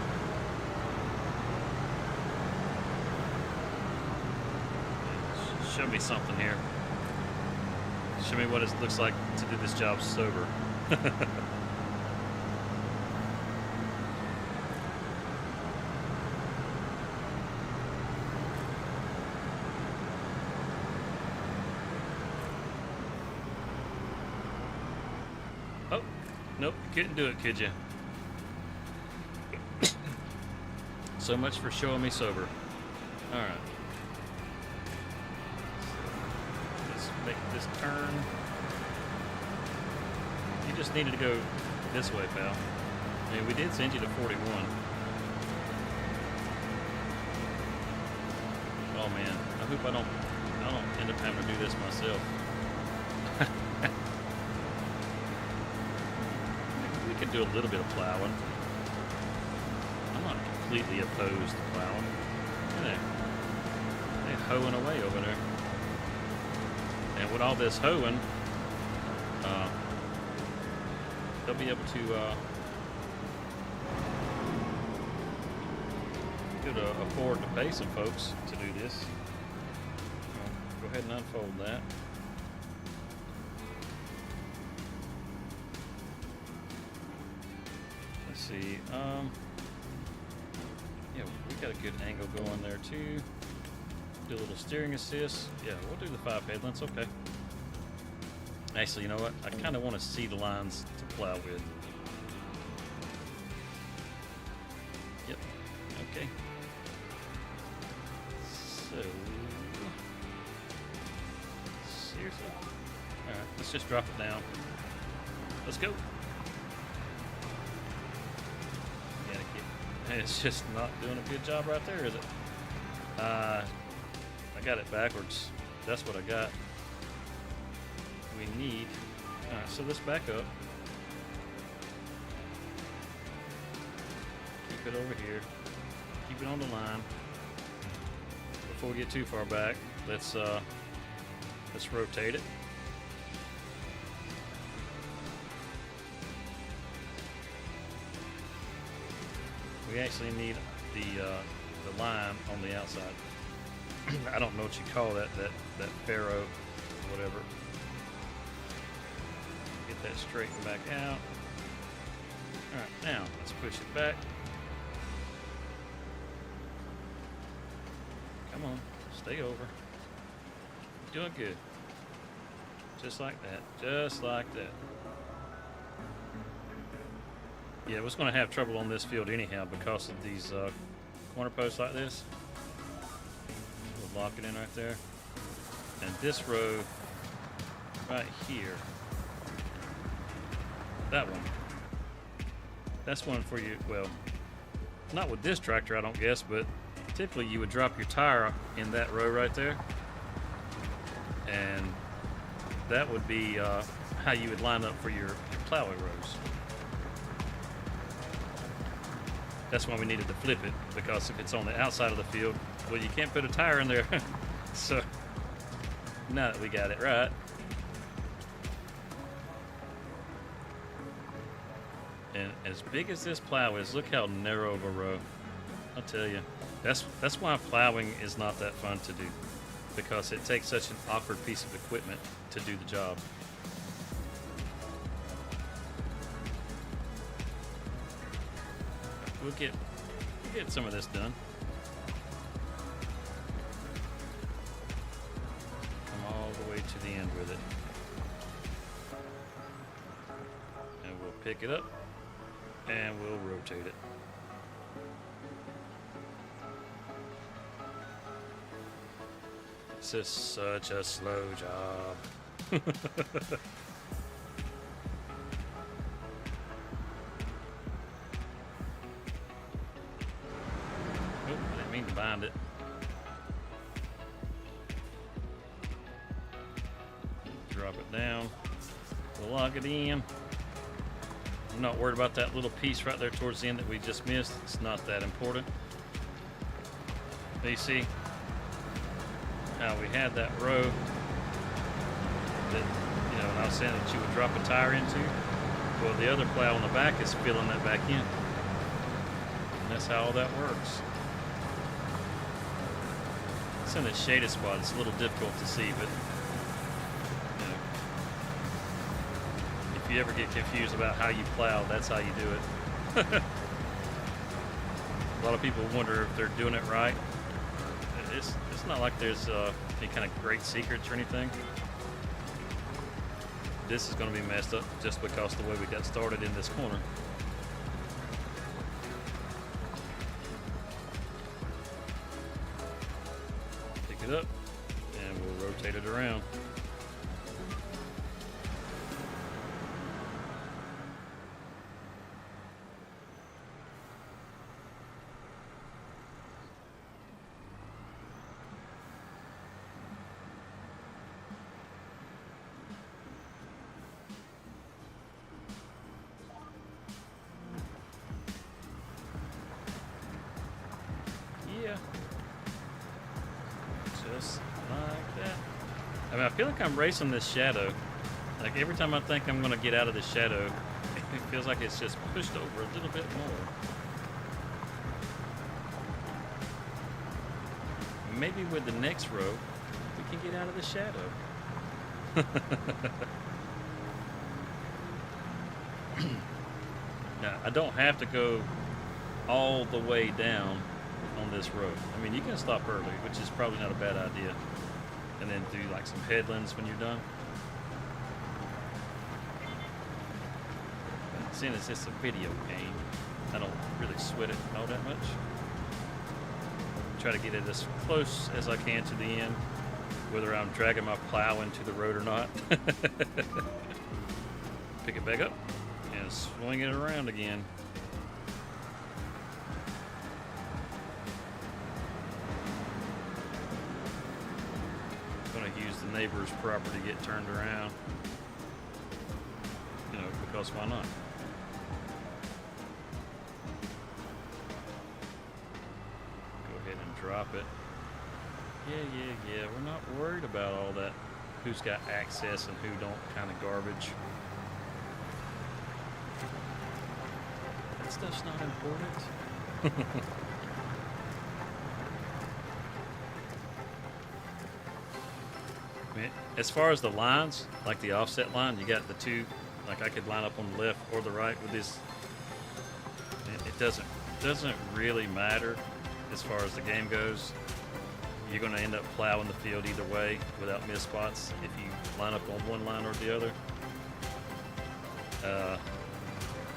Show me something here. Show me what it looks like to do this job sober. Oh, nope, you couldn't do it, could you? So much for showing me sober. All right. Make this turn. You just needed to go this way, pal. I mean, we did send you to 41. Oh man, I hope I don't end up having to do this myself. We could do a little bit of plowing. I'm not completely opposed to plowing. Look at that. They're hoeing away over there. And with all this hoeing, they'll be able to could afford to pay some folks to do this. Go ahead and unfold that. Let's see. Yeah, we got a good angle going there too. Do a little steering assist. Yeah, we'll do the 5 headlands. Okay. Actually, you know what? I kind of want to see the lines to plow with. Yep. Okay. So, seriously? All right. Let's just drop it down. Let's go. Yeah, it's just not doing a good job right there, is it? I got it backwards. That's what I got. We need... Alright, so let's back up. Keep it over here. Keep it on the line. Before we get too far back, let's rotate it. We actually need the line on the outside. I don't know what you call that ferro or whatever. Get that straightened back out. Alright, now let's push it back. Come on, stay over. Doing good. Just like that. Just like that. Yeah, I was going to have trouble on this field anyhow because of these corner posts like this. We'll lock it in right there. And this row right here. That one. That's one for you. Well, not with this tractor, I don't guess, but typically you would drop your tire in that row right there. And that would be how you would line up for your plowing rows. That's why we needed to flip it, because if it's on the outside of the field, well, you can't put a tire in there. So now that we got it right. And as big as this plow is, look how narrow of a row. I'll tell you, that's why plowing is not that fun to do, because it takes such an awkward piece of equipment to do the job. We'll get some of this done. Come all the way to the end with it. And we'll pick it up and we'll rotate it. This is such a slow job. To bind it. Drop it down. We'll lock it in. I'm not worried about that little piece right there towards the end that we just missed. It's not that important. You see how we had that row that, you know, and I was saying that you would drop a tire into. Well, the other plow on the back is filling that back in. And that's how all that works. It's in the shaded spot. It's a little difficult to see, but you know, if you ever get confused about how you plow, that's how you do it. A lot of people wonder if they're doing it right. It's not like there's any kind of great secrets or anything. This is going to be messed up just because of the way we got started in this corner. Up and we'll rotate it around. Yeah. Just like that. I mean, I feel like I'm racing this shadow. Like every time I think I'm going to get out of the shadow, it feels like it's just pushed over a little bit more. Maybe with the next row, we can get out of the shadow. Now, I don't have to go all the way down on this road. I mean, you can stop early, which is probably not a bad idea, and then do like some headlands when you're done. But seeing as it's a video game, I don't really sweat it all that much. Try to get it as close as I can to the end, whether I'm dragging my plow into the road or not. Pick it back up and swing it around again. Use the neighbor's property to get turned around, you know, because why not? Go ahead and drop it. Yeah, we're not worried about all that who's got access and who don't kind of garbage. That stuff's not important. As far as the lines, like the offset line, you got the two, like I could line up on the left or the right with this doesn't really matter as far as the game goes. You're going to end up plowing the field either way without missed spots if you line up on one line or the other.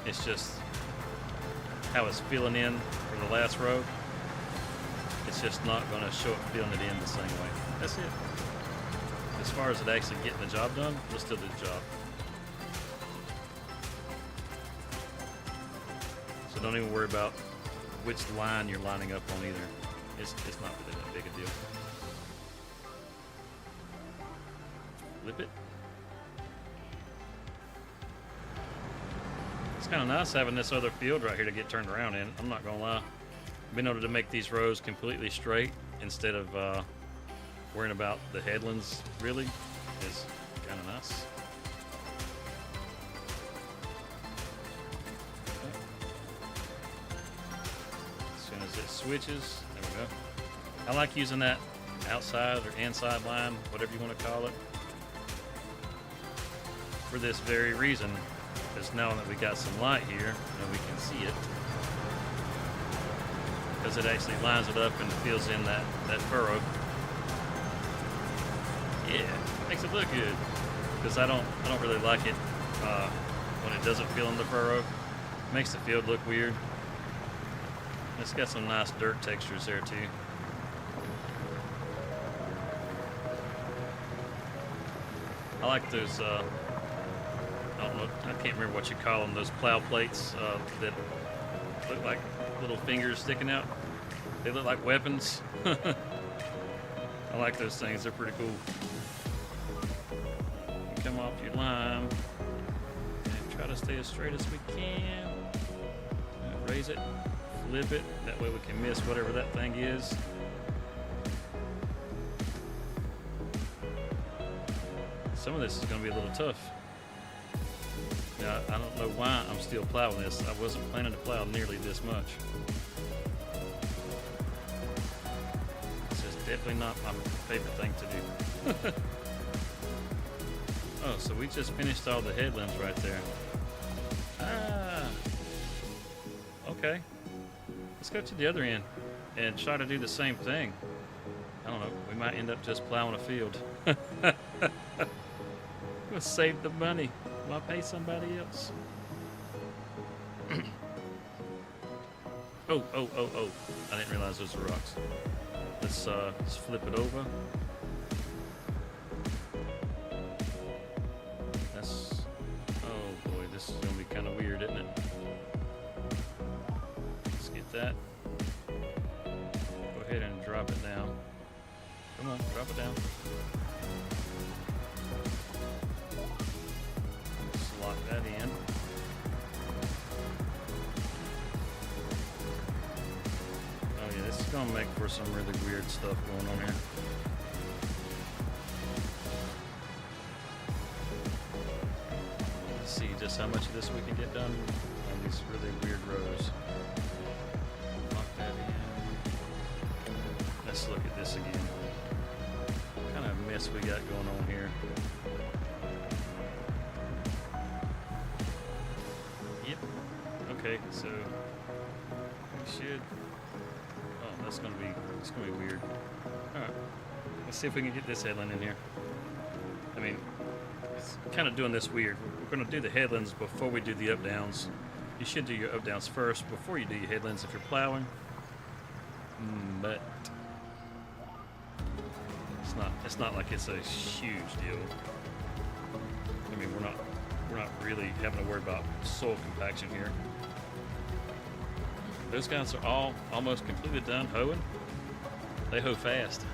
It's just how it's filling in for the last row. It's just not going to show up filling it in the same way. That's it. As far as it actually getting the job done, we'll still do the job. So don't even worry about which line you're lining up on either. It's not really that big a deal. Flip it. It's kind of nice having this other field right here to get turned around in. I'm not gonna lie. Being able to make these rows completely straight instead of worrying about the headlands really is kind of nice. As soon as it switches, there we go. I like using that outside or inside line, whatever you want to call it, for this very reason. Just knowing that we got some light here and we can see it, because it actually lines it up and fills in that furrow. Yeah, makes it look good. Because I don't really like it when it doesn't fill in the furrow. Makes the field look weird. It's got some nice dirt textures there too. I like those. I don't know. I can't remember what you call them. Those plow plates that look like little fingers sticking out. They look like weapons. I like those things. They're pretty cool. You come off your line and try to stay as straight as we can. Raise it, flip it. That way we can miss whatever that thing is. Some of this is going to be a little tough. Now, I don't know why I'm still plowing this. I wasn't planning to plow nearly this much. This is definitely not my favorite thing to do. Oh, so we just finished all the headlands right there. Ah. Okay. Let's go to the other end and try to do the same thing. I don't know. We might end up just plowing a field. We'll save the money. Why pay somebody else? Oh. I didn't realize those were rocks. Let's flip it over. Oh boy, this is gonna be kind of weird, isn't it? Let's get that. Go ahead and drop it down. Come on, drop it down. Lock that in. Oh yeah, this is gonna make for some really weird stuff going on here. Let's see just how much of this we can get done on these really weird rows. Lock that in. Let's look at this again. What kind of mess we got going on here? Okay, so we should. Oh, it's gonna be weird. All right, let's see if we can get this headland in here. I mean, it's kind of doing this weird. We're gonna do the headlands before we do the up downs. You should do your up downs first before you do your headlands if you're plowing. But it's not like it's a huge deal. I mean, we're not really having to worry about soil compaction here. Those guys are all almost completely done hoeing. They hoe fast.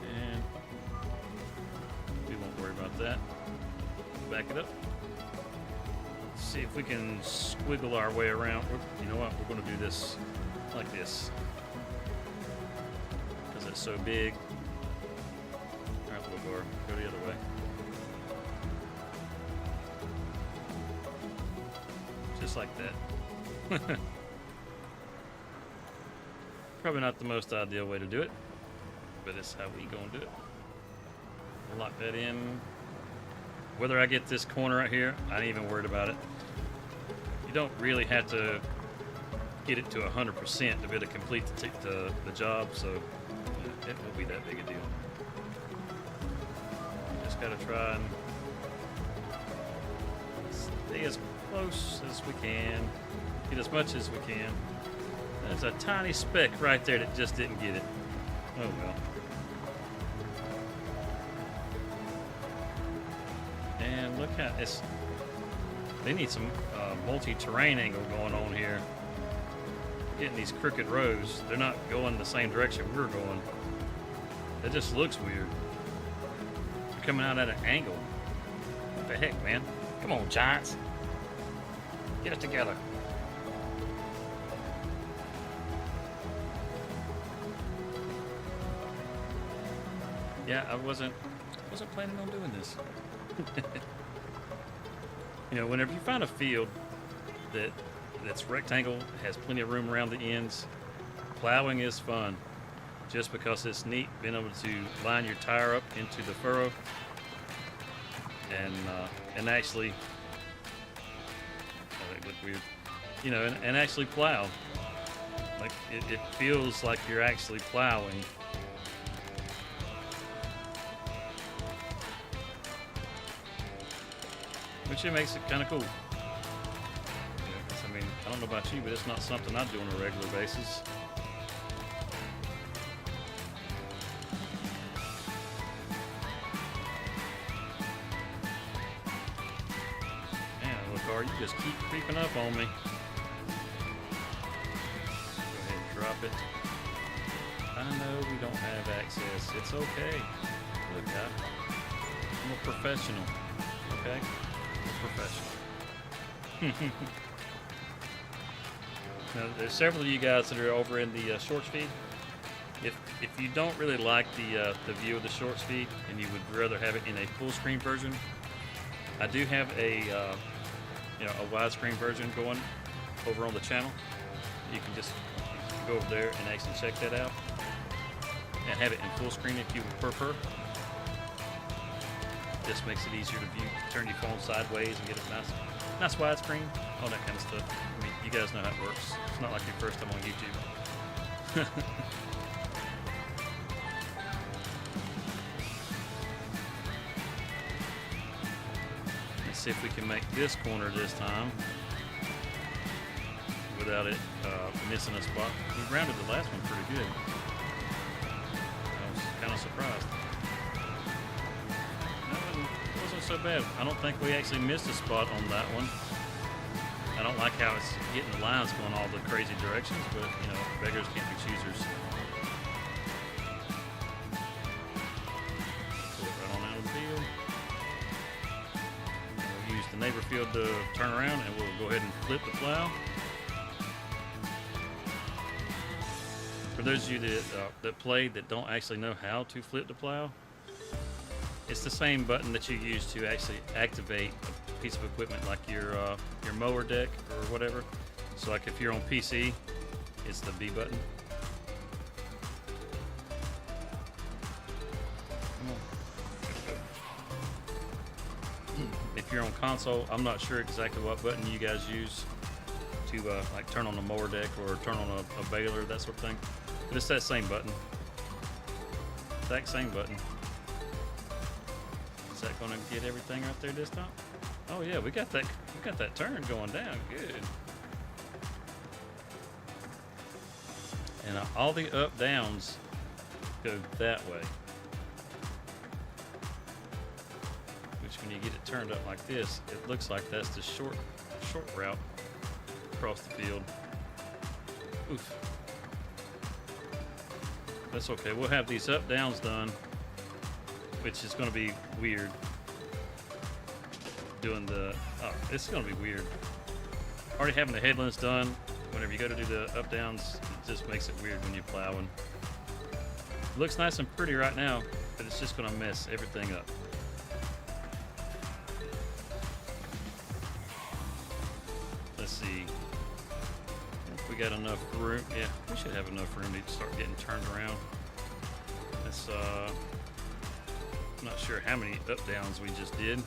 And we won't worry about that. Back it up. See if we can squiggle our way around. You know what? We're going to do this like this. Because it's so big. Alright, we'll go the other way. Just like that. Probably not the most ideal way to do it, but it's how we gonna do it. We'll lock that in. whether I get this corner right here, I ain't even worried about it. You don't really have to get it to 100% to be able to complete the job, so it won't be that big a deal. Just gotta try and stay as close as we can, get as much as we can. There's a tiny speck right there that just didn't get it. Oh well. And look how it's. They need some multi-terrain angle going on here. Getting these crooked rows, they're not going the same direction we're going. That just looks weird. They're coming out at an angle. What the heck, man? Come on, Giants. Get it together. Yeah, I wasn't planning on doing this. You know, whenever you find a field that's rectangle, has plenty of room around the ends, plowing is fun. Just because it's neat being able to line your tire up into the furrow and actually, oh, they look weird, you know, and actually plow. Like it feels like you're actually plowing. Which it makes it kind of cool. I mean, I don't know about you, but it's not something I do on a regular basis. Man, look, you just keep creeping up on me. Go ahead and drop it. I know we don't have access. It's okay. Look, I'm a professional. Okay? Professional. Now, there's several of you guys that are over in the shorts feed. If you don't really like the view of the shorts feed and you would rather have it in a full screen version, I do have a a widescreen version going over on the channel. You can just go over there and actually check that out and have it in full screen if you prefer. Just makes it easier to view. Turn your phone sideways and get it nice widescreen, all that kind of stuff. I mean, you guys know how it works. It's not like your first time on YouTube. Let's see if we can make this corner this time without it missing a spot. We rounded the last one pretty good. I was kind of surprised. So bad. I don't think we actually missed a spot on that one. I don't like how it's getting the lines going all the crazy directions, but you know, beggars can't be choosers. Pull it right on out of the field. We'll use the neighbor field to turn around, and we'll go ahead and flip the plow. For those of you that play that don't actually know how to flip the plow, it's the same button that you use to actually activate a piece of equipment, like your mower deck or whatever. So like if you're on PC, it's the B button. If you're on console, I'm not sure exactly what button you guys use to like turn on the mower deck or turn on a baler, that sort of thing. But it's that same button. Exact same button. Is that going to get everything right there this time? Oh yeah, we got that turn going down. Good. And all the up downs go that way. Which, when you get it turned up like this, it looks like that's the short route across the field. Oof. That's okay. We'll have these up downs done, which is going to be weird. It's going to be weird. Already having the headlands done, whenever you go to do the up downs, it just makes it weird when you're plowing. It looks nice and pretty right now, but it's just going to mess everything up. Let's see if we got enough room. Yeah, we should have enough room to start getting turned around. Let's I'm not sure how many up downs we just did.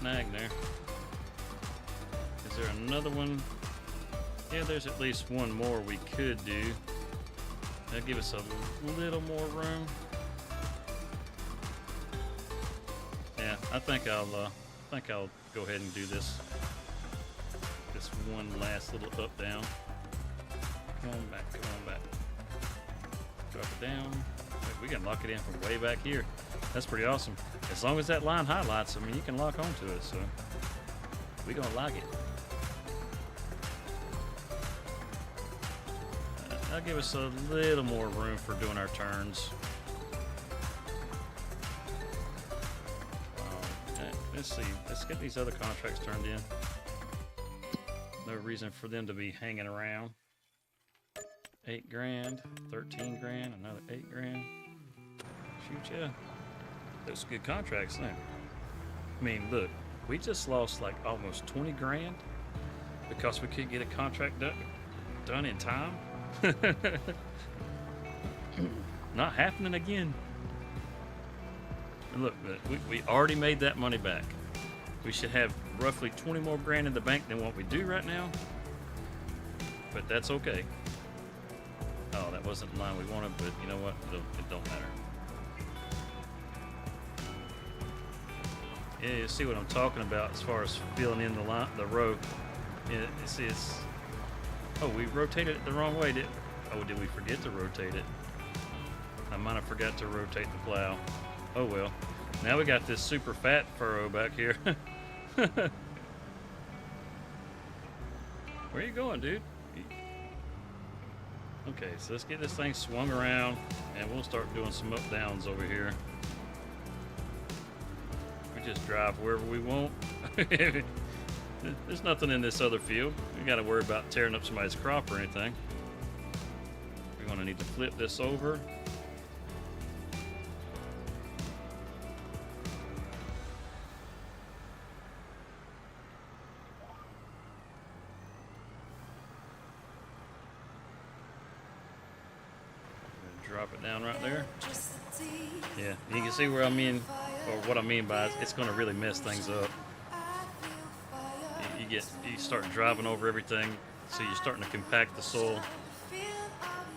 snag there. Is there another one? Yeah, there's at least one more we could do. That'll give us a little more room. Yeah, I think I'll go ahead and do this one last little up down. Come on back, come on back. Drop it down. Wait, we can lock it in from way back here. That's pretty awesome. As long as that line highlights, I mean, you can lock onto it, so we're gonna lock it. That'll give us a little more room for doing our turns. Let's see. Let's get these other contracts turned in. No reason for them to be hanging around. 8 grand, 13 grand, another 8 grand. Shoot, yeah. Those are good contracts now. I mean, look, we just lost like almost 20 grand because we couldn't get a contract done in time. Not happening again. And look, we already made that money back. We should have roughly 20 more grand in the bank than what we do right now. But that's okay. Oh, that wasn't the line we wanted, but you know what? It don't matter. Yeah, you see what I'm talking about as far as filling in the row. Yeah, it's oh, we rotated it the wrong way. Did we forget to rotate it? I might have forgot to rotate the plow. Oh well. Now we got this super fat furrow back here. Where are you going, dude? Okay, so let's get this thing swung around and we'll start doing some up downs over here. We just drive wherever we want. There's nothing in this other field. We got to worry about tearing up somebody's crop or anything. We're going to need to flip this over. Drop it down right there. Yeah, you can see where I mean, or what I mean by it's going to really mess things up. You start driving over everything, so you're starting to compact the soil.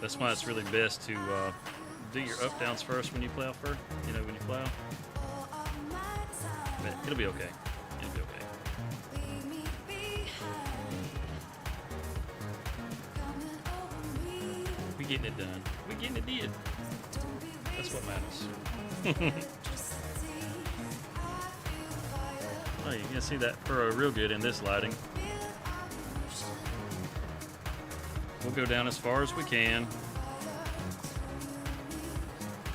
That's why it's really best to do your up downs first when you plow first. You know, when you plow. But it'll be okay. It'll be okay. We getting it done. We getting it did. That's what matters. Oh, you can see that furrow real good in this lighting. We'll go down as far as we can.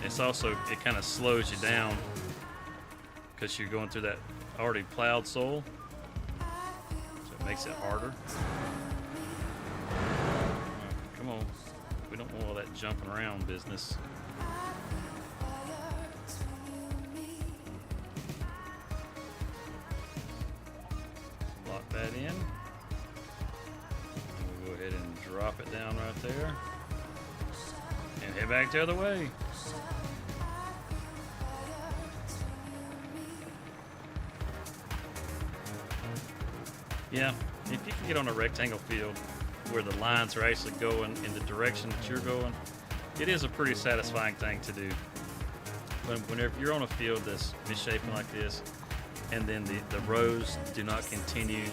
It's also, it kind of slows you down because you're going through that already plowed soil. So it makes it harder. Come on. We don't want all that jumping around business. Lock that in. And we'll go ahead and drop it down right there. And head back the other way. Yeah, if you can get on a rectangle field where the lines are actually going in the direction that you're going, it is a pretty satisfying thing to do. But whenever you're on a field that's misshapen like this, and then the rows do not continue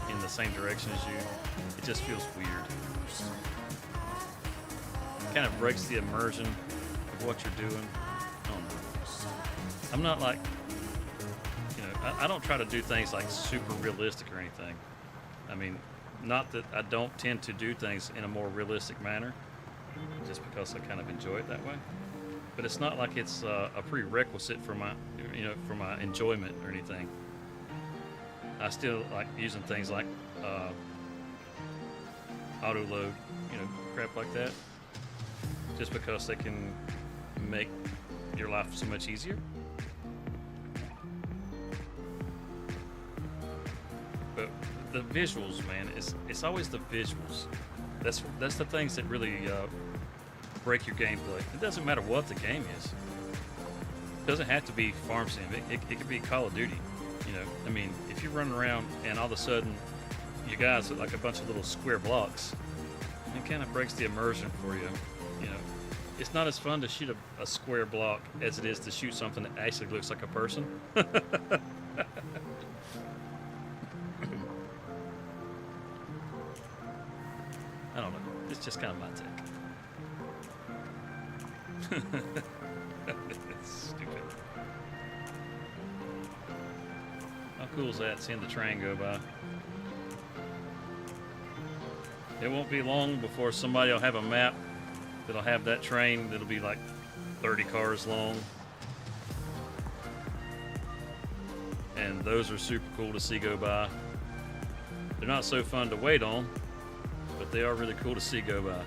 in the same direction as you, it just feels weird. It kind of breaks the immersion of what you're doing. I don't know. I'm not like, I don't try to do things like super realistic or anything. I mean, not that I don't tend to do things in a more realistic manner, just because I kind of enjoy it that way. But it's not like it's a prerequisite for my, for my enjoyment or anything. I still like using things like auto load, crap like that, just because they can make your life so much easier. But the visuals, man, it's always the visuals. That's the things that really break your gameplay. It doesn't matter what the game is. It doesn't have to be Farm Sim. It could be Call of Duty. You know, I mean, if you're running around and all of a sudden you guys look like a bunch of little square blocks, it kind of breaks the immersion for you. You know, it's not as fun to shoot a square block as it is to shoot something that actually looks like a person. I don't know. It's just kind of my take. It's stupid. How cool is that, seeing the train go by? It won't be long before somebody will have a map that'll have that train that'll be like 30 cars long. And those are super cool to see go by. They're not so fun to wait on, but they are really cool to see go by.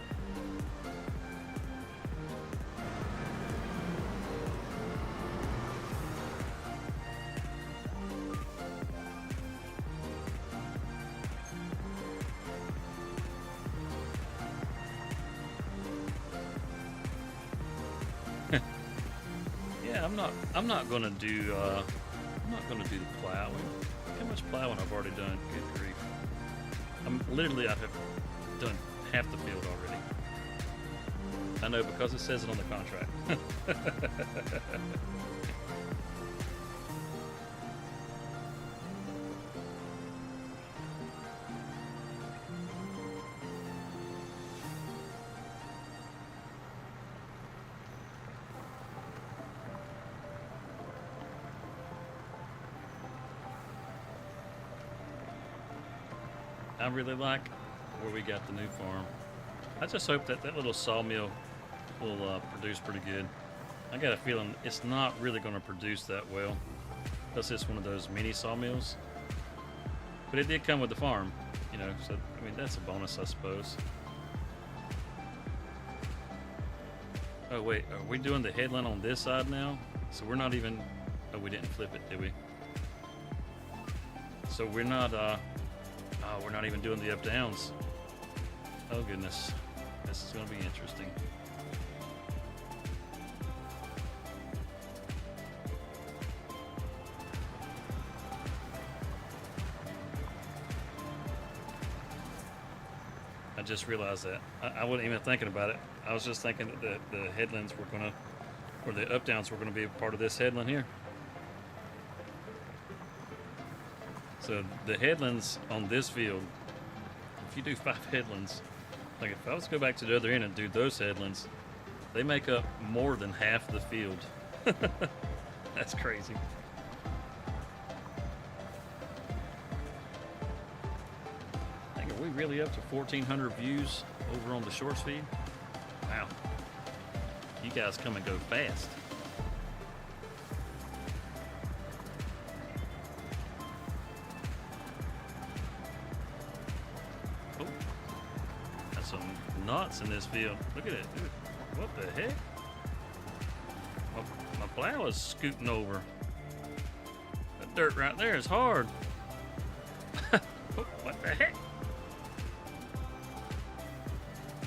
Yeah, I'm not gonna do the plowing. How much plowing I've already done? Good grief! I have done half the field already. I know, because it says it on the contract. I really like where we got the new farm. I just hope that that little sawmill will produce pretty good. I got a feeling it's not really going to produce that well, because it's one of those mini sawmills. But it did come with the farm, you know, so I mean that's a bonus, I suppose. Oh wait, are we doing the headland on this side now? So we're not even, oh, we didn't flip it, did we? So we're not even doing the up downs. Oh goodness, this is going to be interesting. I just realized that. I wasn't even thinking about it. I was just thinking that the headlands were going to, or the up downs were going to be a part of this headland here. So the headlands on this field, if you do 5 headlands, like if I was to go back to the other end and do those headlands, they make up more than half the field. That's crazy. Like, are we really up to 1,400 views over on the shorts feed? Wow. You guys come and go fast. Nuts in this field. Look at it. Dude, what the heck? My plow is scooting over. That dirt right there is hard. What the heck?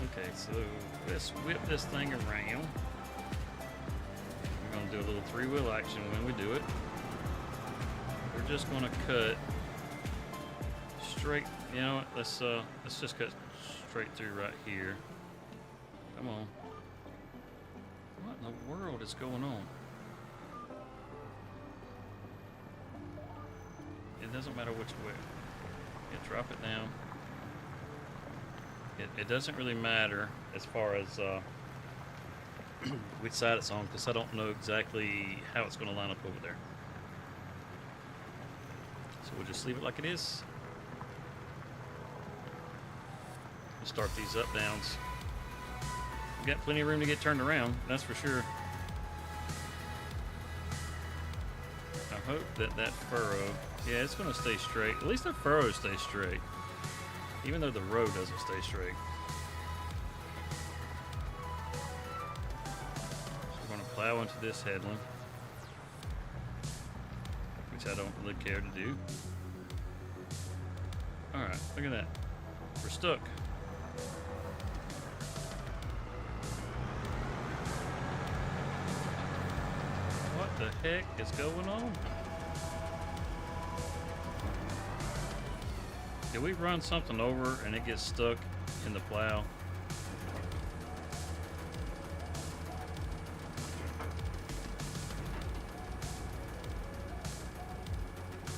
Okay, so let's whip this thing around. We're going to do a little 3-wheel action when we do it. We're just going to cut straight. You know what? Let's just cut straight through right here. Come on. What in the world is going on? It doesn't matter which way. Yeah, drop it down. It doesn't really matter as far as which side it's on, because I don't know exactly how it's going to line up over there. So we'll just leave it like it is. Start these up downs. We've got plenty of room to get turned around, that's for sure. I hope that furrow, yeah, it's going to stay straight. At least the furrow stays straight, even though the road doesn't stay straight. So we're going to plow into this headland, which I don't really care to do. Alright, look at that. We're stuck. What the heck is going on? Did we run something over and it gets stuck in the plow?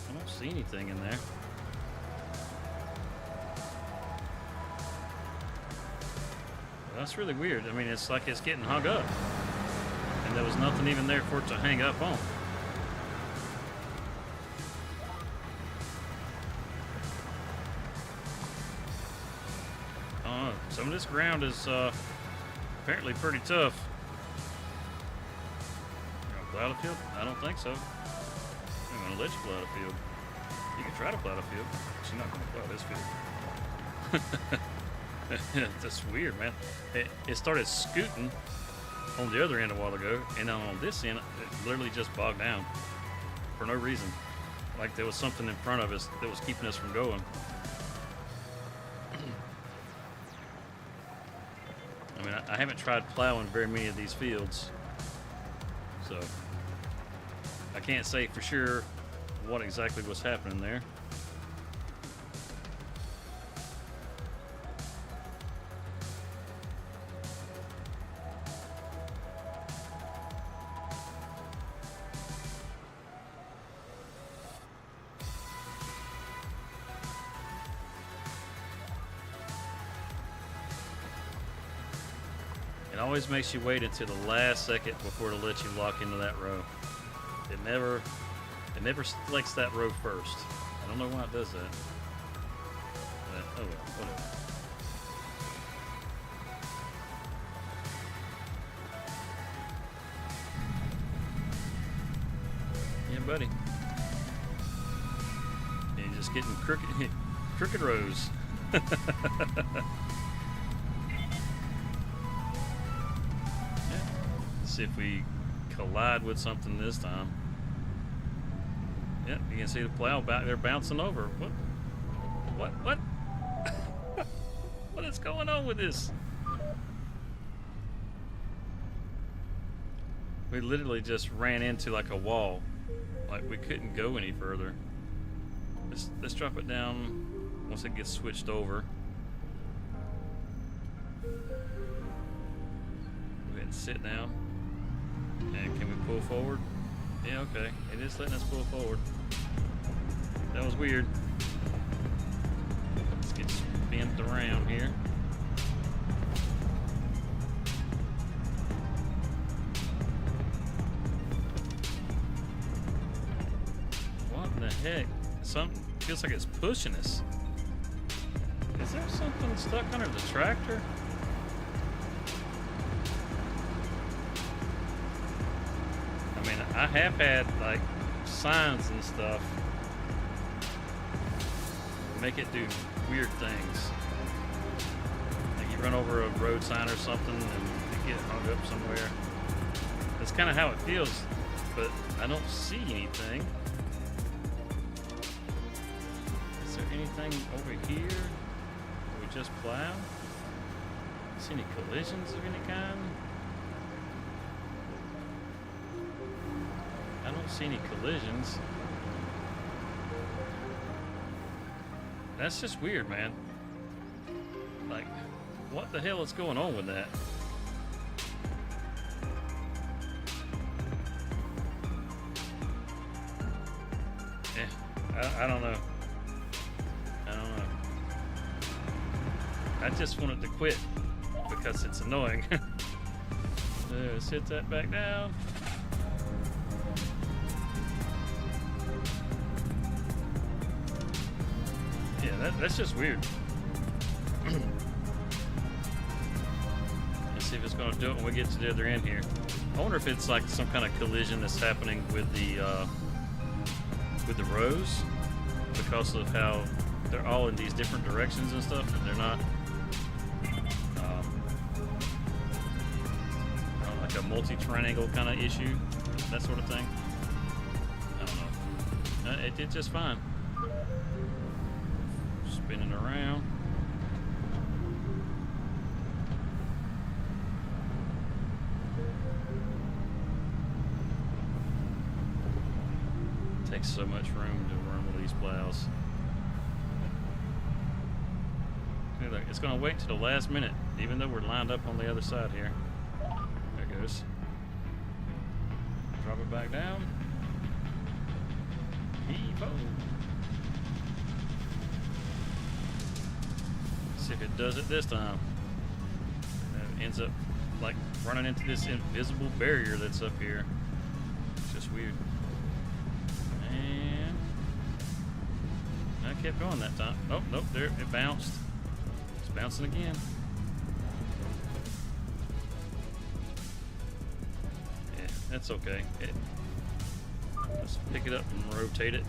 I don't see anything in there. That's really weird. I mean, it's like it's getting hung up. And there was nothing even there for it to hang up on. Some of this ground is apparently pretty tough. You gonna plow the field? I don't think so. I'm gonna let you plow the field. You can try to plow the field, but you're not gonna plow this field. That's weird, man. It started scooting on the other end a while ago, and then on this end, it literally just bogged down for no reason. Like there was something in front of us that was keeping us from going. I mean, I haven't tried plowing very many of these fields, so I can't say for sure what exactly was happening there. It always makes you wait until the last second before to let you lock into that row. It never selects that row first. I don't know why it does that. But, oh well, whatever. Yeah, buddy. You're just getting crooked rows. See if we collide with something this time. Yep, you can see the plow they're bouncing over. What? What is going on with this? We literally just ran into like a wall. Like we couldn't go any further. Let's drop it down once it gets switched over. Go ahead and sit down. And can we pull forward? Yeah, okay. It is letting us pull forward. That was weird. Let's get spent around here. What in the heck? Something feels like it's pushing us. Is there something stuck under the tractor? I have had like signs and stuff make it do weird things. Like you run over a road sign or something and you get hung up somewhere. That's kind of how it feels, but I don't see anything. Is there anything over here? Or we just plow? See any collisions of any kind? I don't see any collisions. That's just weird, man. Like, what the hell is going on with that? Yeah, I don't know. I just wanted to quit because it's annoying. Sit that back down. Yeah, that's just weird. Let's see if it's going to do it when we get to the other end here. I wonder if it's like some kind of collision that's happening with the rows because of how they're all in these different directions and stuff, and they're not like a multi-triangle kind of issue, that sort of thing. I don't know. It did just fine. Spinning around. Takes so much room to run with these plows. Hey, look, it's gonna wait till the last minute, even though we're lined up on the other side here. There it goes. Drop it back down. Heave-ho. See if it does it this time. It ends up like running into this invisible barrier that's up here. It's just weird. And I kept going that time. Oh, nope, there, it bounced. It's bouncing again. Yeah, that's okay. Let's pick it up and rotate it.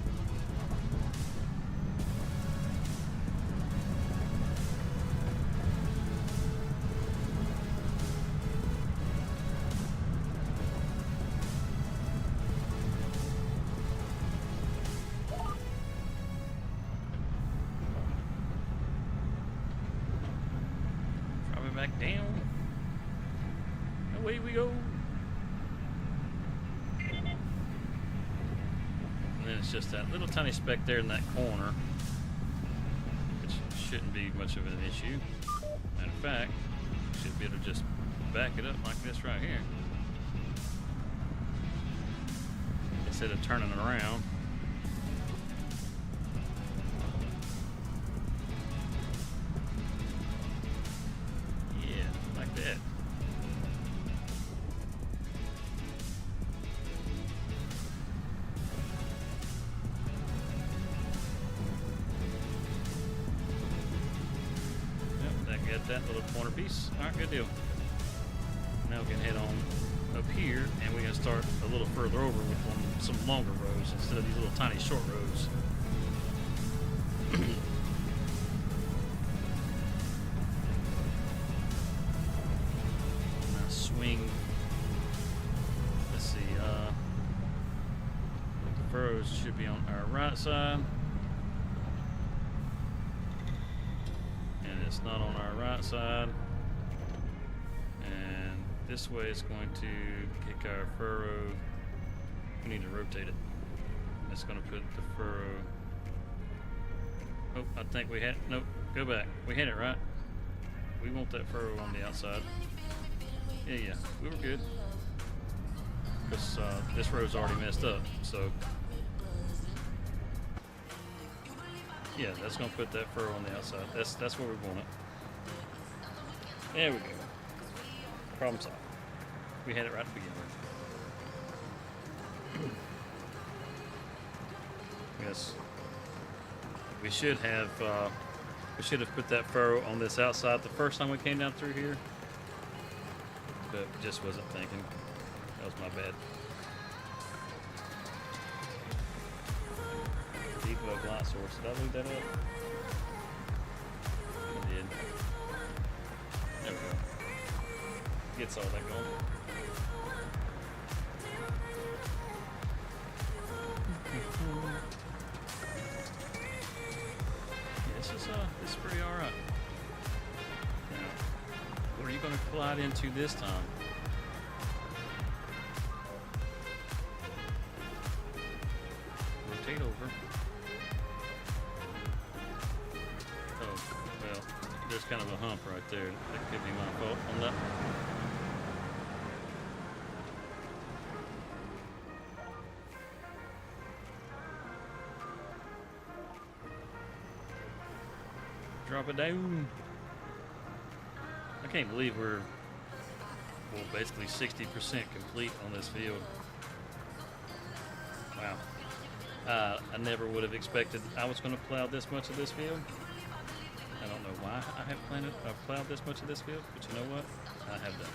Back down. Away we go. And then it's just that little tiny speck there in that corner, which shouldn't be much of an issue. Matter of fact, should be able to just back it up like this right here instead of turning it around. Got that little corner piece. Alright, good deal. Now we can head on up here and we're going to start a little further over with some longer rows instead of these little tiny short rows. Now swing. Let's see. The furrows should be on our right side. It's not on our right side, and this way it's going to kick our furrow. We need to rotate it. It's going to put the furrow. Oh, I think we had. Nope, go back. We had it right. We want that furrow on the outside. Yeah, we were good. Because this row's already messed up, so. Yeah, that's gonna put that furrow on the outside. That's where we want it. There we go. Problem solved. We had it right to begin with. Yes. We should have put that furrow on this outside the first time we came down through here, but just wasn't thinking. That was my bad. Debug light source. Did I leave that up? I did. There we go. Gets all that going. Yeah, this is pretty alright. Now, what are you gonna glide into this time? Rotate over. There's kind of a hump right there. That could be my fault on that. Drop it down. I can't believe we're basically 60% complete on this field. Wow. I never would have expected I was going to plow this much of this field. I don't know why I have plowed this much of this field, but you know what? I have done it.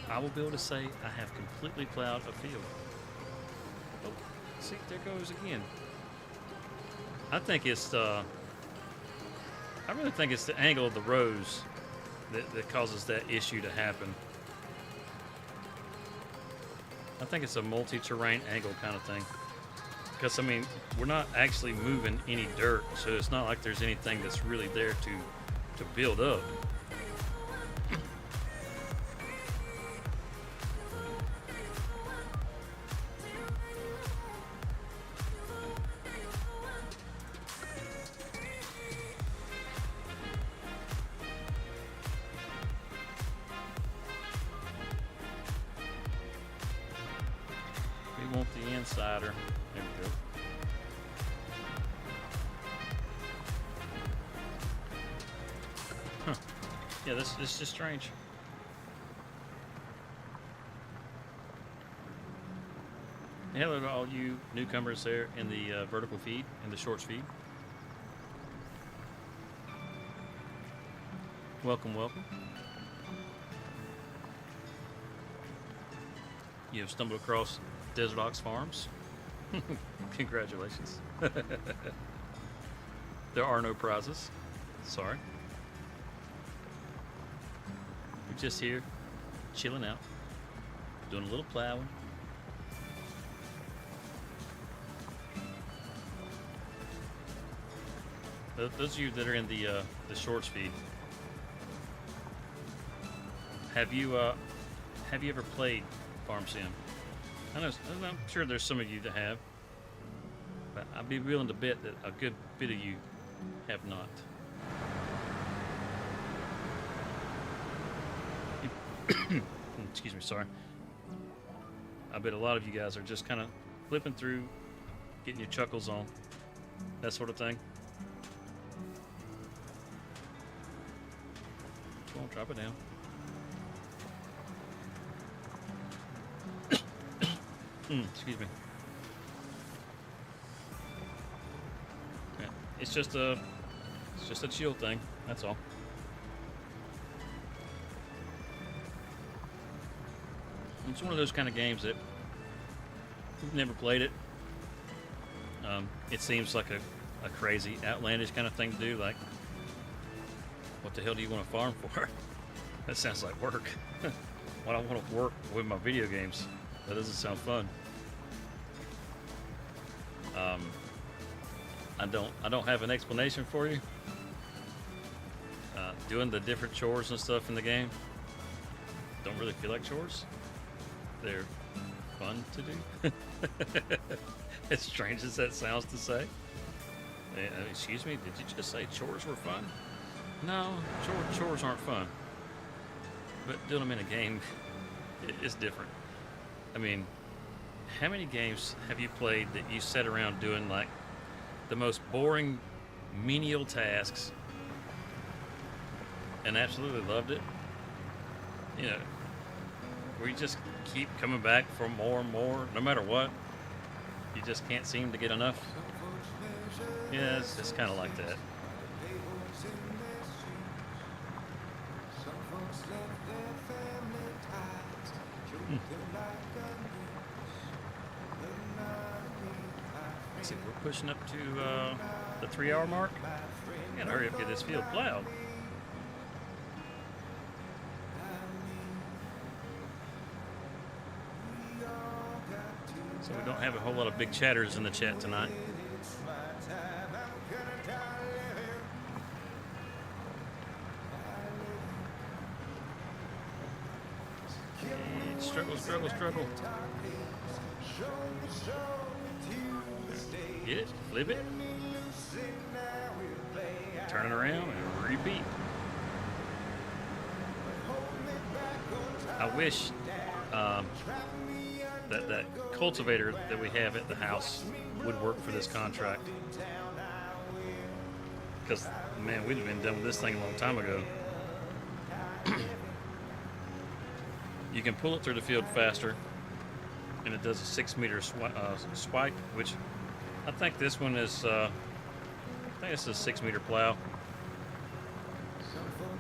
I will be able to say I have completely plowed a field. Oh, see, there goes again. I think it's I really think it's the angle of the rows that causes that issue to happen. I think it's a multi-terrain angle kind of thing. Because, I mean, we're not actually moving any dirt, so it's not like there's anything that's really there to build up. cider. There we go. Huh. Yeah, this is just strange. Hello to all you newcomers there in the vertical feed, in the shorts feed. Welcome, welcome. You have stumbled across Desert Ox Farms. Congratulations. There are no prizes. Sorry. We're just here, chilling out, doing a little plowing. Those of you that are in the shorts feed, have you ever played Farm Sim? I'm sure there's some of you that have, but I'd be willing to bet that a good bit of you have not. Excuse me, sorry. I bet a lot of you guys are just kind of flipping through, getting your chuckles on, that sort of thing. Come on, drop it down. Excuse me. Yeah, it's just a chill thing. That's all. It's one of those kind of games that you've never played it. It seems like a crazy, outlandish kind of thing to do. Like, what the hell do you want to farm for? That sounds like work. Why do I want to work with my video games? That doesn't sound fun. I don't have an explanation for you. Doing the different chores and stuff in the game don't really feel like chores. They're fun to do. As strange as that sounds to say. Excuse me, did you just say chores were fun? No, chores aren't fun. But doing them in a game is different. I mean, how many games have you played that you sat around doing like the most boring menial tasks and absolutely loved it? You know, where you just keep coming back for more and more, no matter what. You just can't seem to get enough. Yeah, it's just kind of like that. See, we're pushing up to the 3-hour mark. We gotta hurry up and get this field plowed. So we don't have a whole lot of big chatters in the chat tonight. Struggle. Get it, flip it, turn it around, and repeat. I wish that cultivator that we have at the house would work for this contract. Because, man, we'd have been done with this thing a long time ago. You can pull it through the field faster, and it does a 6-meter swipe, which I think this one is, I think it's a 6-meter plow.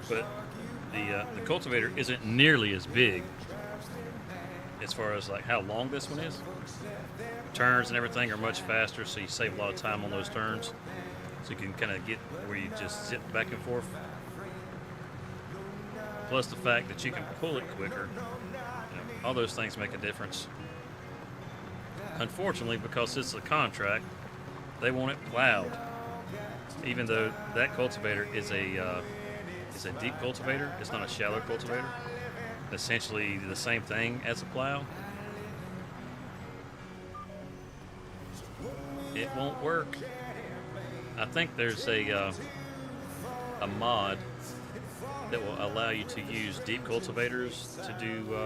But the cultivator isn't nearly as big as far as like how long this one is. Turns and everything are much faster, so you save a lot of time on those turns. So you can kind of get where you just zip back and forth. Plus the fact that you can pull it quicker. All those things make a difference. Unfortunately, because it's a contract, they want it plowed. Even though that cultivator is a deep cultivator, it's not a shallow cultivator. Essentially the same thing as a plow. It won't work. I think there's a mod that will allow you to use deep cultivators to do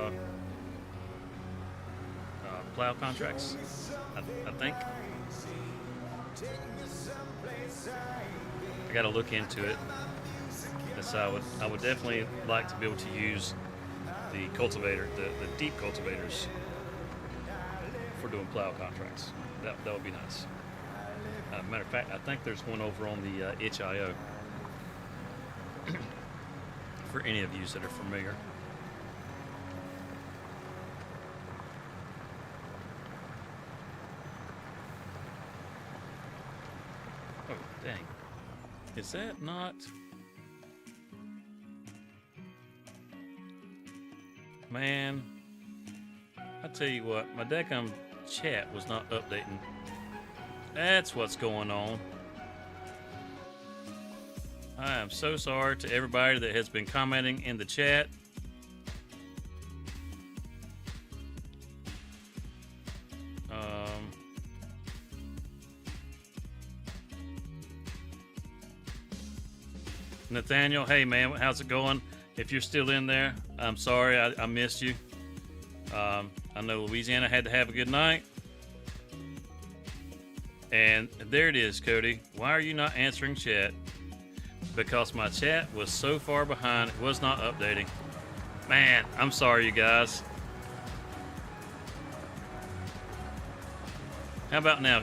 plow contracts, I think. I got to look into it. So I would definitely like to be able to use the cultivator, the deep cultivators, for doing plow contracts. That would be nice. Matter of fact, I think there's one over on the itch.io for any of you that are familiar. Oh, dang. Is that not... Man, I tell you what, my Decom chat was not updating. That's what's going on. I am so sorry to everybody that has been commenting in the chat. Nathaniel, hey man, how's it going? If you're still in there, I'm sorry I missed you. I know Louisiana had to have a good night. And there it is, Cody. Why are you not answering chat? Because my chat was so far behind, it was not updating. Man, I'm sorry, you guys. How about now?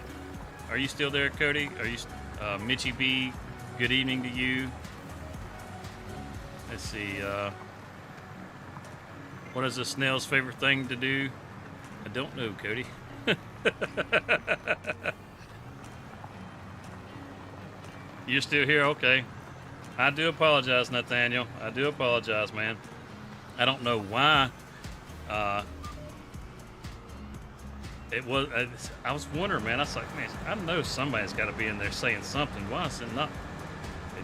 Are you still there, Cody? Are you, Mitchie B? Good evening to you. Let's see. What is a snail's favorite thing to do? I don't know, Cody. You're still here? Okay. I do apologize, Nathaniel. I do apologize, man. I don't know why. It was. I was wondering, man. I was like, man, I know somebody's got to be in there saying something. Why is it not?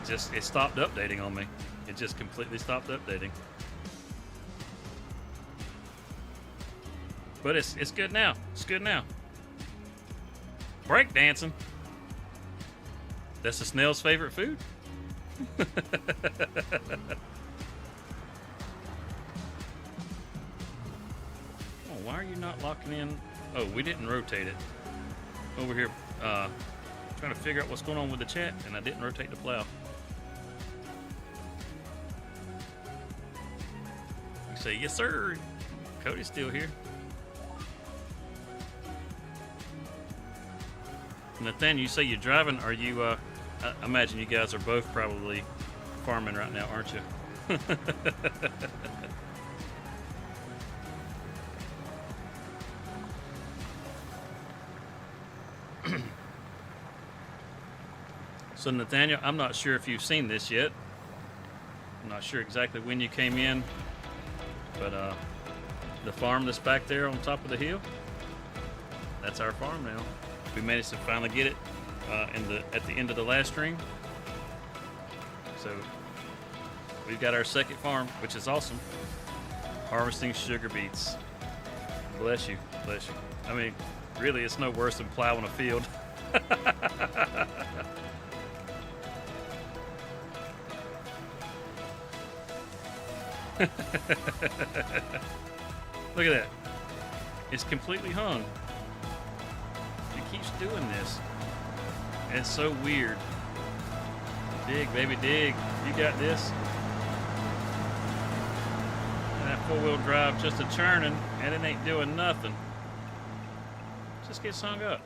It stopped updating on me. It just completely stopped updating. But it's good now. It's good now. Break dancing. That's a snail's favorite food? Oh, why are you not locking in? Oh, we didn't rotate it. Over here, trying to figure out what's going on with the chat, and I didn't rotate the plow. You say, yes, sir. Cody's still here. Nathan, you say you're driving. Are you, I imagine you guys are both probably farming right now, aren't you? So Nathaniel, I'm not sure if you've seen this yet. I'm not sure exactly when you came in, but the farm that's back there on top of the hill, that's our farm now. We managed to finally get it at the end of the last stream. So we've got our second farm, which is awesome. Harvesting sugar beets. Bless you, bless you. I mean, really, it's no worse than plowing a field. Look at that. It's completely hung. It keeps doing this. It's so weird. Dig, baby, dig. You got this. And that four-wheel drive just a churning, and it ain't doing nothing. Just gets hung up.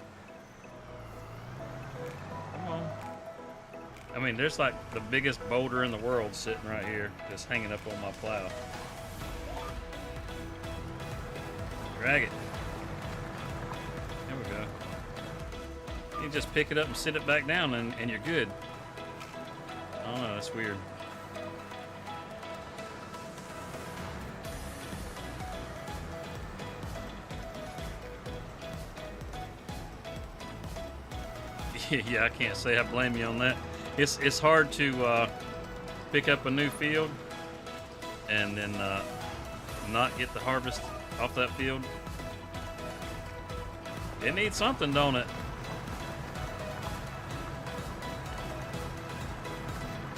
Come on. I mean, there's like the biggest boulder in the world sitting right here, just hanging up on my plow. Drag it. There we go. You just pick it up and sit it back down, and you're good. I don't know, that's weird. Yeah, I can't say I blame you on that. It's hard to pick up a new field and then not get the harvest off that field. It needs something, don't it?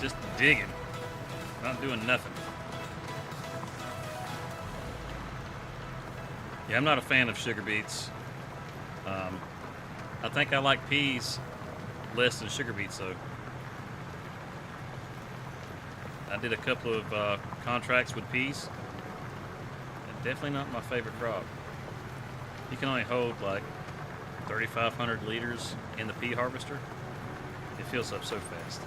Just digging, not doing nothing. Yeah, I'm not a fan of sugar beets. Um, I think I like peas less than sugar beets, though. I did a couple of contracts with peas. Definitely not my favorite crop. You can only hold like 3,500 liters in the pea harvester. It fills up so fast.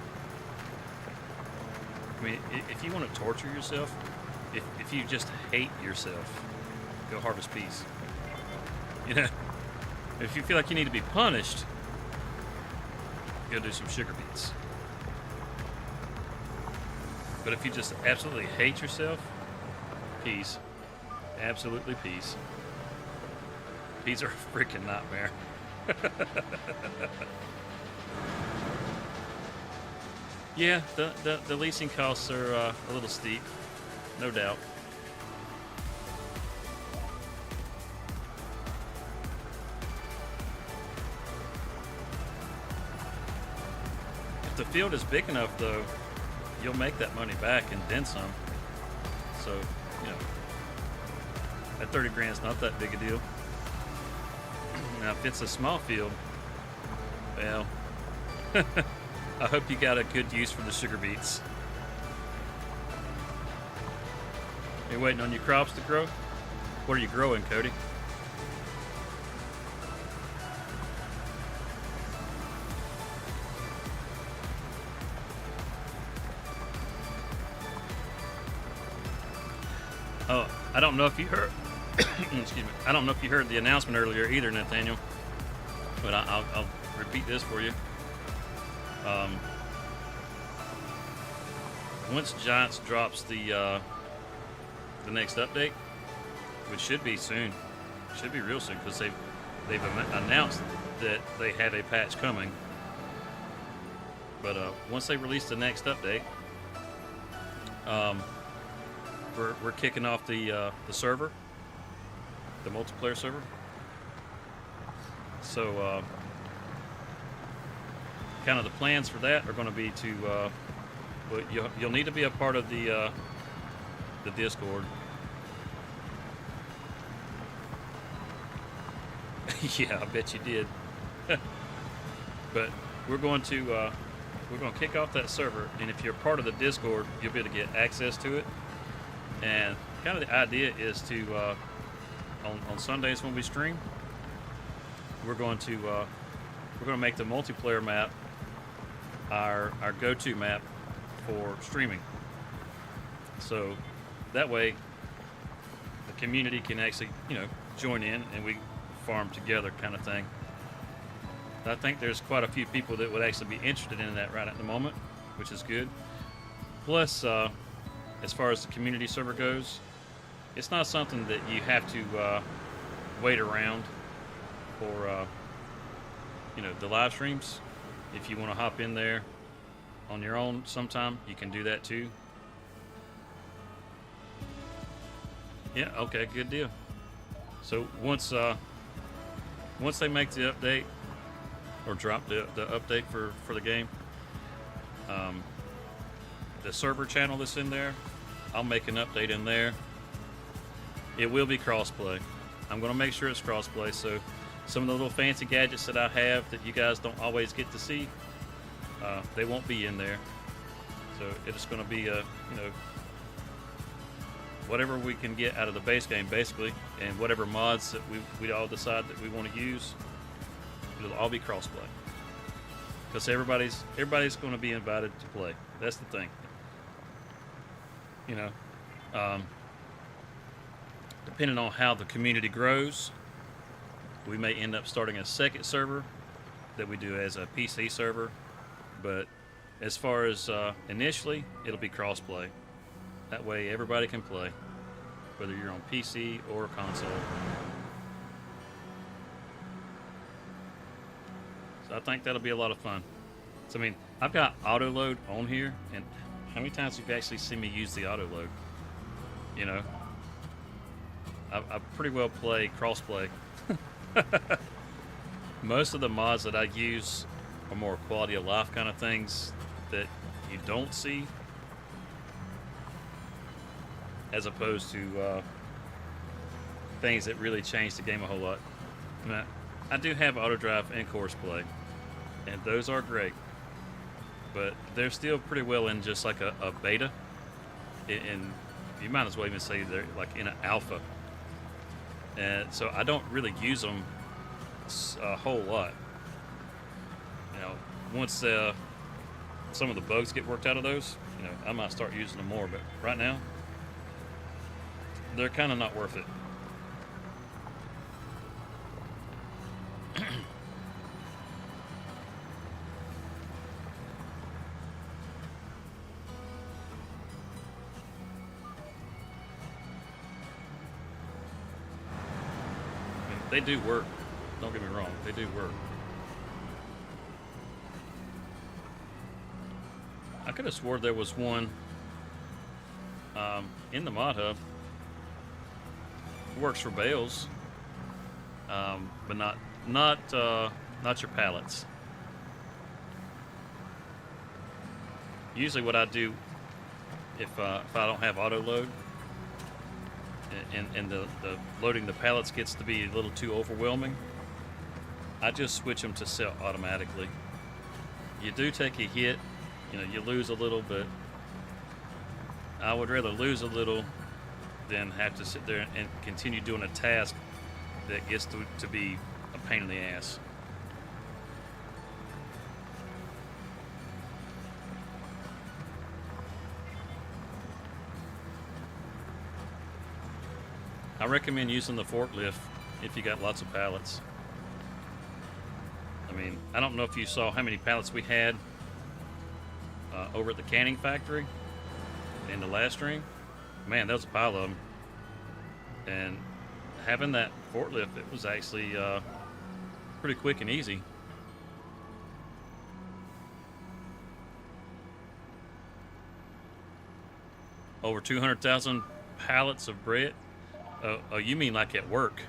I mean, if you want to torture yourself, if you just hate yourself, go harvest peas. You know, if you feel like you need to be punished, go do some sugar beets. But if you just absolutely hate yourself, peas. Absolutely peas. Peas are a freaking nightmare. Yeah, the leasing costs are a little steep, no doubt. If the field is big enough, though, you'll make that money back and then some. So, you know, that 30 grand is not that big a deal. Now, if it's a small field, well, I hope you got a good use for the sugar beets. You waiting on your crops to grow? What are you growing, Cody? Oh, I don't know if you heard. Excuse me. I don't know if you heard the announcement earlier either, Nathaniel. But I'll repeat this for you. Once Giants drops the next update, which should be soon, should be real soon, because they've announced that they have a patch coming. But once they release the next update, we're kicking off the server, the multiplayer server. So kind of the plans for that are going to be to well, you'll need to be a part of the Discord. Yeah, I bet you did. But we're going to kick off that server, and if you're part of the Discord, you'll be able to get access to it. And kind of the idea is to on Sundays when we stream, we're going to make the multiplayer map our go-to map for streaming. So that way the community can actually, join in and we farm together, kind of thing. I think there's quite a few people that would actually be interested in that right at the moment, which is good. Plus, as far as the community server goes, it's not something that you have to wait around for the live streams. If you want to hop in there on your own sometime, you can do that too. Yeah, okay, good deal. So once they make the update or drop the update for the game, the server channel that's in there, I'll make an update in there. It will be crossplay. I'm going to make sure it's crossplay, so some of the little fancy gadgets that I have that you guys don't always get to see, they won't be in there. So it's going to be whatever we can get out of the base game, basically, and whatever mods that we all decide that we want to use, it'll all be crossplay. Because everybody's going to be invited to play. That's the thing. Depending on how the community grows, we may end up starting a second server that we do as a PC server. But as far as initially, it'll be crossplay. That way everybody can play, whether you're on PC or console. So I think that'll be a lot of fun. So, I mean, I've got auto load on here, and how many times have you actually seen me use the auto load? I pretty well play crossplay. Most of the mods that I use are more quality of life kind of things that you don't see, as opposed to things that really change the game a whole lot. Now, I do have auto drive and course play, and those are great, but they're still pretty well in just like a beta, and you might as well even say they're like in an alpha. And so I don't really use them a whole lot. You know, once some of the bugs get worked out of those, you know, I might start using them more. But right now, they're kind of not worth it. They do work. Don't get me wrong. They do work. I could have swore there was one in the mod hub. It works for bales, but not your pallets. Usually, what I do if I don't have auto load, and the loading the pallets gets to be a little too overwhelming, I just switch them to sell automatically. You do take a hit, you know, you lose a little, but I would rather lose a little than have to sit there and continue doing a task that gets to be a pain in the ass. I recommend using the forklift if you got lots of pallets. I mean, I don't know if you saw how many pallets we had over at the canning factory in the last stream. Man, that was a pile of them. And having that forklift, it was actually pretty quick and easy. Over 200,000 pallets of bread. Oh, you mean like at work?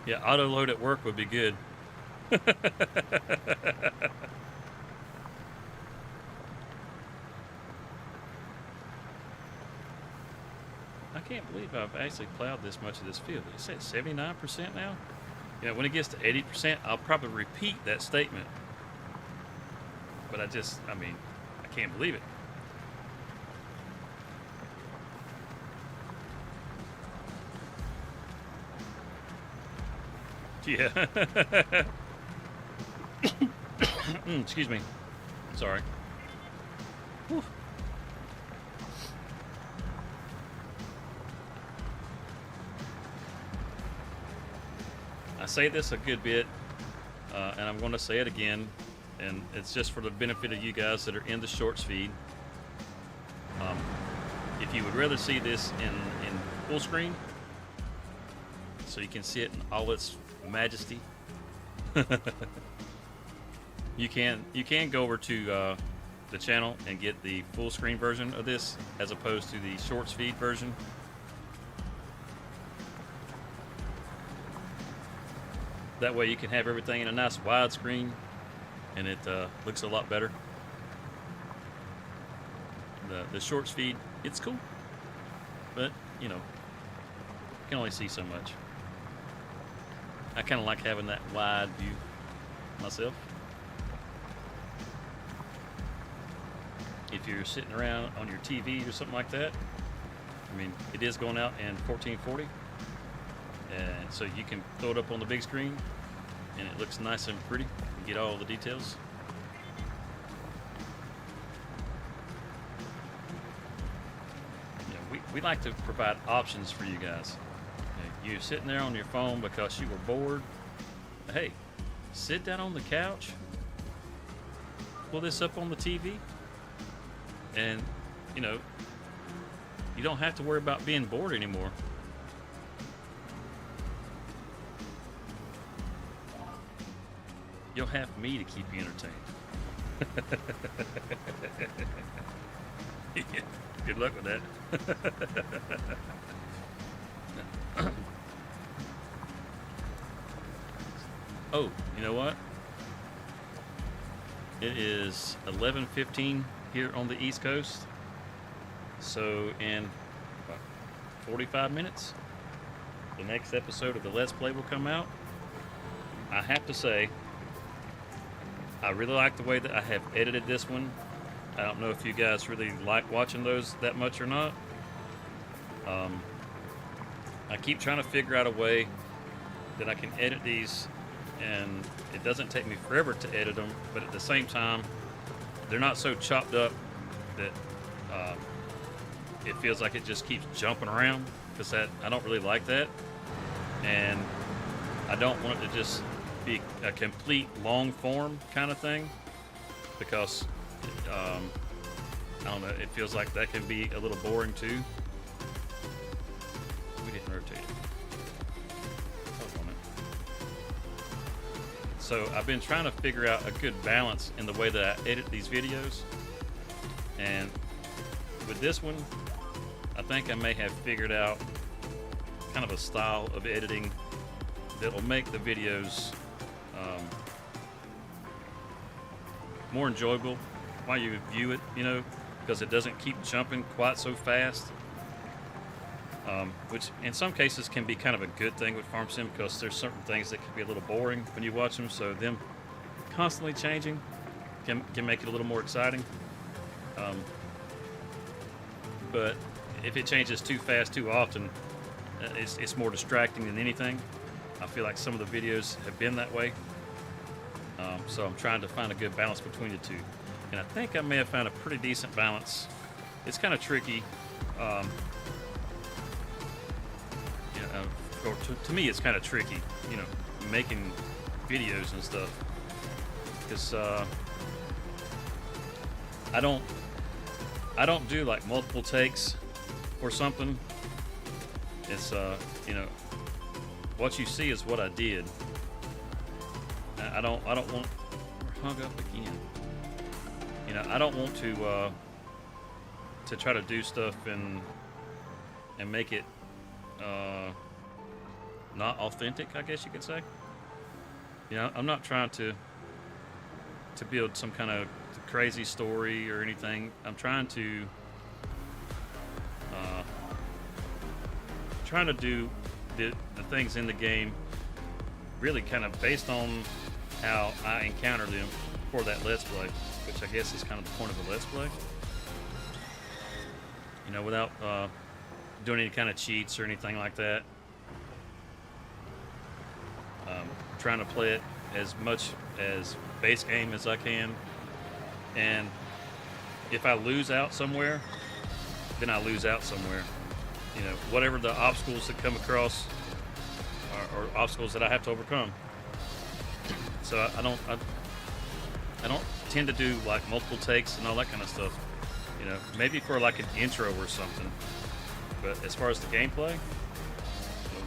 Yeah, auto load at work would be good. I can't believe I've actually plowed this much of this field. It's at 79% now. You know, when it gets to 80%, I'll probably repeat that statement. But I mean, I can't believe it. Yeah. Excuse me. Sorry. Whew. I say this a good bit, and I'm going to say it again, and it's just for the benefit of you guys that are in the shorts feed. If you would rather see this in full screen, so you can see it in all its majesty, you can go over to the channel and get the full screen version of this as opposed to the shorts feed version. That way you can have everything in a nice widescreen, and it looks a lot better. The shorts feed, it's cool, but you know, you can only see so much. I kind of like having that wide view myself. If you're sitting around on your TV or something like that, I mean, it is going out in 1440, and so you can throw it up on the big screen, and it looks nice and pretty. You get all the details. You know, we like to provide options for you guys. You're sitting there on your phone because you were bored. Hey, sit down on the couch, pull this up on the TV, and you know, you don't have to worry about being bored anymore. You'll have me to keep you entertained. Yeah, good luck with that. Oh, you know what? It is 11:15 here on the East Coast, So in about 45 minutes, the next episode of the Let's Play will come out. I have to say, I really like the way that I have edited this one. I don't know if you guys really like watching those that much or not. I keep trying to figure out a way that I can edit these and it doesn't take me forever to edit them, but at the same time, they're not so chopped up that it feels like it just keeps jumping around, because I don't really like that, and I don't want it to just be a complete long form kind of thing, because I don't know, it feels like that can be a little boring too. We didn't rotate it. Hold on it. So I've been trying to figure out a good balance in the way that I edit these videos, and with this one I think I may have figured out kind of a style of editing that will make the videos more enjoyable while you view it, you know, because it doesn't keep jumping quite so fast, which in some cases can be kind of a good thing with farm sim, because there's certain things that can be a little boring when you watch them, so them constantly changing can make it a little more exciting. But if it changes too fast too often, it's more distracting than anything. I feel like some of the videos have been that way. So I'm trying to find a good balance between the two. And I think I may have found a pretty decent balance. It's kind of tricky. Or to me, it's kind of tricky, you know, making videos and stuff. Because I don't do like multiple takes or something. It's you know, what you see is what I did. I don't want. We're hung up again. You know, I don't want to try to do stuff and make it not authentic, I guess you could say. You know, I'm not trying to build some kind of crazy story or anything. I'm trying to do the things in the game really kind of based on how I encounter them for that Let's Play, which I guess is kind of the point of a Let's Play. You know, without doing any kind of cheats or anything like that. Trying to play it as much as base game as I can, and if I lose out somewhere, then I lose out somewhere. You know, whatever the obstacles that come across are obstacles that I have to overcome. So I don't tend to do like multiple takes and all that kind of stuff. You know, maybe for like an intro or something. But as far as the gameplay,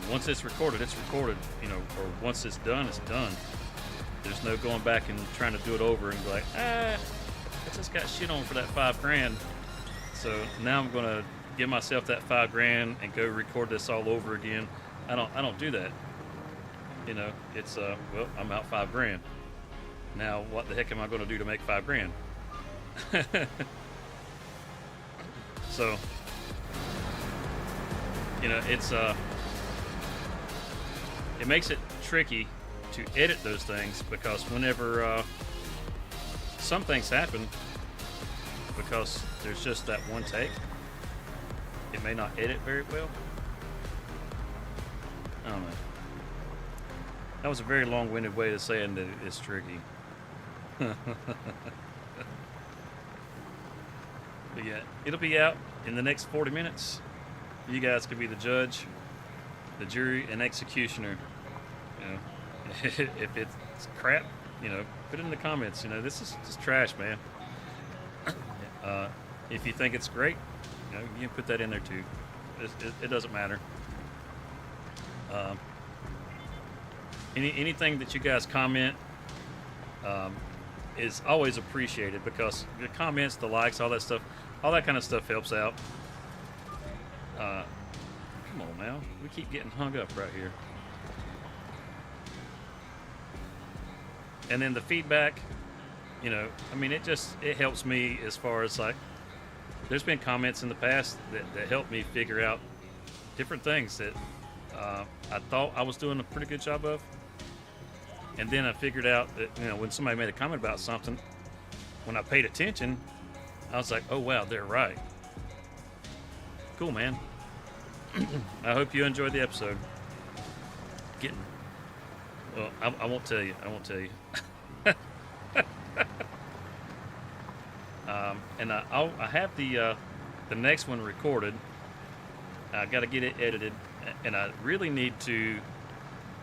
once it's recorded, you know, or once it's done, it's done. There's no going back and trying to do it over and be like, I just got shit on for that $5,000. So now I'm gonna give myself that $5,000 and go record this all over again. I don't do that. You know, it's well, I'm out $5,000. Now what the heck am I gonna do to make $5,000? So, you know, it's it makes it tricky to edit those things, because whenever some things happen, because there's just that one take, it may not edit very well. I don't know. That was a very long-winded way of saying that it's tricky. But yeah, it'll be out in the next 40 minutes. You guys can be the judge, the jury, and executioner. You know, if it's crap, you know, put it in the comments. You know, this is just trash, man. If you think it's great, you know, you can put that in there too. It doesn't matter. Anything that you guys comment is always appreciated, because the comments, the likes, all that stuff, all that kind of stuff helps out. Come on now, we keep getting hung up right here. And then the feedback, you know, I mean, it helps me as far as like there's been comments in the past that helped me figure out different things that I thought I was doing a pretty good job of. And then I figured out that, when somebody made a comment about something, when I paid attention, I was like, oh, wow, they're right. Cool, man. I hope you enjoyed the episode. Well, I won't tell you. I won't tell you. And I have the next one recorded. I got to get it edited, and I really need to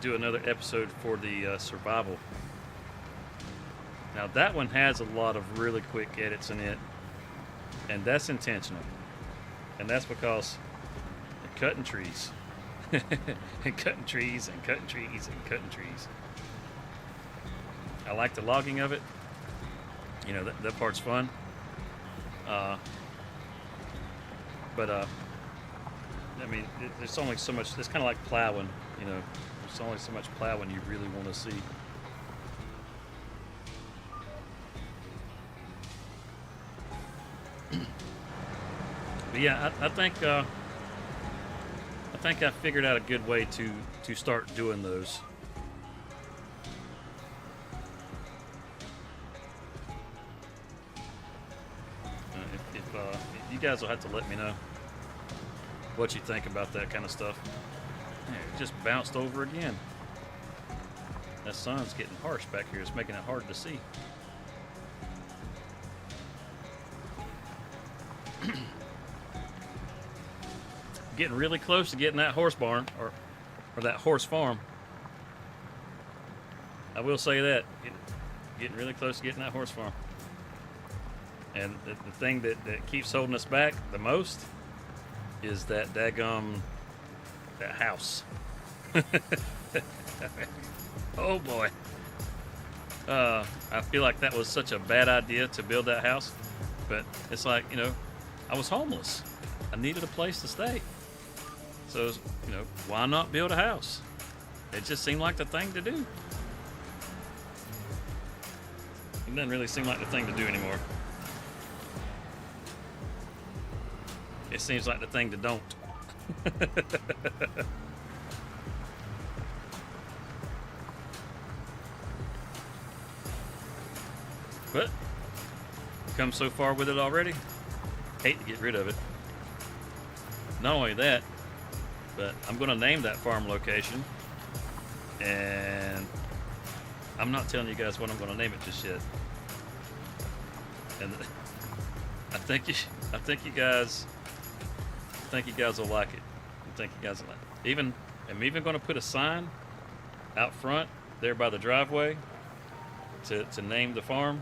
do another episode for the survival. Now that one has a lot of really quick edits in it, and that's intentional. And that's because I'm cutting trees. And cutting trees and cutting trees and cutting trees. I like the logging of it. That part's fun. But I mean, there's only so much. It's kind of like plowing. There's only so much plowing you really want to see. But yeah, I think I figured out a good way to start doing those. If you guys will have to let me know what you think about that kind of stuff. Man, it just bounced over again. That sun's getting harsh back here. It's making it hard to see. Getting really close to getting that horse barn or that horse farm. I will say that. Getting really close to getting that horse farm. And the thing that keeps holding us back the most is that daggum, that house. Oh boy. I feel like that was such a bad idea to build that house. But it's like, I was homeless. I needed a place to stay. So, why not build a house? It just seemed like the thing to do. It doesn't really seem like the thing to do anymore. It seems like the thing to don't. But come so far with it already. Hate to get rid of it. Not only that, but I'm going to name that farm location, and I'm not telling you guys what I'm going to name it just yet. And I think you guys will like it. I think you guys will like it. I'm even going to put a sign out front there by the driveway to name the farm,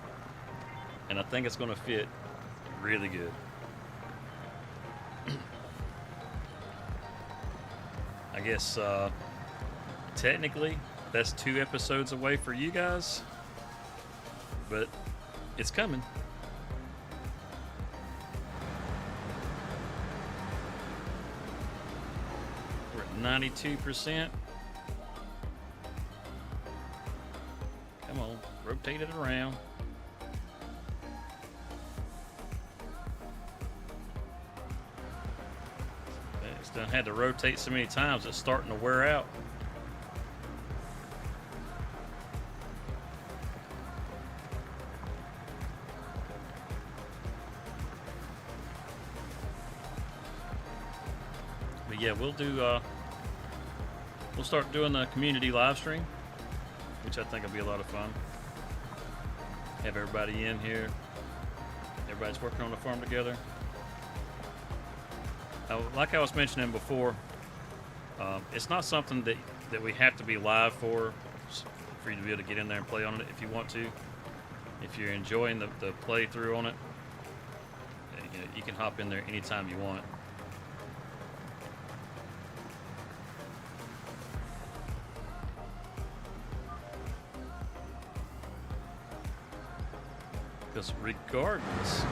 and I think it's going to fit really good. I guess technically that's 2 episodes away for you guys, but it's coming. We're at 92%. Come on, rotate it around. Done had to rotate so many times it's starting to wear out. But yeah, we'll start doing a community live stream, which I think will be a lot of fun. Have everybody in here. Everybody's working on the farm together. Like I was mentioning before, it's not something that we have to be live for you to be able to get in there and play on it if you want to. If you're enjoying the playthrough on it, you can hop in there anytime you want. Because regardless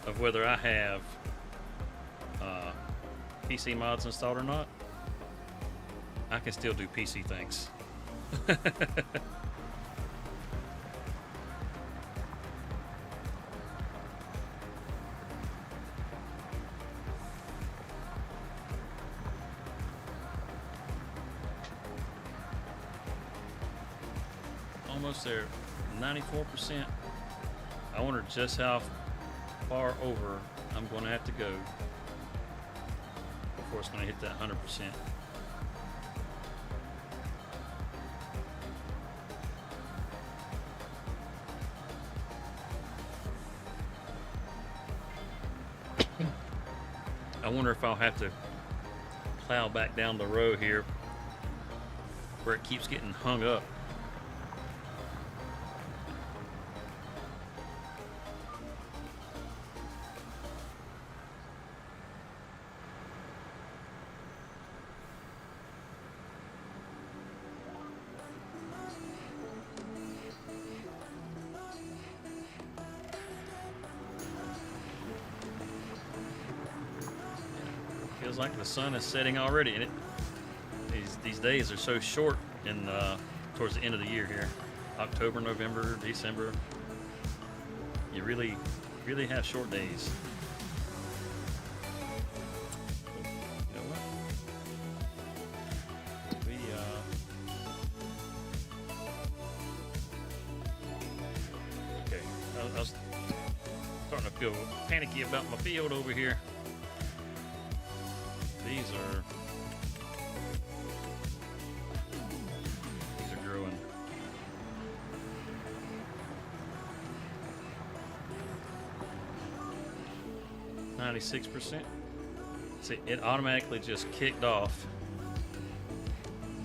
of whether I have PC mods installed or not, I can still do PC things. almost there. 94%. I wonder just how far over I'm going to have to go before it's going to hit that 100%. I wonder if I'll have to plow back down the row here where it keeps getting hung up. Feels like the sun is setting already, and these days are so short in towards the end of the year here. October, November, December. You really have short days. You know what? Okay. I was starting to feel panicky about my field over here. These are growing. %. See, it automatically just kicked off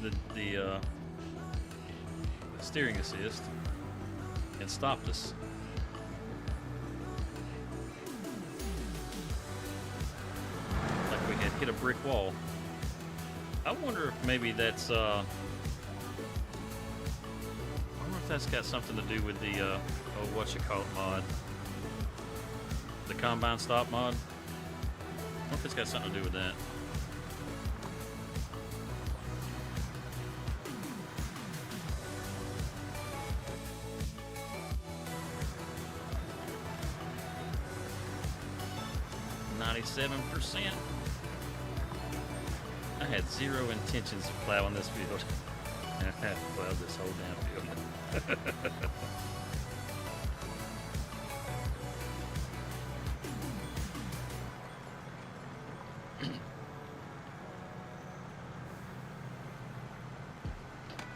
the steering assist and stopped us. Like we had hit a brick wall. I wonder if maybe that's I wonder if that's got something to do with the mod. The combine stop mod. I wonder if it's got something to do with that. %. I had zero intentions of plowing this field. I had to plow this whole damn field.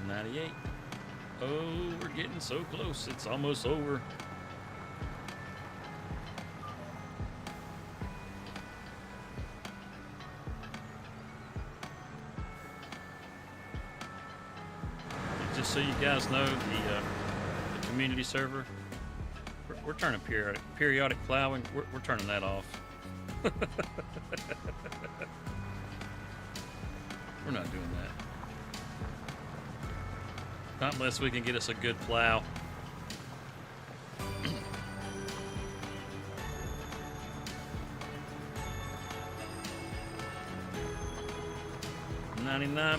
$98. Oh, we're getting so close. It's almost over. Just so you guys know, the community server, we're turning periodic plowing. We're turning that off. We're not doing that. Not unless we can get us a good plow.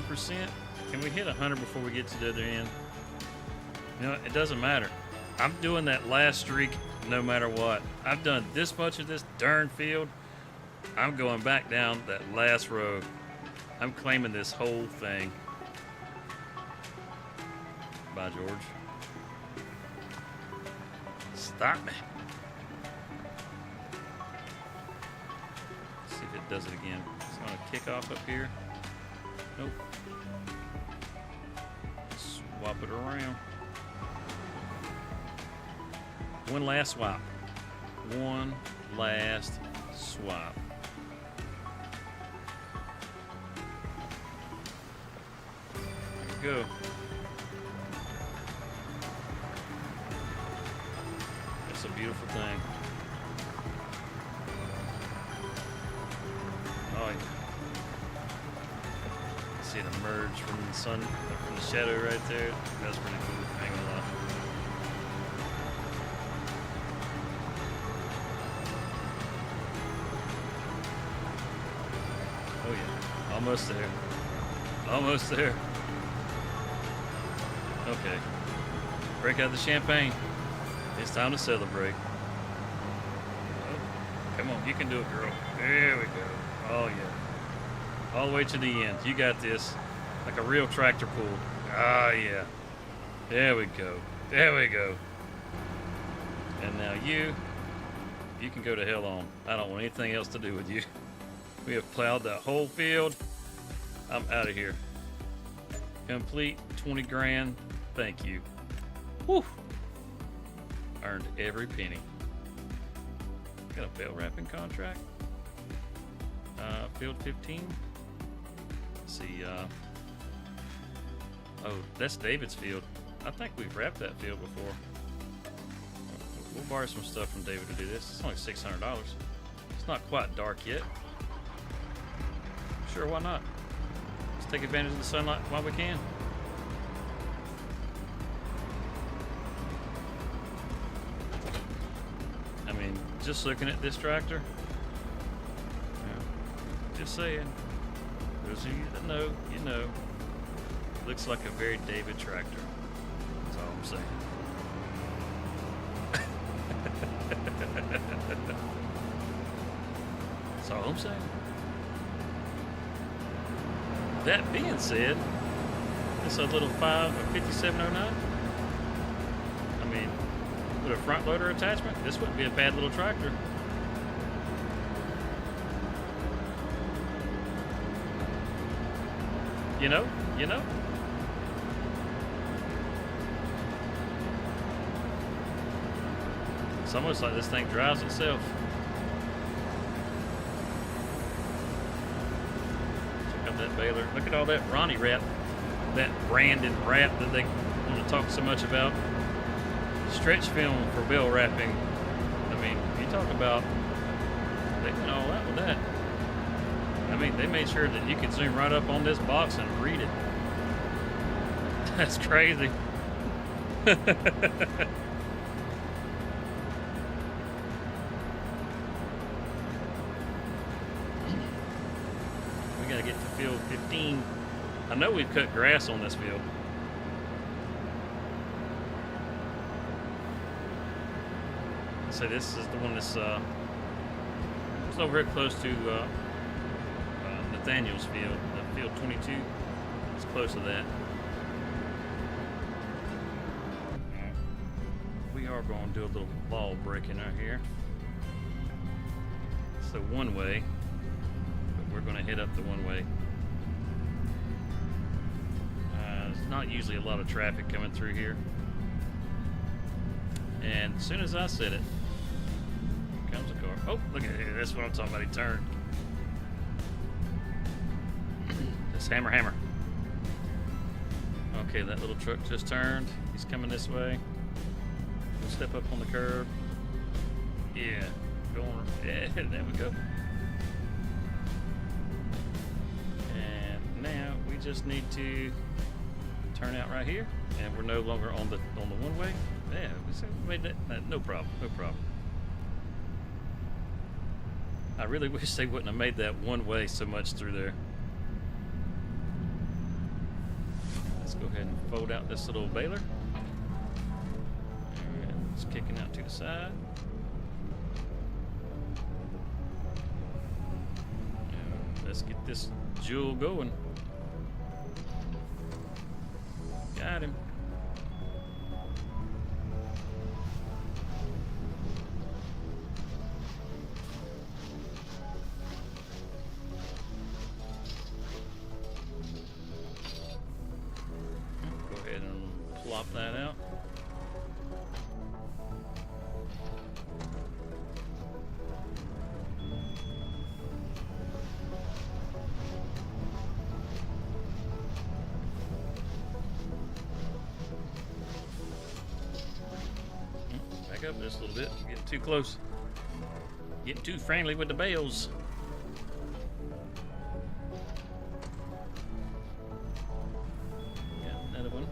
%. Can we hit 100 before we get to the other end? You know, it doesn't matter. I'm doing that last streak no matter what. I've done this much of this darn field. I'm going back down that last row. I'm claiming this whole thing. Bye, George. Stop me. Let's see if it does it again. It's going to kick off up here. Nope. Swap it around. One last swap. One last swap. There we go. It's a beautiful thing. Oh yeah. See it emerge from the sun, from the shadow right there. That's pretty cool. I ain't gonna lie. Oh yeah, almost there. Almost there. Okay. Break out the champagne. It's time to celebrate. Oh, come on, you can do it, girl. There we go. Oh yeah. All the way to the end. You got this. Like a real tractor pull. Ah, yeah. There we go. There we go. And now you can go to hell on. I don't want anything else to do with you. We have plowed that whole field. I'm out of here. Complete 20 grand. Thank you. Whew. Earned every penny. Got a bale wrapping contract. Field 15. Let's see. Oh, that's David's field. I think we've wrapped that field before. We'll borrow some stuff from David to do this. It's only $600. It's not quite dark yet. Sure, why not? Let's take advantage of the sunlight while we can. I mean, just looking at this tractor, just saying, those of you that know, you know, looks like a very David tractor. That's all I'm saying. That's all I'm saying. That being said, this is a little 5709. I mean, with a front loader attachment, this wouldn't be a bad little tractor. You know? It's almost like this thing drives itself. Check out that baler. Look at all that Ronnie wrap, that branded wrap that they want to talk so much about. Stretch film for bale wrapping. I mean, you talk about, they went all out with that. I mean, they made sure that you could zoom right up on this box and read it. That's crazy. We gotta get to field 15. I know we've cut grass on this field. So this is the one that's it's over here close to Nathaniel's field, field 22. It's close to that. We are going to do a little ball breaking right here. It's the one way, but we're going to hit up the one way. There's not usually a lot of traffic coming through here. And as soon as I said it, comes a car. Oh, look at here. That's what I'm talking about. He turned. Just hammer. Okay, that little truck just turned. He's coming this way. We'll step up on the curb. Yeah, going. Yeah, there we go. And now we just need to turn out right here, and we're no longer on the one way. Yeah, we made that. No problem. I really wish they wouldn't have made that one way so much through there. Let's go ahead and fold out this little baler. Alright, it's kicking out to the side. Now, let's get this jewel going. Got him. Plop that out. Back up just a little bit. Getting too close. Getting too friendly with the bales. Got another one.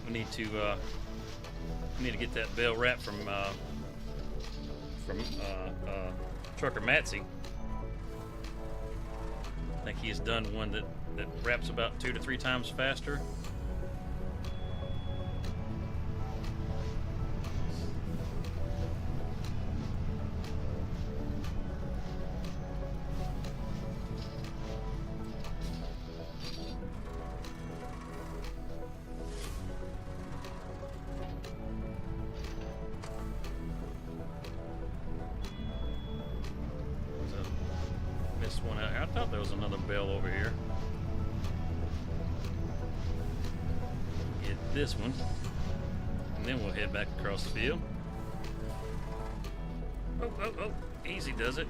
We need to get that bale wrap from Trucker Matsy. I think he's done one that wraps about 2 to 3 times faster. Thought there was another bell over here. Get this one, and then we'll head back across the field. Oh, oh, oh, easy does it.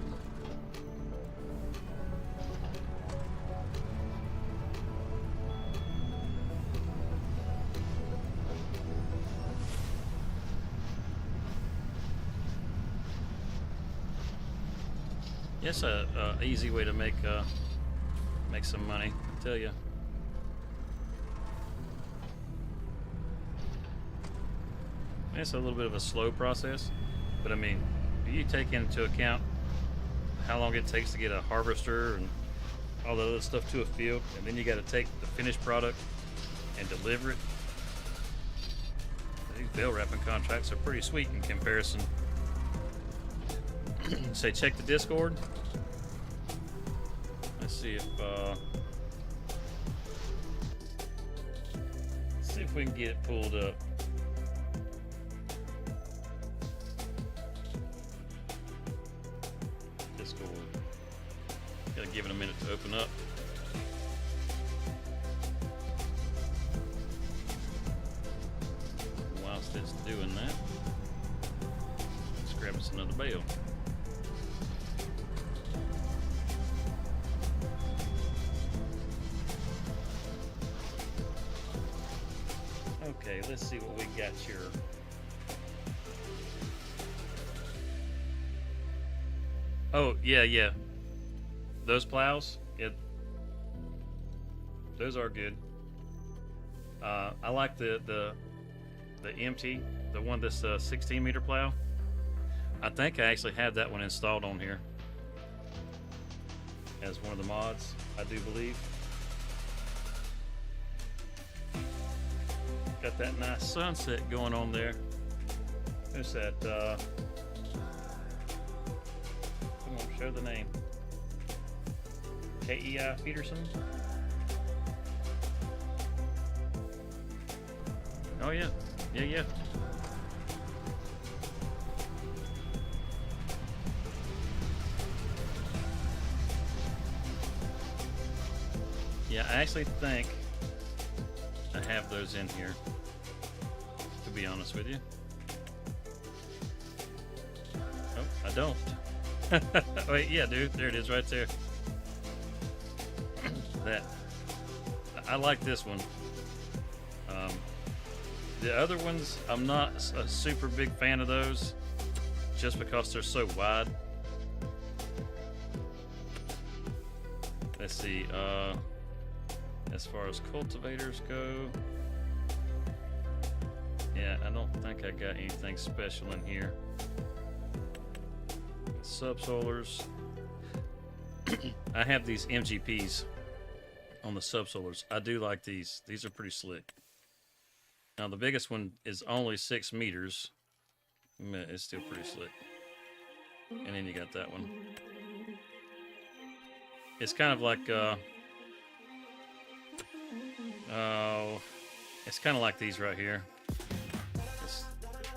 It's a easy way to make some money, I tell you. It's a little bit of a slow process, but I mean, you take into account how long it takes to get a harvester and all the other stuff to a field, and then you got to take the finished product and deliver it. These bale wrapping contracts are pretty sweet in comparison. Say, check the Discord. Let's see if we can get it pulled up. Discord. Gotta give it a minute to open up. Whilst it's doing that, let's grab us another bale. Okay, let's see what we got here. Oh, yeah. Those plows, those are good. I like the MT, the one that's 16 meter plow. I think I actually have that one installed on here as one of the mods, I do believe. Got that nice sunset going on there. There's that, come on, show the name. KEI Peterson. Oh yeah, yeah. Yeah, I actually think I have those in here, to be honest with you. Oh, I don't. Wait, yeah, dude, there it is right there. That, I like this one. The other ones, I'm not a super big fan of those, just because they're so wide. Let's see, as far as cultivators go, yeah, I don't think I got anything special in here. Subsoilers. I have these MGPs on the subsoilers. I do like these. These are pretty slick. Now the biggest one is only 6 meters. It's still pretty slick. And then you got that one. It's kind of like it's kind of like these right here.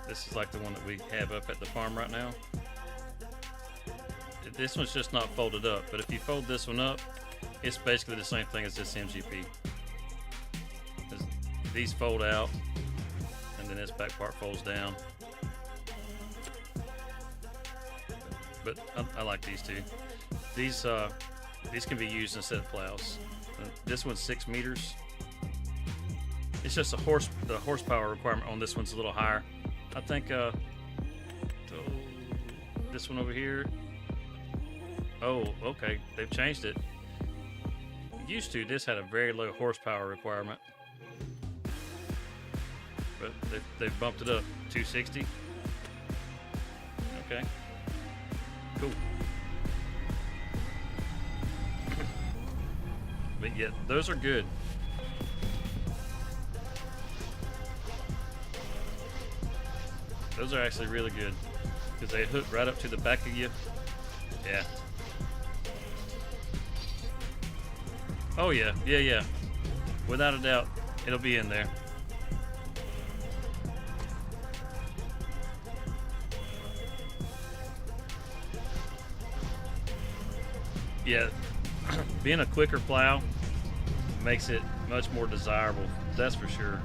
This is like the one that we have up at the farm right now. This one's just not folded up, but if you fold this one up, it's basically the same thing as this MGP. These fold out, and then this back part folds down. But I like these two. These can be used instead of plows. This one's 6 meters. It's just the horsepower requirement on this one's a little higher. I think this one over here. Oh, okay, they've changed it. Used to, this had a very low horsepower requirement, but they've bumped it up 260. Okay, cool. But yeah, those are good. Those are actually really good because they hook right up to the back of you. Yeah. Oh yeah, yeah. Without a doubt, it'll be in there. Yeah, being a quicker plow makes it much more desirable. That's for sure.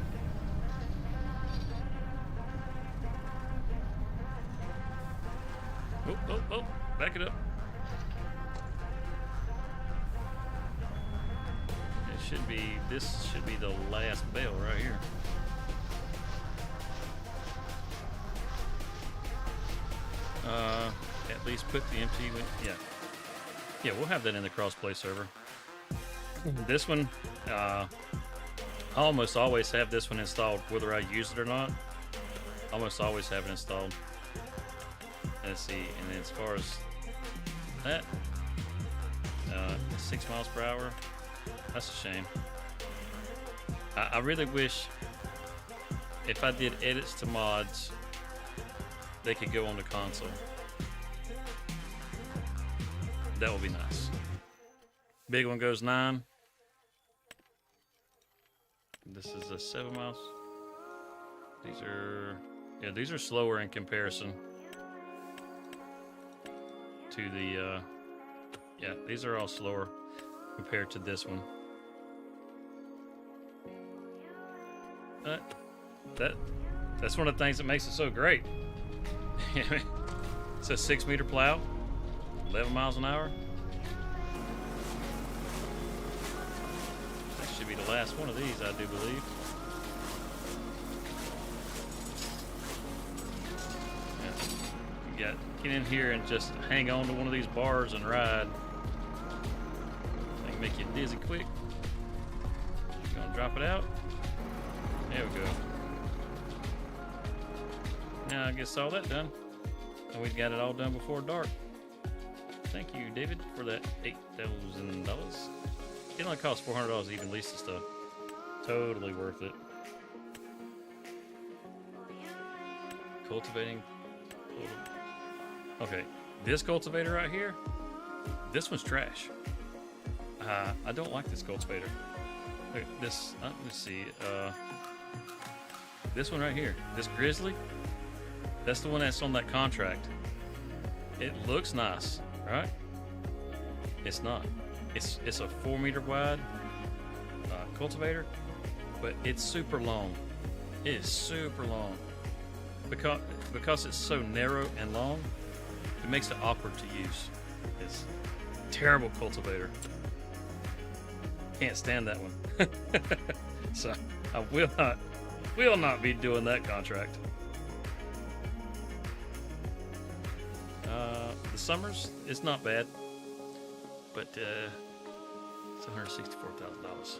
Oh, back it up. This should be the last bale right here. At least put the empty, yeah, we'll have that in the crossplay server. This one, I almost always have this one installed, whether I use it or not. Almost always have it installed. Let's see, and then as far as that, 6 miles per hour, that's a shame. I really wish if I did edits to mods, they could go on the console. That would be nice. Big one goes 9. This is a 7 miles. These are slower in comparison to the, these are all slower compared to this one. That's one of the things that makes it so great. It's a 6-meter plow, 11 miles an hour. That should be the last one of these, I do believe. Get in here and just hang on to one of these bars and ride. They can make you dizzy quick. Gonna drop it out. There we go. Now I guess all that done. And we've got it all done before dark. Thank you, David, for that $8,000. It only costs $400 to even lease the stuff. Totally worth it. Cultivating. Okay, this cultivator right here, this one's trash. I don't like this cultivator. Look, this, let's see, this one right here, this Grizzly, that's the one that's on that contract. It looks nice, right? It's not. It's a 4-meter wide cultivator, but it's super long. It is super long. Because it's so narrow and long, it makes it awkward to use. It's a terrible cultivator. Can't stand that one. So I will not be doing that contract. The Summers, it's not bad, but it's $164,000.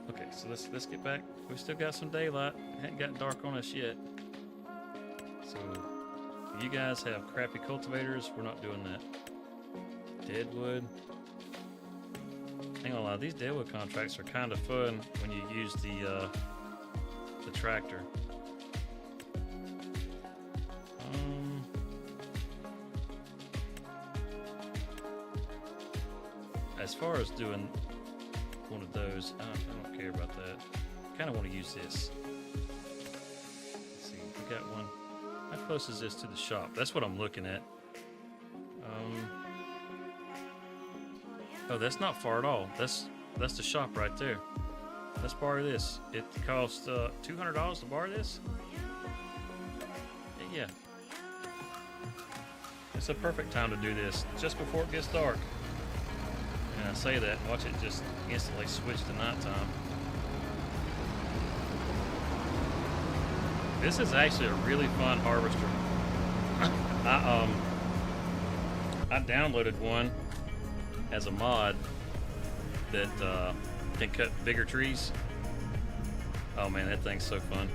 Okay, so let's get back. We still got some daylight. It hadn't gotten dark on us yet. So if you guys have crappy cultivators, we're not doing that. Deadwood. Hang on a lot. These Deadwood contracts are kind of fun when you use the tractor. As far as doing one of those, I don't care about that. Kind of want to use this. Let's see, we got one. How close is this to the shop? That's what I'm looking at. Oh, that's not far at all. That's the shop right there. Let's borrow this. It costs $200 to borrow this. Yeah. It's a perfect time to do this, just before it gets dark. And I say that, watch it just instantly switch to nighttime. This is actually a really fun harvester. I downloaded one as a mod that can cut bigger trees. Oh man, that thing's so fun.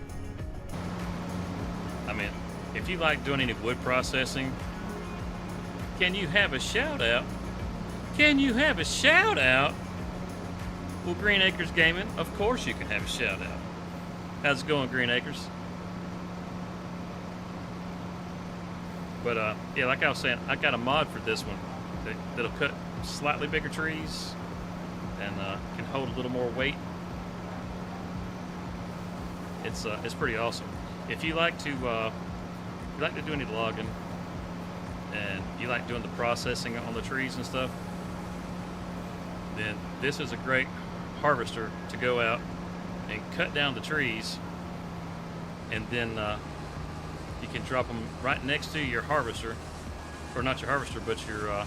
I mean, if you like doing any wood processing, can you have a shout out? Can you have a shout out? Well, Green Acres Gaming, of course you can have a shout out. How's it going, Green Acres? But yeah, like I was saying, I got a mod for this one that'll cut slightly bigger trees and can hold a little more weight. It's pretty awesome. If you like to do any logging and you like doing the processing on the trees and stuff, then this is a great harvester to go out and cut down the trees, and then you can drop them right next to your harvester, or not your harvester, but your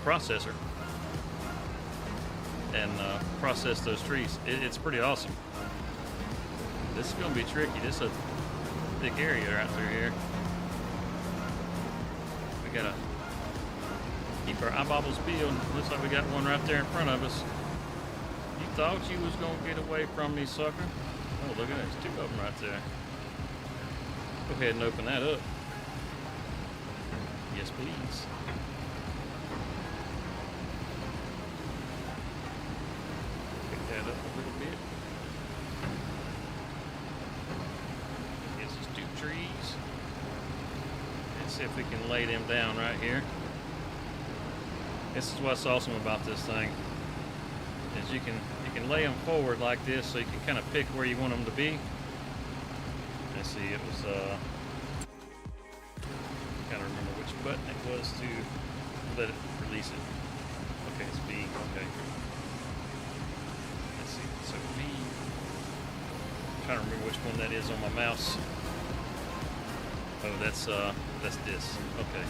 processor, and process those trees. It's pretty awesome. This is going to be tricky. This is a big area right through here. We gotta keep our eyeballs peeled. Looks like we got one right there in front of us. You thought you was gonna get away from me, sucker? Oh, look at that. There's two of them right there. Go ahead and open that up. Yes, please. Pick that up a little bit. This is two trees. Let's see if we can lay them down right here. This is what's awesome about this thing, is you can lay them forward like this, so you can kind of pick where you want them to be. Let's see, it was kind of remember which button it was to let it release it. Okay, it's B. Okay. Let's see. So B. I'm trying to remember which one that is on my mouse. Oh, that's this. Okay.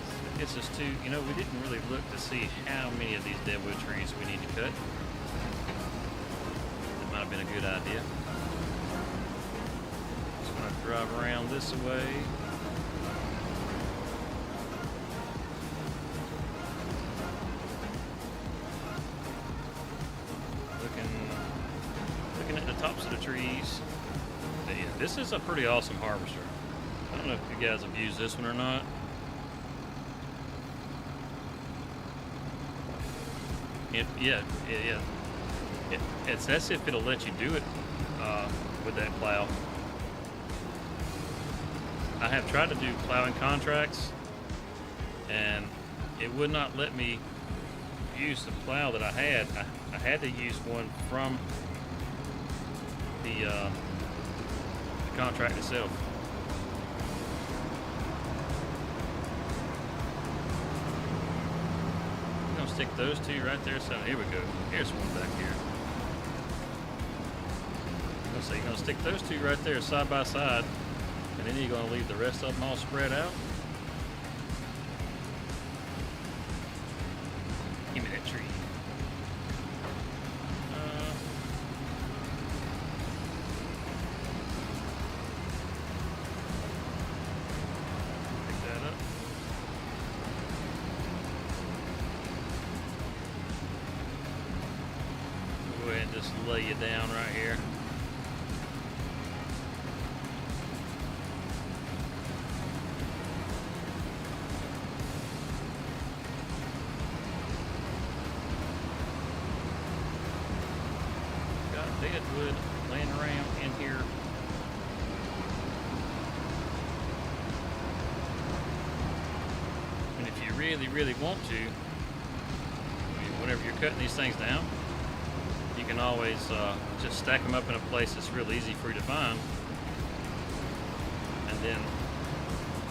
So it gets us to, you know, we didn't really look to see how many of these deadwood trees we need to cut. That might have been a good idea. Just gonna drive around this way. Looking at the tops of the trees. Yeah, this is a pretty awesome harvester. I don't know if you guys have used this one or not. It's as if it'll let you do it with that plow. I have tried to do plowing contracts, and it would not let me use the plow that I had. I had to use one from the contract itself. I'm gonna stick those two right there. So here we go. Here's one back here. So you're gonna stick those two right there side by side, and then you're gonna leave the rest of them all spread out. Give me that tree. Pick that up. Go ahead and just lay you down right here. Deadwood laying around in here. And if you really want to, whenever you're cutting these things down, you can always just stack them up in a place that's real easy for you to find, and then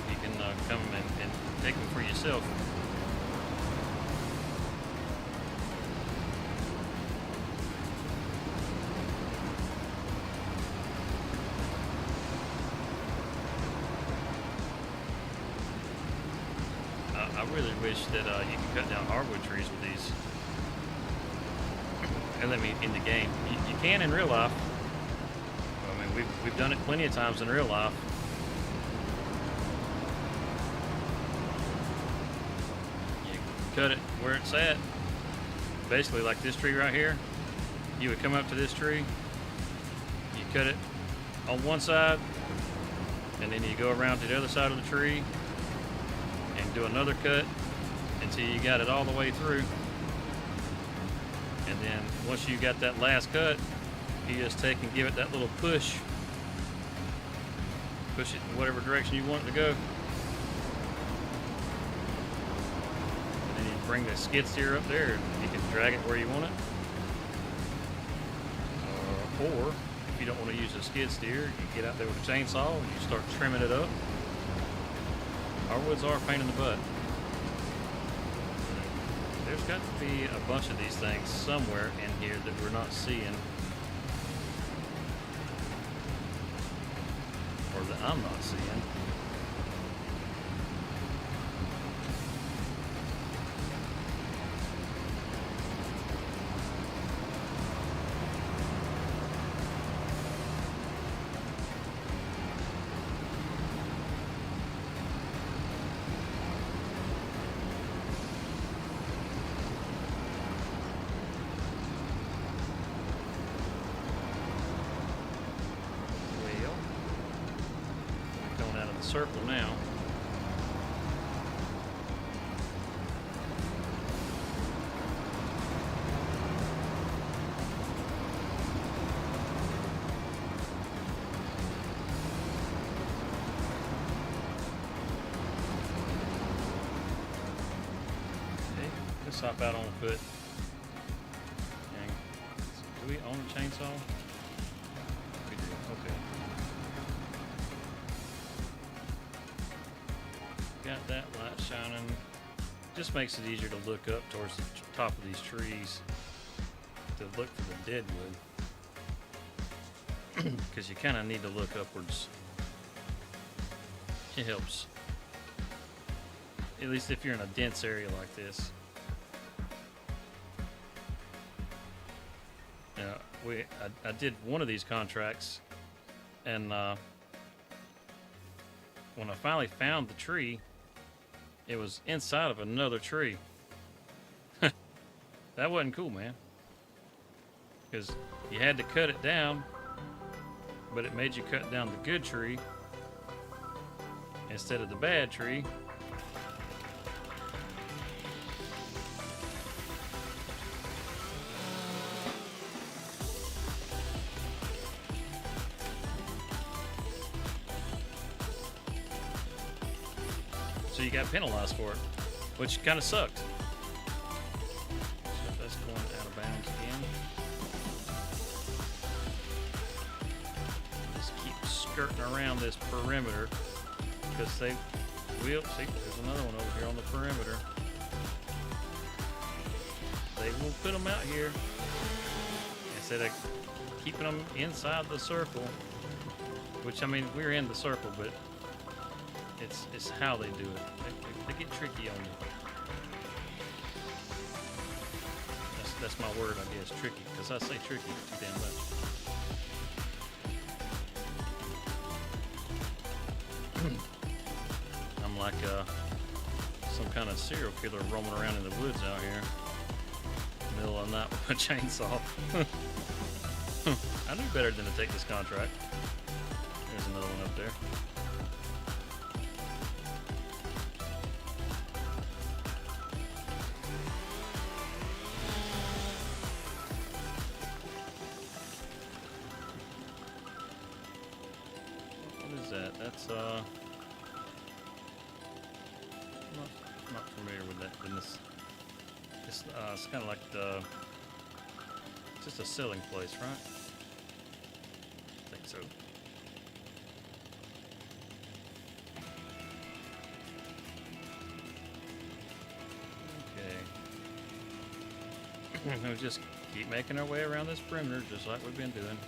you can come and take them for yourself. I really wish that you could cut down hardwood trees with these. And let me in the game. You can in real life. I mean, we've done it plenty of times in real life. You cut it where it's at. Basically, like this tree right here. You would come up to this tree. You cut it on one side, and then you go around to the other side of the tree and do another cut until you got it all the way through. And then once you got that last cut, you just take and give it that little push. Push it in whatever direction you want it to go. And then you bring the skid steer up there and you can drag it where you want it. Or if you don't want to use a skid steer, you get out there with a chainsaw and you start trimming it up. Hardwoods are a pain in the butt. There's got to be a bunch of these things somewhere in here that we're not seeing. Or that I'm not seeing. Circle now. Okay, let's hop out on foot. And do we own a chainsaw? We do. Okay. Got that light shining. Just makes it easier to look up towards the top of these trees to look for the deadwood. Because you kind of need to look upwards. It helps. At least if you're in a dense area like this. Now, I did one of these contracts, and when I finally found the tree, it was inside of another tree. That wasn't cool, man. Because you had to cut it down, but it made you cut down the good tree instead of the bad tree. So you got penalized for it, which kind of sucked. So that's going out of bounds again. Just keep skirting around this perimeter because they will. See, there's another one over here on the perimeter. They will put them out here instead of keeping them inside the circle. Which, I mean, we're in the circle, but it's how they do it. They get tricky on you. That's my word, I guess, tricky. Because I say tricky too damn much. I'm like some kind of serial killer roaming around in the woods out here. Middle of the night with a chainsaw. I knew better than to take this contract. There's another one up there. That's I'm not familiar with that business. It's kind of like just a selling place, right? I think so. Okay. We'll just keep making our way around this perimeter, just like we've been doing.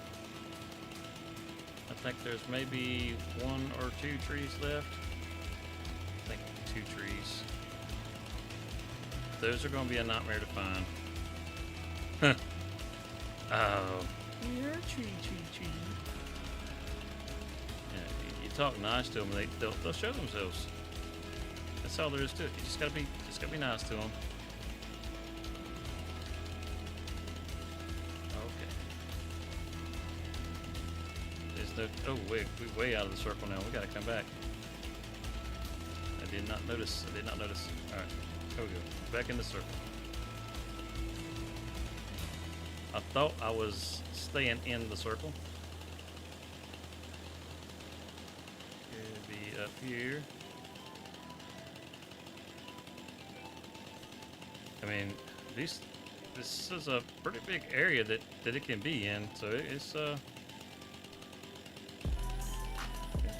I think there's maybe 1 or 2 trees left. I think 2 trees. Those are going to be a nightmare to find. Oh. Yeah, tree. Yeah, you talk nice to them, they'll show themselves. That's all there is to it. You just gotta be nice to them. Oh, wait, we're way out of the circle now. We gotta come back. I did not notice. Alright, here we go. Back in the circle. I thought I was staying in the circle. It'll be up here. I mean, this is a pretty big area that it can be in, so it's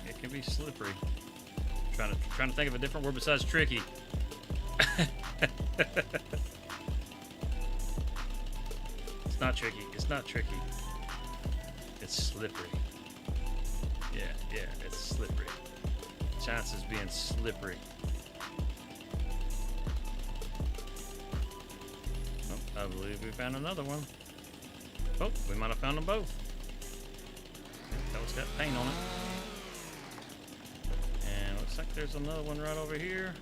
it can be slippery. Trying to think of a different word besides tricky. It's not tricky. It's not tricky. It's slippery. Yeah, it's slippery. Chances being slippery. Oh, I believe we found another one. Oh, we might have found them both. That one's got paint on it. And looks like there's another one right over here.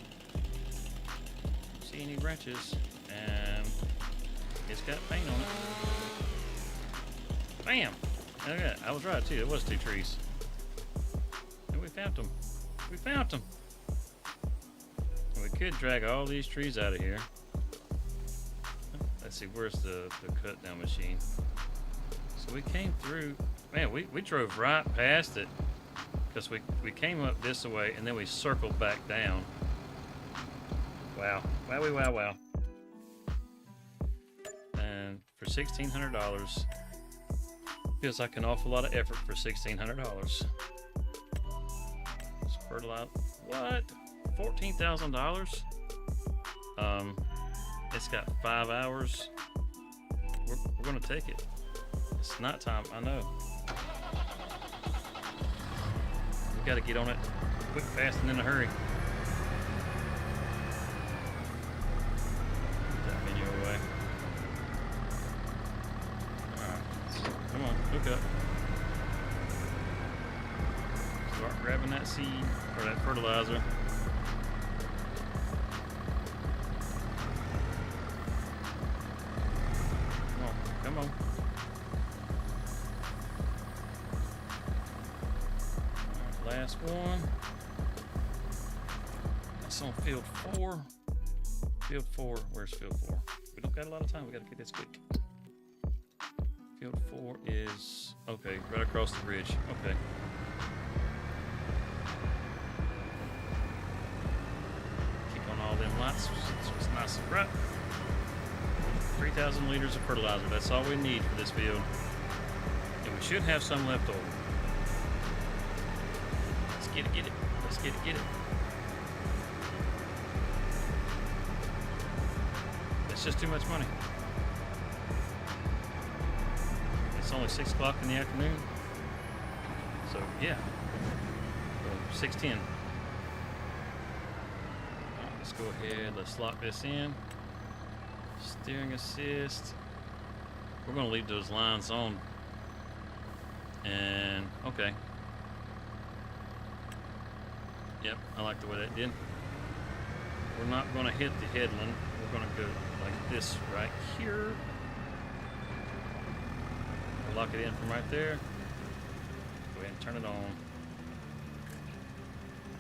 Don't see any branches. And it's got paint on it. Bam! Okay, I was right too. It was 2 trees. And we found them. We found them. And we could drag all these trees out of here. Let's see, where's the cut down machine? So we came through. Man, we drove right past it because we came up this way and then we circled back down. Wow. Wowie wow wow. And for $1,600, feels like an awful lot of effort for $1,600. It's fertilizer. What? $14,000? It's got 5 hours. We're gonna take it. It's night time, I know. We gotta get on it quick, fast, and in a hurry. Put that menu away. Alright, come on, hook up. Start grabbing that seed, or that fertilizer. Come on. Right, last one. That's on field 4. Field 4. Where's field 4? We don't got a lot of time. We got to get this quick. Field 4 is okay, right across the bridge. Okay. Keep on all them lights so it's nice and bright. 3,000 liters of fertilizer. That's all we need for this field. And we should have some left over. Let's get it, get it. Let's get it, get it. That's just too much money. It's only 6 o'clock in the afternoon. So, yeah. 6:10. Let's go ahead. Let's lock this in. Steering assist. We're going to leave those lines on. And, okay. Yep, I like the way that did. We're not going to hit the headland. We're going to go like this right here. We'll lock it in from right there. Go ahead and turn it on.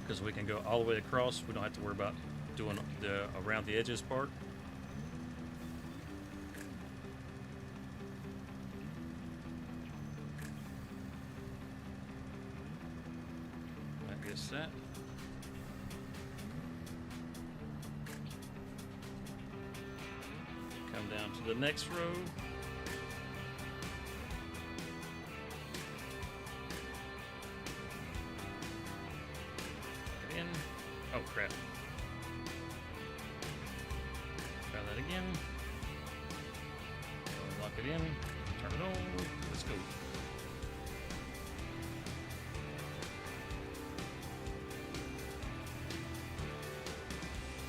Because we can go all the way across. We don't have to worry about doing the around the edges part. That. Come down to the next row. Get in. Oh crap. Try that again. Lock it in. Turn it on. Let's go.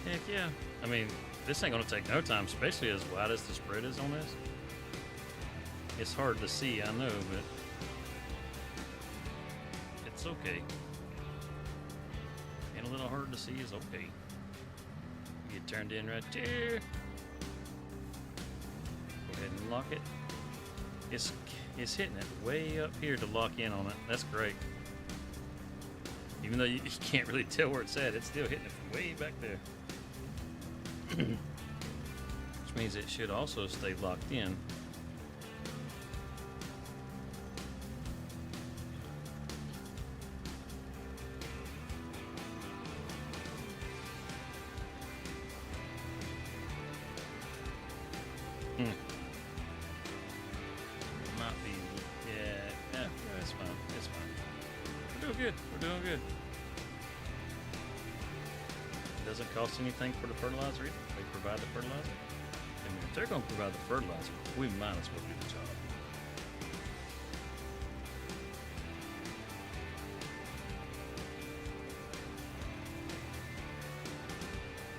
Heck yeah. I mean, this ain't gonna take no time, especially as wide as the spread is on this. It's hard to see, I know, but it's okay. And a little hard to see is okay. Get turned in right there. Go ahead and lock it. It's hitting it way up here to lock in on it. That's great. Even though you can't really tell where it's at, it's still hitting it from way back there. Which means it should also stay locked in. Might be, yeah, it's fine, it's fine. We're doing good, we're doing good. It doesn't cost anything for the fertilizer either. They provide the fertilizer. And we If they're going to provide the fertilizer, we might as well do the job.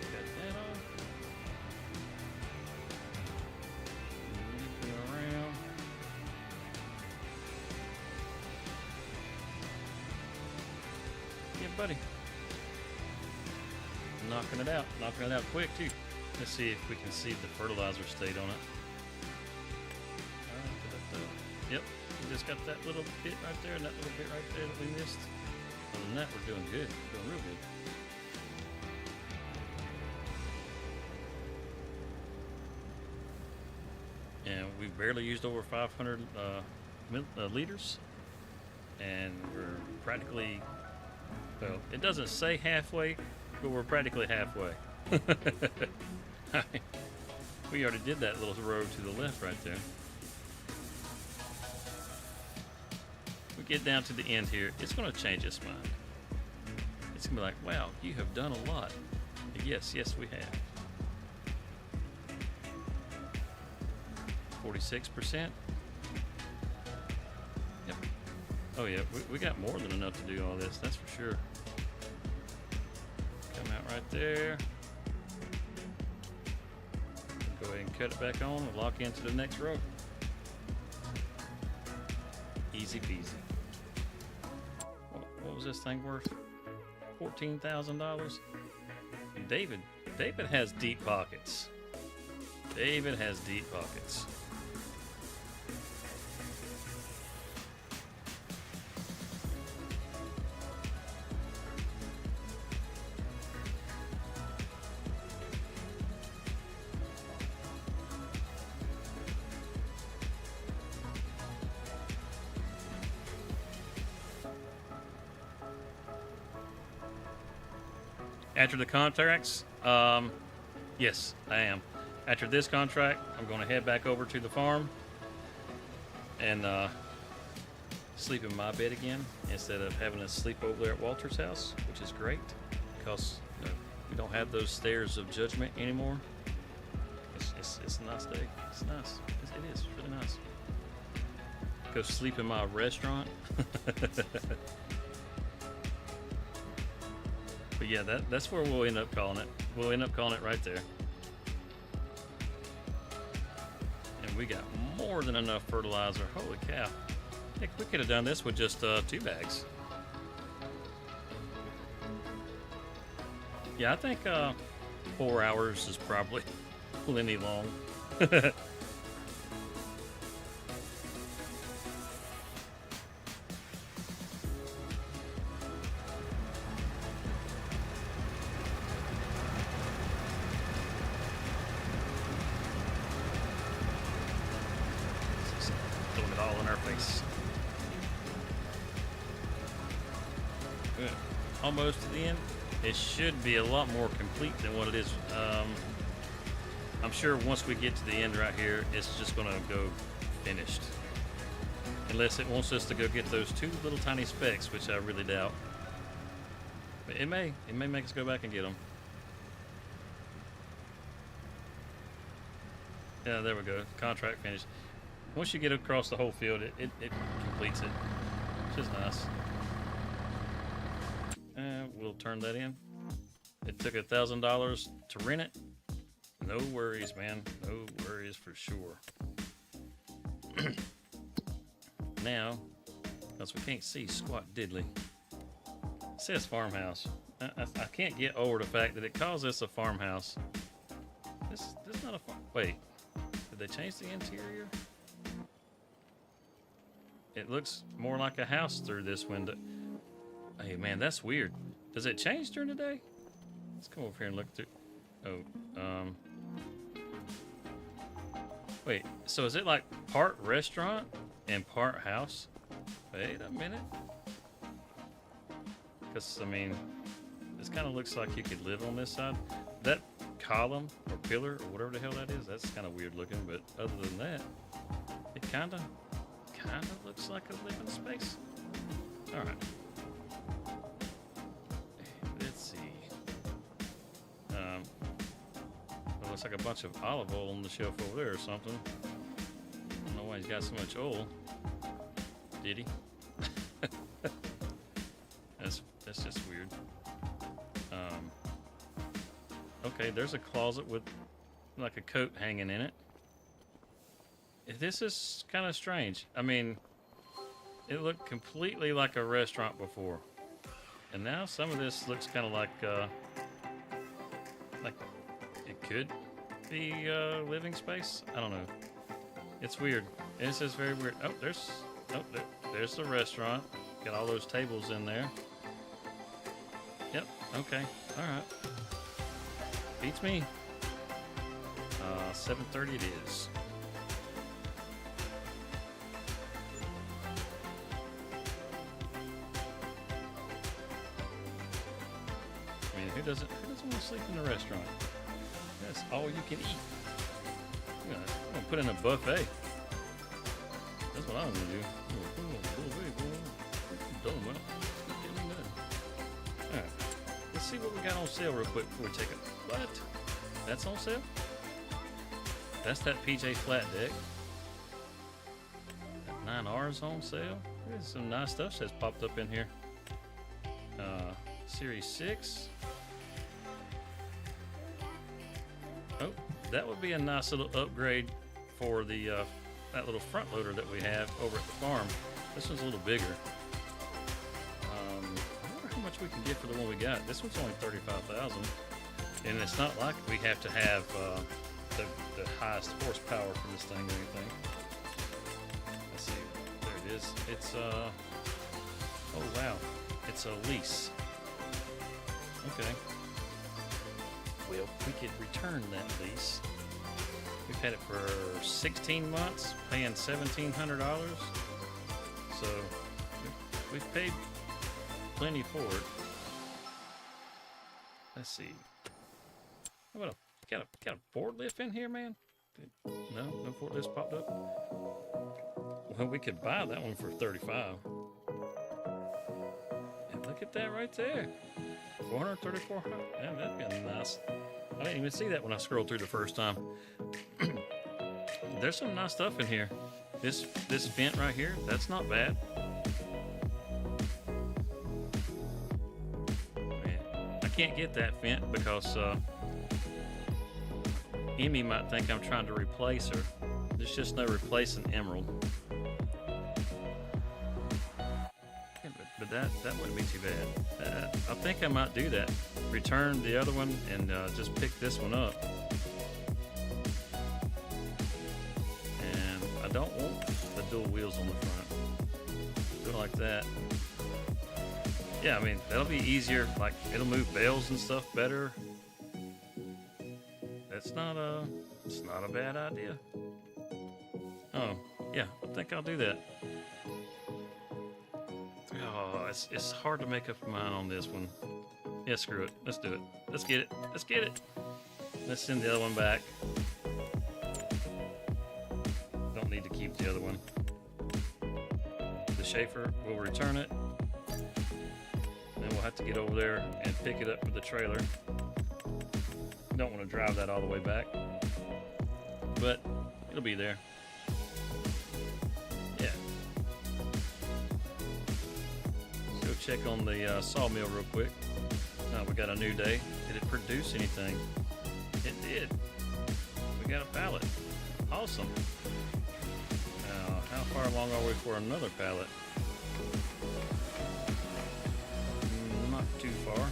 Got that on. Leaping around. Yeah, buddy. Knocking it out quick too. Let's see if we can see the fertilizer state on it. Yep, we just got that little bit right there and that little bit right there that we missed. Other than that, we're doing good. We're doing real good. And we've barely used over 500 liters, and we're practically, well, it doesn't say halfway, but we're practically halfway. We already did that little road to the left right there. We get down to the end here, it's going to change its mind. It's going to be like, wow, you have done a lot. Yes, we have. 46%. Yep. Oh yeah, we got more than enough to do all this, that's for sure. Come out right there. Go ahead and cut it back on and lock into the next row. Easy peasy. What was this thing worth? $14,000. David has deep pockets. David has deep pockets. After the contracts, yes, I am. After this contract, I'm going to head back over to the farm and sleep in my bed again instead of having to sleep over there at Walter's house, which is great because we don't have those stairs of judgment anymore. It's a nice day. It's nice. It is really nice. Go sleep in my restaurant. But yeah, that's where we'll end up calling it. We'll end up calling it right there. And we got more than enough fertilizer. Holy cow. Heck, we could have done this with just 2 bags. Yeah, I think 4 hours is probably plenty long. Throwing it all in our face. Good. Almost to the end. It should be a lot more complete than what it is. I'm sure once we get to the end right here, it's just going to go finished. Unless it wants us to go get those 2 little tiny specks, which I really doubt. But it may make us go back and get them. Yeah, there we go. Contract finished. Once you get across the whole field, it completes it, which is nice. We'll turn that in. It took $1,000 to rent it. No worries, man. No worries for sure. Now, because we can't see squat diddly, it says farmhouse. I can't get over the fact that it calls this a farmhouse. This is not a farm. Wait, did they change the interior? It looks more like a house through this window. Hey man, that's weird. Does it change during the day? Let's come over here and look through. Oh, wait, so is it like part restaurant and part house? Wait a minute. Because, I mean, this kind of looks like you could live on this side. That column or pillar or whatever the hell that is, that's kind of weird looking, but other than that, it kind of looks like a living space. All right. Let's see. looks like a bunch of olive oil on the shelf over there or something. I don't know why he's got so much oil. Did he? That's just weird. Okay, there's a closet with like a coat hanging in it. This is kind of strange. I mean, it looked completely like a restaurant before, and now some of this looks kind of like it could be living space. I don't know. It's weird. It's just very weird. Oh, there's the restaurant. Got all those tables in there. Yep. Okay. All right. Beats me. 7:30 it is. I mean, who doesn't want to sleep in the restaurant? That's all you can eat. I'm gonna put in a buffet. That's what I'm gonna do. All right. Let's see what we got on sale real quick before we take it. What? That's on sale? That's that PJ flat deck. That 9R's on sale. There's some nice stuff that's popped up in here. Series 6. Oh, that would be a nice little upgrade for the that little front loader that we have over at the farm. This one's a little bigger. I wonder how much we can get for the one we got. This one's only $35,000, and it's not like we have to have the highest horsepower for this thing or anything. Let's see. There it is. It's oh wow, it's a lease. Okay. Well, we could return that lease. We've had it for 16 months, paying $1,700. So we've paid plenty for it. Let's see. How about got a forklift in here, man? No forklift popped up. Well, we could buy that one for $35. And look at that right there. 434. Yeah, that'd be nice. I didn't even see that when I scrolled through the first time. There's some nice stuff in here. This vent right here, that's not bad. Man, I can't get that vent because Emmy might think I'm trying to replace her. There's just no replacing Emerald. But that wouldn't be too bad. I think I might do that. Return the other one and just pick this one up. And I don't want the dual wheels on the front. Do it like that. Yeah, I mean, that'll be easier. Like, it'll move bales and stuff better. It's not a bad idea. Oh, yeah, I think I'll do that. Oh, it's hard to make up my mind on this one. Yeah, screw it. Let's do it. Let's get it. Let's get it. Let's send the other one back. Don't need to keep the other one. The Schaefer, we'll return it. Then we'll have to get over there and pick it up with the trailer. Don't want to drive that all the way back. But it'll be there. Yeah. Let's go check on the sawmill real quick. We got a new day. Did it produce anything? It did. We got a pallet. Awesome. Now, how far along are we for another pallet? Not too far,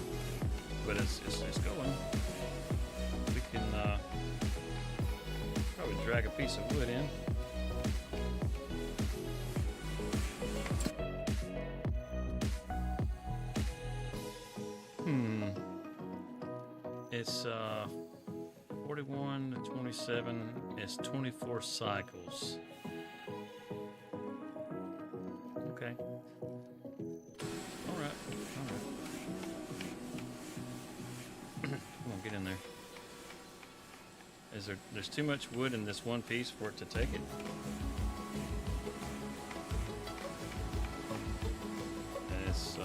but it's going. We can probably drag a piece of wood in. It's 41 to 27. It's 24 cycles. Okay. All right. Come on, get in there. There's too much wood in this one piece for it to take it. It's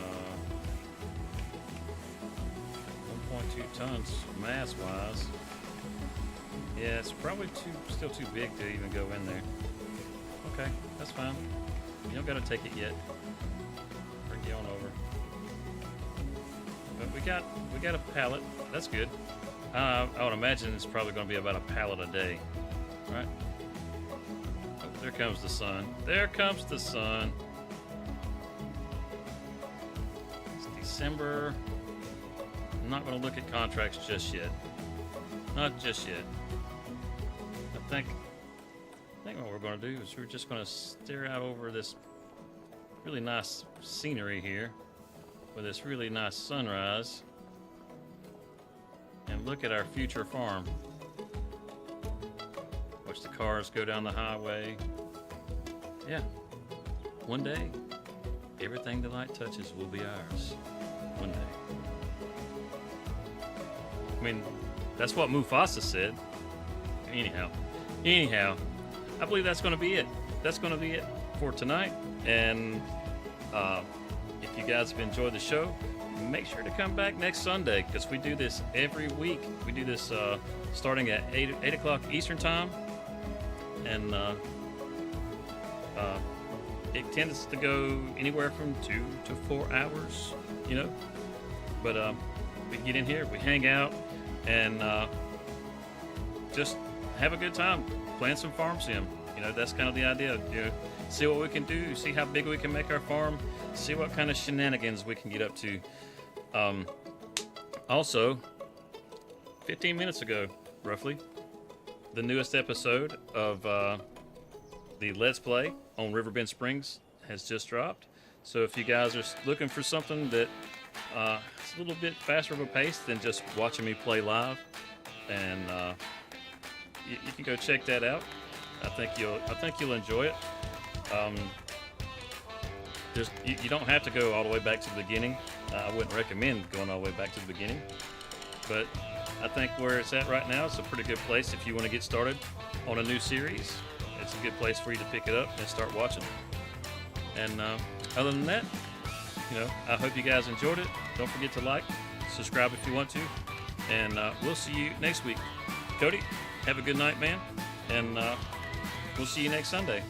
1.2 tons mass-wise. Yeah, it's probably still too big to even go in there. Okay, that's fine. You don't gotta take it yet. Bring you on over. But we got a pallet. That's good. I would imagine it's probably going to be about a pallet a day, right? Oh, there comes the sun. There comes the sun. It's December. I'm not going to look at contracts just yet. Not just yet. I think what we're going to do is we're just going to stare out over this really nice scenery here with this really nice sunrise and look at our future farm. Watch the cars go down the highway. Yeah, one day everything the light touches will be ours. One day. I mean, that's what Mufasa said. Anyhow, I believe that's going to be it. That's going to be it for tonight. And if you guys have enjoyed the show, make sure to come back next Sunday because we do this every week. We do this starting at 8 o'clock Eastern time, and it tends to go anywhere from 2 to 4 hours, you know. But we get in here, we hang out, and just have a good time playing some farm sim. You know, that's kind of the idea. You know, see what we can do, see how big we can make our farm, see what kind of shenanigans we can get up to. Also, 15 minutes ago, roughly, the newest episode of the Let's Play on Riverbend Springs has just dropped. So if you guys are looking for something that it's a little bit faster of a pace than just watching me play live, and you can go check that out. I think you'll enjoy it. You don't have to go all the way back to the beginning. I wouldn't recommend going all the way back to the beginning, but I think where it's at right now is a pretty good place if you want to get started on a new series. It's a good place for you to pick it up and start watching. And other than that, you know, I hope you guys enjoyed it. Don't forget to like, subscribe if you want to, and we'll see you next week. Cody, have a good night, man, and we'll see you next Sunday.